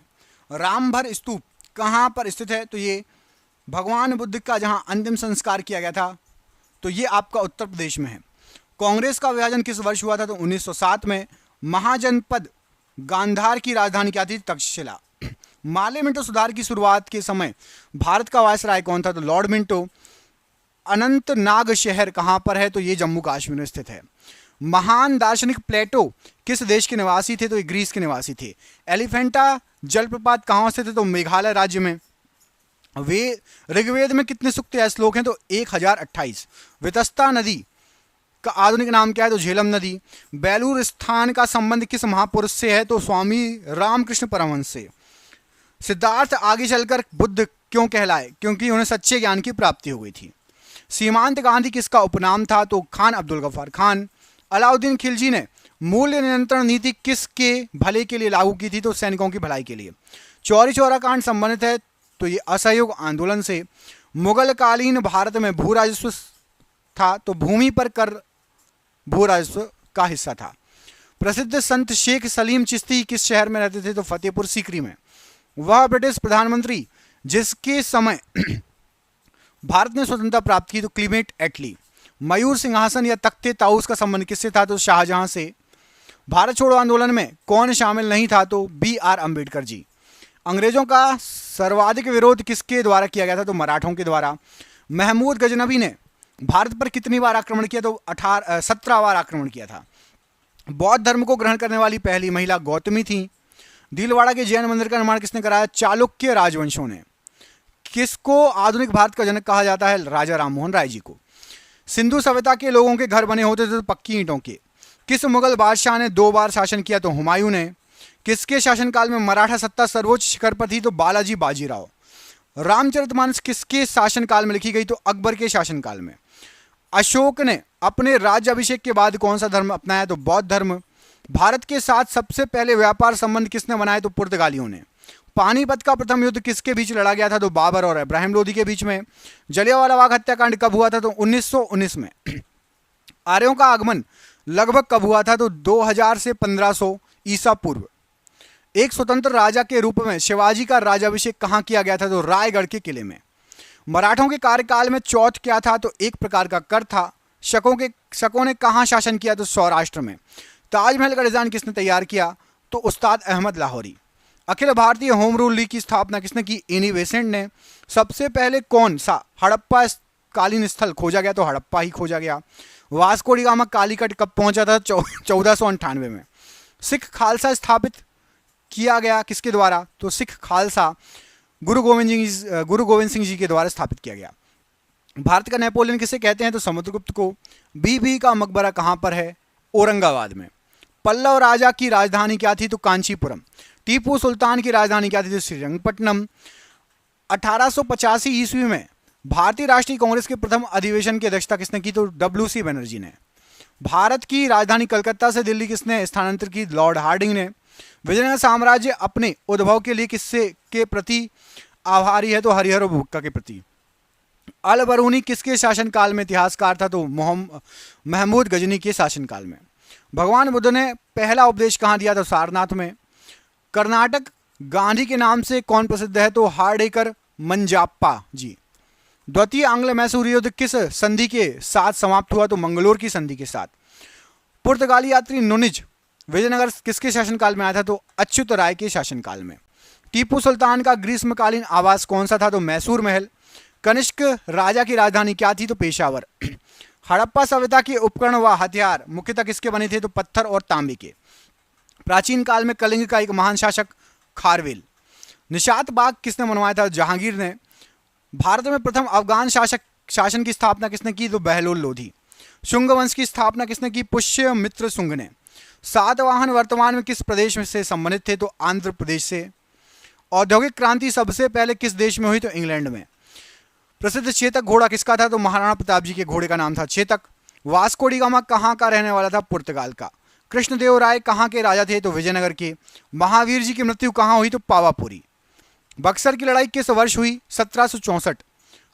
रामभर स्तूप कहां पर स्थित है? तो ये भगवान बुद्ध का जहां अंतिम संस्कार किया गया था, तो ये आपका उत्तर प्रदेश में है। कांग्रेस का विभाजन किस वर्ष हुआ था? तो 1907 में। महाजनपद गांधार की राजधानी क्या थी? तक्षशिला। माले मिंटो सुधार की शुरुआत के समय भारत का वायसराय कौन था? तो लॉर्ड मिंटो। अनंतनाग शहर कहां पर है? तो ये जम्मू कश्मीर में स्थित है। महान दार्शनिक प्लेटो किस देश के निवासी थे? तो ये ग्रीस के निवासी थे। एलिफेंटा जलप्रपात कहां स्थित है? तो मेघालय राज्य में। वे ऋग्वेद में कितने सूक्त या श्लोक हैं? तो 1028। वितस्ता नदी का आधुनिक नाम क्या है? तो झेलम नदी। बेलूर स्थान का संबंध किस महापुरुष से है? तो स्वामी रामकृष्ण परमहंस से। सिद्धार्थ आगे चलकर बुद्ध क्यों कहलाए? क्योंकि उन्हें सच्चे ज्ञान की प्राप्ति हो गई थी। सीमांत गांधी किसका उपनाम था? तो खान अब्दुल गफ्फार खान। अलाउद्दीन खिलजी ने मूल्य नियंत्रण नीति किसके भले के लिए लागू की थी? तो सैनिकों की भलाई के लिए। चौरी चौरा कांड संबंधित है? तो ये असहयोग आंदोलन से। मुगल कालीन भारत में भू राजस्व था? तो भूमि पर कर भू राजस्व का हिस्सा था। प्रसिद्ध संत शेख सलीम चिश्ती किस शहर में रहते थे? तो फतेहपुर सीकरी में। वह ब्रिटिश प्रधानमंत्री जिसके समय भारत ने स्वतंत्रता प्राप्त की? तो क्लीमेट एटली। मयूर सिंहासन या तख्ते ताउस का संबंध किससे था? तो शाहजहां से। भारत छोड़ो आंदोलन में कौन शामिल नहीं था? तो BR अम्बेडकर जी। अंग्रेजों का सर्वाधिक विरोध किसके द्वारा किया गया था? तो मराठों के द्वारा। महमूद गजनबी ने भारत पर कितनी बार आक्रमण किया? तो 17 बार आक्रमण किया था। बौद्ध धर्म को ग्रहण करने वाली पहली महिला गौतमी थी। दिलवाड़ा के जैन मंदिर का निर्माण किसने कराया? चालुक्य राजवंशों ने। किसको आधुनिक भारत का जनक कहा जाता है? राजा राममोहन राय जी को। सिंधु सभ्यता के लोगों के घर बने होते थे? तो पक्की ईंटों के। किस मुगल बादशाह ने 2 बार शासन किया? तो हुमायूं ने। किसके शासनकाल में मराठा सत्ता सर्वोच्च शिखर पर थी? तो बालाजी बाजीराव। रामचरितमानस किसके शासनकाल में लिखी गई? तो अकबर के शासनकाल में। अशोक ने अपने राज्य अभिषेक के बाद कौन सा धर्म अपनाया? तो बौद्ध धर्म। भारत के साथ सबसे पहले व्यापार संबंध किसने बनाए? तो पुर्तगालियों ने। पानीपत का प्रथम युद्ध किसके बीच लड़ा गया था? तो बाबर और इब्राहिम लोदी के बीच में। जलियांवाला बाग हत्याकांड कब हुआ था? तो 1919 में। आर्यों का आगमन लगभग कब हुआ था? तो 2000 से 1500 ईसा पूर्व। एक स्वतंत्र राजा के रूप में शिवाजी का राज्याभिषेक कहां किया गया था? तो रायगढ़ के किले में। मराठों के कार्यकाल में चौथ क्या था? तो एक प्रकार का कर था। शकों ने कहां शासन किया? तो सौराष्ट्र में। ताजमहल का डिजाइन किसने तैयार किया? तो उस्ताद Ahmad Lahori. Akhil Bharatiya home rule league की स्थापना किसने की? एनी बेसेंट ने। सबसे पहले कौन सा हड़प्पा कालीन स्थल खोजा गया? तो हड़प्पा ही खोजा गया। वास्को डी गामा कालीकट कब पहुंचा था? 1498 में। सिख खालसा स्थापित किया गया किसके द्वारा? तो सिख खालसा गुरु गोविंद सिंह जी के द्वारा स्थापित किया गया। भारत का नेपोलियन किसे कहते हैं? तो समुद्रगुप्त को। बीबी का मकबरा कहां पर है? औरंगाबाद में। पल्लव राजा की राजधानी क्या थी? तो कांचीपुरम। टीपू सुल्तान की राजधानी क्या थी? तो श्रीरंगपट्टनम। 1885 ईस्वी में भारतीय राष्ट्रीय कांग्रेस के प्रथम अधिवेशन की अध्यक्षता किसने की? तो WC बनर्जी ने। भारत की राजधानी कलकत्ता से दिल्ली किसने स्थानांतरित की? लॉर्ड हार्डिंग ने। विजयनगर साम्राज्य अपने उद्भव के लिए किससे के प्रति आभारी है तो हरिहर और बुक्का के प्रति। अल बरूनी किसके शासनकाल में इतिहासकार था? तो महमूद गजनी के शासनकाल में। भगवान बुद्ध ने पहला उपदेश कहाँ दिया? तो सारनाथ में। कर्नाटक गांधी के नाम से कौन प्रसिद्ध है? तो हार्डेकर मंजाप्पा जी। द्वितीय आंग्ल मैसूर युद्ध किस संधि के साथ समाप्त हुआ? तो मंगलोर की संधि के साथ। पुर्तगाली यात्री नुनिज विजयनगर किसके शासनकाल में आया था? तो अच्युत राय के शासनकाल में। टीपू सुल्तान का ग्रीष्मकालीन आवास कौन सा था? तो मैसूर महल। कनिष्क राजा की राजधानी क्या थी? तो पेशावर। हड़प्पा सभ्यता के उपकरण व हथियार मुख्यतः किसके बने थे? तो पत्थर और तांबे के। प्राचीन काल में कलिंग का एक महान शासक खारवेल। निशात बाग किसने बनवाया था? जहांगीर ने। भारत में प्रथम अफगान शासन की स्थापना किसने की? तो बहलोल लोधी। शुंग वंश की स्थापना किसने की? पुष्यमित्र शुंग ने। सातवाहन वर्तमान में किस प्रदेश से संबंधित थे? तो आंध्र प्रदेश से। औद्योगिक क्रांति सबसे पहले किस देश में हुई? तो इंग्लैंड में। प्रसिद्ध चेतक घोड़ा किसका था? तो महाराणा प्रताप जी के घोड़े का नाम था चेतक। वास्को डी गामा कहाँ का रहने वाला था? पुर्तगाल का। कृष्णदेव राय कहाँ के राजा थे? तो विजयनगर के। महावीर जी की मृत्यु कहाँ हुई? तो पावापुरी। बक्सर की लड़ाई किस वर्ष हुई? 1764।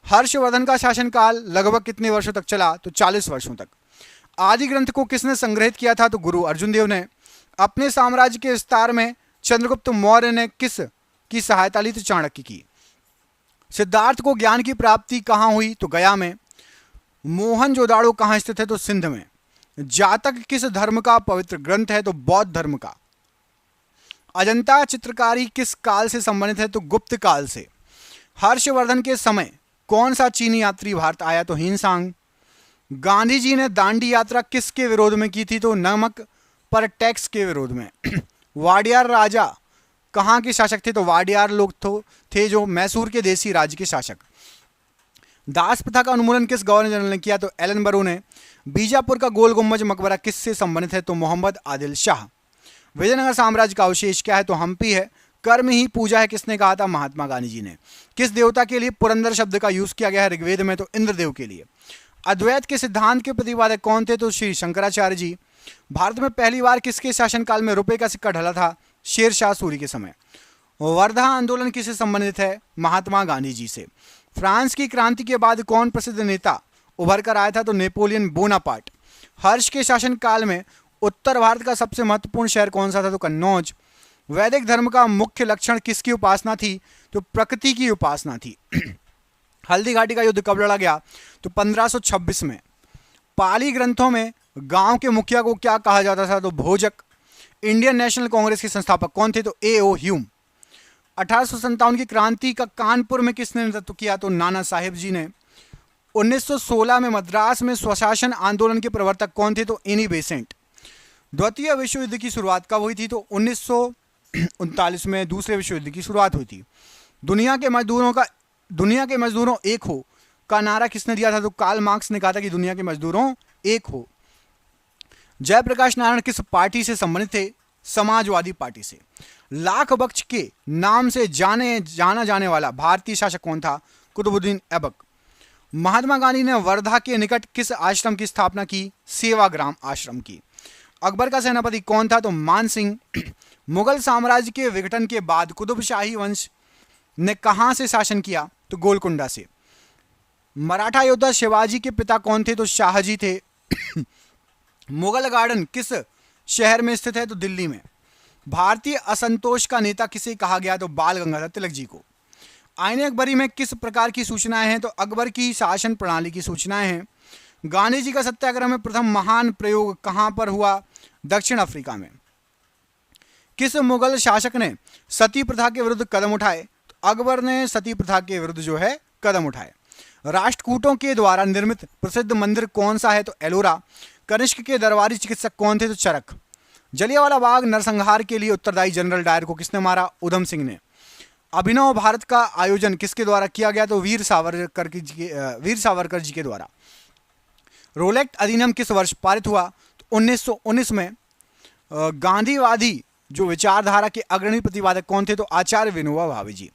हर्षवर्धन का शासनकाल लगभग कितने वर्षों तक चला? तो 40 वर्षों तक। आदि ग्रंथ को किसने संग्रहित किया था? तो गुरु अर्जुन देव ने। अपने साम्राज्य के विस्तार में चंद्रगुप्त मौर्य ने किस की सहायता ली? तो चाणक्य की। सिद्धार्थ को ज्ञान की प्राप्ति कहाँ हुई? तो गया में। मोहनजोदाड़ो कहाँ स्थित है? तो सिंध में। जातक किस धर्म का पवित्र ग्रंथ है? तो बौद्ध धर्म का। अजंता चित्रकारी किस काल से संबंधित है? तो गुप्त काल से। हर्षवर्धन के समय कौन सा चीनी यात्री भारत आया? तो हिनसांग। गांधी जी ने दांडी यात्रा किसके विरोध में की थी? तो नमक पर टैक्स के विरोध में। वाडियार राजा कहाँ के शासक थे? तो वाडियार लोग थे जो मैसूर के देसी राज्य के शासक। दास प्रथा का उन्मूलन किस गवर्नर जनरल ने किया? तो एलन बरो ने। बीजापुर का गोल गुम्बज मकबरा किससे संबंधित है? तो मोहम्मद आदिल शाह। विजयनगर साम्राज्य का अवशेष क्या है? तो हम्पी है। कर्म ही पूजा है किसने कहा था? महात्मा गांधी जी ने। किस देवता के लिए पुरंदर शब्द का यूज किया गया है ऋग्वेद में? तो इंद्रदेव के लिए। अद्वैत के सिद्धांत के प्रतिपादक कौन थे? तो श्री शंकराचार्य जी। भारत में पहली बार किसके शासनकाल में रुपए का सिक्का ढला था? शेर शाह सूरी के समय। वर्धा आंदोलन किससे संबंधित है? महात्मा गांधी जी से। फ्रांस की क्रांति के बाद कौन प्रसिद्ध नेता उभर कर आया था? तो नेपोलियन बोनापार्ट। हर्ष के शासनकाल में उत्तर भारत का सबसे महत्वपूर्ण शहर कौन सा था? तो कन्नौज। वैदिक धर्म का मुख्य लक्षण किसकी उपासना थी? तो प्रकृति की उपासना थी। हल्दी घाटी का युद्ध कब लड़ा गया? तो 1526 में। पाली ग्रंथों में गांव के मुखिया को क्या कहा जाता था? तो भोजक। इंडियन नेशनल कांग्रेस के संस्थापक कौन थे? तो A.O. ह्यूम। 1857 की क्रांति का कानपुर में किसने नेतृत्व किया? तो नाना साहेब जी ने। 1916 में मद्रास में स्वशासन आंदोलन के प्रवर्तक कौन थे? तो एनी बेसेंट। द्वितीय विश्व युद्ध की शुरुआत कब हुई थी? तो 1939 में दूसरे विश्व युद्ध की शुरुआत हुई थी। दुनिया के मजदूरों एक हो का नारा किसने दिया था? तो कार्ल मार्क्स ने कहा था कि दुनिया के मजदूरों एक हो। जयप्रकाश नारायण किस पार्टी से संबंधित थे? समाजवादी पार्टी से। लाख बख्श के नाम से जाना जाने वाला भारतीय शासक कौन था? कुतुबुद्दीन ऐबक। महात्मा गांधी ने वर्धा के निकट किस आश्रम की स्थापना की? सेवाग्राम आश्रम की। अकबर का सेनापति कौन था? तो मान सिंह। मुगल साम्राज्य के विघटन के बाद कुतुबशाही वंश ने कहां से शासन किया? तो गोलकुंडा से। मराठा योद्धा शिवाजी के पिता कौन थे? तो शाहजी थे। मुगल गार्डन किस शहर में स्थित है? तो दिल्ली में। भारतीय असंतोष का नेता किसे कहा गया? तो बाल गंगाधर तिलक जी को। आईने अकबरी में किस प्रकार की सूचनाएं हैं? तो अकबर की शासन प्रणाली की सूचनाएं हैं। गांधी जी का सत्याग्रह में प्रथम महान प्रयोग कहां पर हुआ? दक्षिण अफ्रीका में। किस मुगल शासक ने सती प्रथा के विरुद्ध कदम उठाए? तो अकबर ने सती प्रथा के विरुद्ध जो है कदम उठाए। राष्ट्रकूटों के द्वारा निर्मित प्रसिद्ध मंदिर कौन सा है? तो एलोरा। कनिष्क के दरबारी चिकित्सक कौन थे? तो चरक। जलियांवाला बाग नरसंहार के लिए उत्तरदायी जनरल डायर को किसने मारा? उधम सिंह ने। अभिनव भारत का आयोजन किसके द्वारा किया गया? तो वीर सावरकर जी के द्वारा। रोलेक्ट अधिनियम किस वर्ष पारित हुआ? तो 1919 में। गांधीवादी जो विचारधारा के अग्रणी प्रतिपादक कौन थे? तो आचार्य विनोबा भावे जी।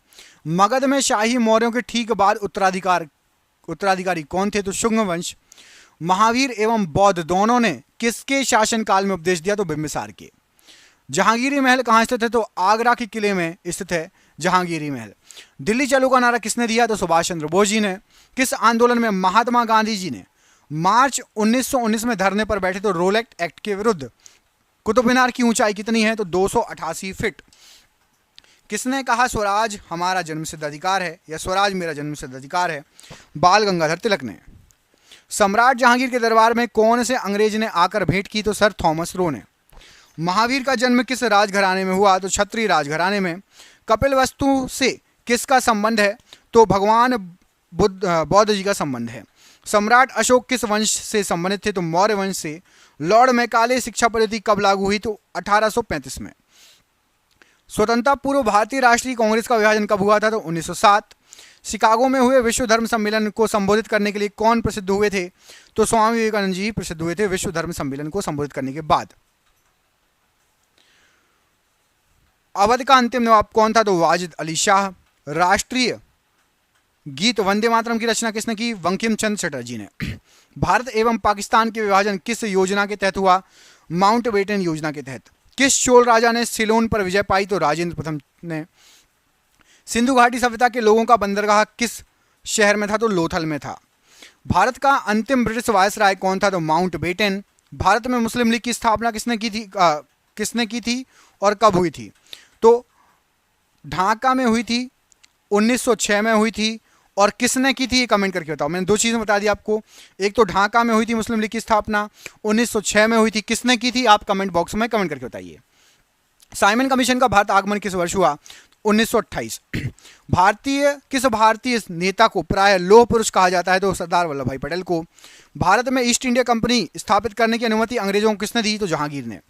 मगध में शाही मौर्यों के ठीक बाद उत्तराधिकारी कौन थे? तो शुंग वंश। महावीर एवं बौद्ध दोनों ने किसके शासनकाल में उपदेश दिया? तो बिंबिसार के। जहांगीरी महल कहाँ स्थित है? तो आगरा के किले में स्थित है। जहांगीरी महल। दिल्ली चलो का नारा किसने दिया? तो सुभाष चंद्र बोस जी ने। किस आंदोलन में महात्मा गांधी जी ने मार्च 1919 में धरने पर बैठे? तो रोलेट एक्ट के विरुद्ध। कुतुब मीनार की ऊंचाई कितनी है? तो 288 फीट। किसने कहा स्वराज हमारा जन्मसिद्ध अधिकार है या स्वराज मेरा जन्मसिद्ध अधिकार है? बाल गंगाधर तिलक ने। सम्राट जहांगीर के दरबार में कौन से अंग्रेज ने आकर भेंट की? तो सर थॉमस रो ने। महावीर का जन्म किस राजघराने में हुआ? तो क्षत्रिय राजघराने में। कपिलवस्तु से किसका संबंध है? तो भगवान बौद्ध जी का संबंध है। सम्राट अशोक किस वंश से संबंधित थे? तो मौर्य वंश से। लॉर्ड मैकाले शिक्षा पद्धति कब लागू हुई? तो 1835 में। स्वतंत्रता पूर्व भारतीय राष्ट्रीय कांग्रेस का विभाजन कब हुआ था? तो 1907। शिकागो में हुए विश्व धर्म सम्मेलन को संबोधित करने के लिए कौन प्रसिद्ध हुए थे? तो स्वामी विवेकानंद जी प्रसिद्ध हुए थे विश्व धर्म सम्मेलन को संबोधित करने के बाद। अवध का अंतिम नवाब कौन था? तो वाजिद अली शाह। राष्ट्रीय गीत वंदे मातरम की रचना किसने की? बंकिम चंद्र चटर्जी ने। भारत एवं पाकिस्तान के विभाजन किस योजना के तहत हुआ? माउंटबेटन योजना के तहत। किस चोल राजा ने सिलोन पर विजय पाई? तो राजेंद्र प्रथम ने। सिंधु घाटी सभ्यता के लोगों का बंदरगाह किस शहर में था? तो लोथल में था। भारत का अंतिम ब्रिटिश वायसराय कौन था? तो माउंटबेटन। भारत में मुस्लिम लीग की स्थापना किसने की थी और कब हुई थी? तो ढाका में हुई थी, 1906 में हुई थी। और किसने की थी ये कमेंट करके बताओ। मैंने दो चीज़ें बता दी आपको, एक तो ढाका में हुई थी मुस्लिम लीग की स्थापना, 1906 में हुई थी। किसने की थी आप कमेंट बॉक्स में कमेंट करके बताइए। साइमन कमीशन का भारत आगमन किस वर्ष हुआ? 1928। किस भारतीय नेता को प्राय लौह पुरुष कहा जाता है? तो सरदार वल्लभ भाई पटेल को। भारत में ईस्ट इंडिया कंपनी स्थापित करने की अनुमति अंग्रेजों को किसने दी? तो जहांगीर ने।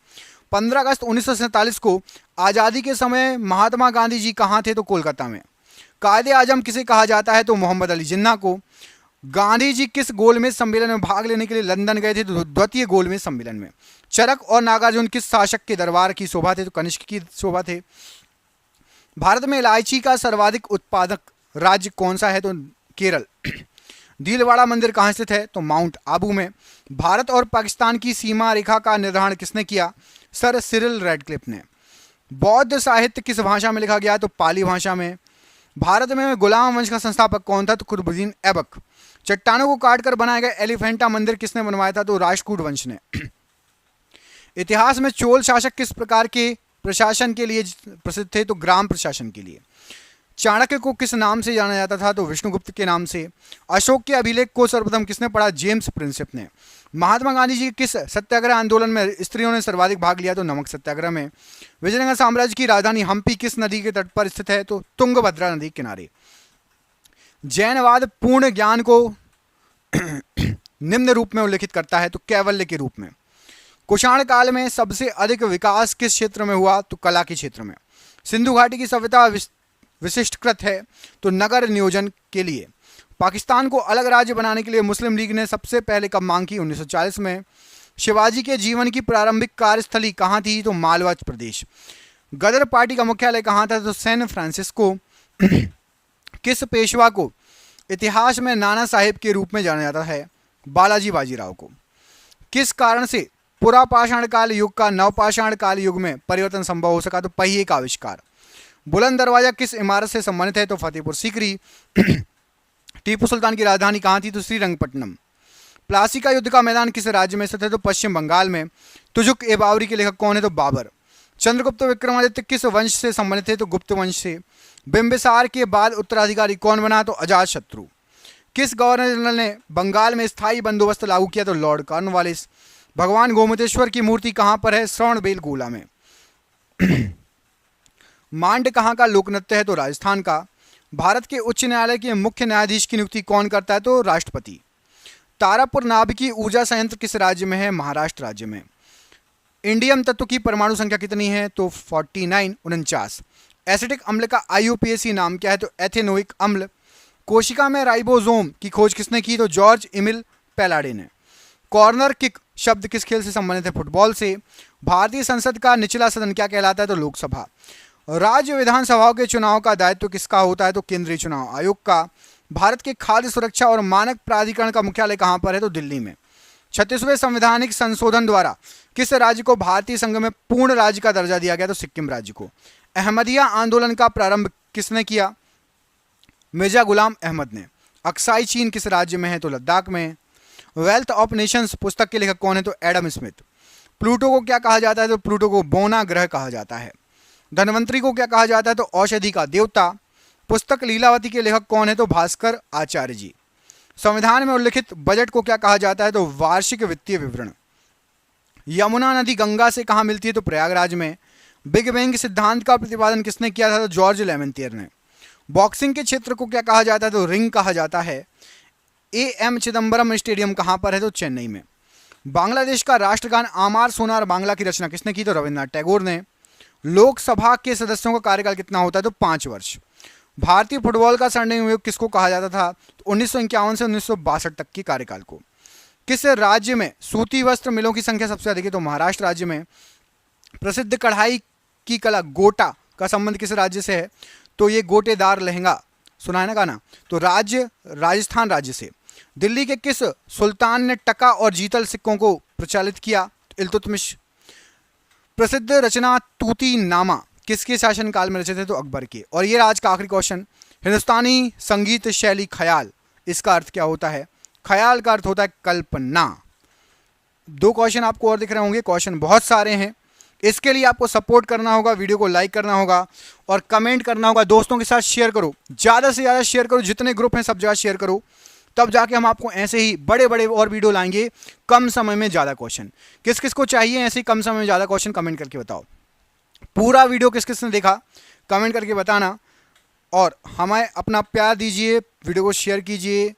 15 अगस्त 1947 को आज़ादी के समय महात्मा गांधी जी कहाँ थे? तो कोलकाता में। कायदे आजम किसे कहा जाता है? तो मोहम्मद अली जिन्ना को। गांधी जी किस गोलमेज सम्मेलन में भाग लेने के लिए लंदन गए थे? तो द्वितीय गोलमेज सम्मेलन में। चरक और नागार्जुन किस शासक के दरबार की शोभा थे? तो कनिष्क की शोभा थे। भारत में इलायची का सर्वाधिक उत्पादक राज्य कौन सा है? तो केरल। दिलवाड़ा मंदिर कहाँ स्थित है? तो माउंट आबू में। भारत और पाकिस्तान की सीमा रेखा का निर्धारण किसने किया? सर सिरिल रेडक्लिफ ने। बौद्ध साहित्य किस भाषा में लिखा गया? तो पाली भाषा में। भारत में गुलाम वंश का संस्थापक कौन था? तो कुतुबुद्दीन ऐबक। चट्टानों को काटकर बनाया गया एलिफेंटा मंदिर किसने बनवाया था? तो राष्ट्रकूट वंश ने। इतिहास में चोल शासक किस प्रकार के प्रशासन के लिए प्रसिद्ध थे? तो ग्राम प्रशासन के लिए। चाणक्य को किस नाम से जाना जाता था? तो विष्णुगुप्त के नाम से। अशोक के अभिलेख को सर्वप्रथम किसने पढ़ा? जेम्स प्रिंसेप ने। महात्मा गांधी जी किस सत्याग्रह आंदोलन में स्त्रियों ने सर्वाधिक भाग लिया? तो नमक सत्याग्रह में। विजयनगर साम्राज्य की राजधानी हम्पी किस नदी के तट पर स्थित है? तो तुंगभद्रा नदी के किनारे। जैनवाद पूर्ण ज्ञान को निम्न रूप में उल्लेखित करता है? तो कैवल्य के रूप में। कुषाण काल में सबसे अधिक विकास किस क्षेत्र में हुआ? तो कला के क्षेत्र में। सिंधु घाटी की सभ्यता विशिष्टकृत है? तो नगर नियोजन के लिए। पाकिस्तान को अलग राज्य बनाने के लिए मुस्लिम लीग ने सबसे पहले कब मांग की? 1940 में। शिवाजी के जीवन की प्रारंभिक कार्यस्थली कहाँ थी? तो मालवा प्रदेश। गदर पार्टी का मुख्यालय कहाँ था? तो सैन फ्रांसिस्को। किस पेशवा को इतिहास में नाना साहेब के रूप में जाना जाता है? बालाजी बाजीराव को। किस कारण से पुरापाषाण काल युग का नवपाषाण काल युग में परिवर्तन संभव हो सका? तो पहिए का आविष्कार। बुलंद दरवाजा किस इमारत से संबंधित है? तो फतेहपुर सीकरी। टीपू सुल्तान की राजधानी कहाँ थी? तो श्रीरंगपट्टनम। प्लासी का युद्ध का मैदान किस राज्य में स्थित है? तो पश्चिम बंगाल में। तुजुक ए बावरी के लेखक कौन है? तो बाबर। चंद्रगुप्त विक्रमादित्य किस वंश से संबंधित है? तो गुप्त वंश से। बिंबिसार के बाद उत्तराधिकारी कौन बना? तो अजातशत्रु। किस गवर्नर जनरल ने बंगाल में स्थायी बंदोबस्त लागू किया? तो लॉर्ड कॉर्नवालिस। भगवान गोमतेश्वर की मूर्ति कहाँ पर है? श्रवणबेलगोला में। मांड कहाँ का लोक नृत्य है? तो राजस्थान का। भारत के उच्च न्यायालय के मुख्य न्यायाधीश की नियुक्ति कौन करता है? तो राष्ट्रपति। तारापुर नाभिकीय ऊर्जा संयंत्र किस राज्य में है? महाराष्ट्र राज्य में। इंडियम तत्व की परमाणु संख्या कितनी है? तो 49। एसिटिक अम्ल का IUPAC नाम क्या है? तो एथेनोइक अम्ल। कोशिका में राइबोसोम की खोज किसने की? तो जॉर्ज एमिल पैलाडे ने। कॉर्नर किक शब्द किस खेल से संबंधित है? फुटबॉल से। भारतीय संसद का निचला सदन क्या कहलाता है? तो लोकसभा। राज्य विधानसभाओं के चुनाव का दायित्व किसका होता है? तो केंद्रीय चुनाव आयोग का। भारत के खाद्य सुरक्षा और मानक प्राधिकरण का मुख्यालय कहाँ पर है? तो दिल्ली में। 36वें संवैधानिक संशोधन द्वारा किस राज्य को भारतीय संघ में पूर्ण राज्य का दर्जा दिया गया? तो सिक्किम राज्य को। अहमदिया आंदोलन का प्रारंभ किसने किया? मिर्जा गुलाम अहमद ने। अक्साई चीन किस राज्य में है? तो लद्दाख में। वेल्थ ऑफ नेशंस पुस्तक के लेखक कौन है? तो एडम स्मिथ। प्लूटो को क्या कहा जाता है? तो प्लूटो को बोना ग्रह कहा जाता है। धनवंतरी को क्या कहा जाता है? तो औषधि का देवता। पुस्तक लीलावती के लेखक कौन है? तो भास्कर आचार्य जी। संविधान में उल्लिखित बजट को क्या कहा जाता है? तो वार्षिक वित्तीय विवरण। यमुना नदी गंगा से कहाँ मिलती है? तो प्रयागराज में। बिग बैंग सिद्धांत का प्रतिपादन किसने किया था? तो जॉर्ज लेमेंटियर ने। बॉक्सिंग के क्षेत्र को क्या कहा जाता है? तो रिंग कहा जाता है। एम चिदम्बरम स्टेडियम कहाँ पर है? तो चेन्नई में। बांग्लादेश का राष्ट्रगान आमार सोनार बांग्ला की रचना किसने की? तो रविन्द्रनाथ टैगोर ने। लोकसभा के सदस्यों का कार्यकाल कितना होता है? तो 5 वर्ष। भारतीय फुटबॉल का स्वर्णिम युग किसको कहा जाता था? तो 1951 से 1962 तक के कार्यकाल को। किस राज्य में सूती वस्त्र मिलों की संख्या सबसे अधिक है? तो महाराष्ट्र राज्य में। प्रसिद्ध कढ़ाई की कला गोटा का संबंध किस राज्य से है? तो ये गोटेदार लहंगा सुना है ना गाना, तो राज्य राजस्थान राज्य से। दिल्ली के किस सुल्तान ने टका और जीतल सिक्कों को प्रचलित किया? इल्तुतमिश। प्रसिद्ध रचना तूती नामा किसके शासनकाल में रचे थे? तो अकबर के। और ये आज का आखिरी क्वेश्चन, हिंदुस्तानी संगीत शैली ख्याल, इसका अर्थ क्या होता है? ख्याल का अर्थ होता है कल्पना। 2 क्वेश्चन आपको और दिख रहे होंगे, क्वेश्चन बहुत सारे हैं। इसके लिए आपको सपोर्ट करना होगा, वीडियो को लाइक करना होगा और कमेंट करना होगा। दोस्तों के साथ शेयर करो, ज़्यादा से ज़्यादा शेयर करो, जितने ग्रुप हैं सब जगह शेयर करो, तब जाके हम आपको ऐसे ही बड़े बड़े और वीडियो लाएंगे, कम समय में ज़्यादा क्वेश्चन। किस किस को चाहिए ऐसे ही कम समय में ज़्यादा क्वेश्चन? कमेंट करके बताओ। पूरा वीडियो किस किस ने देखा कमेंट करके बताना, और हमें अपना प्यार दीजिए, वीडियो को शेयर कीजिए।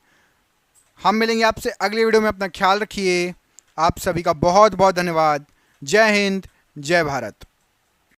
हम मिलेंगे आपसे अगले वीडियो में, अपना ख्याल रखिए। आप सभी का बहुत बहुत धन्यवाद। जय हिंद, जय भारत।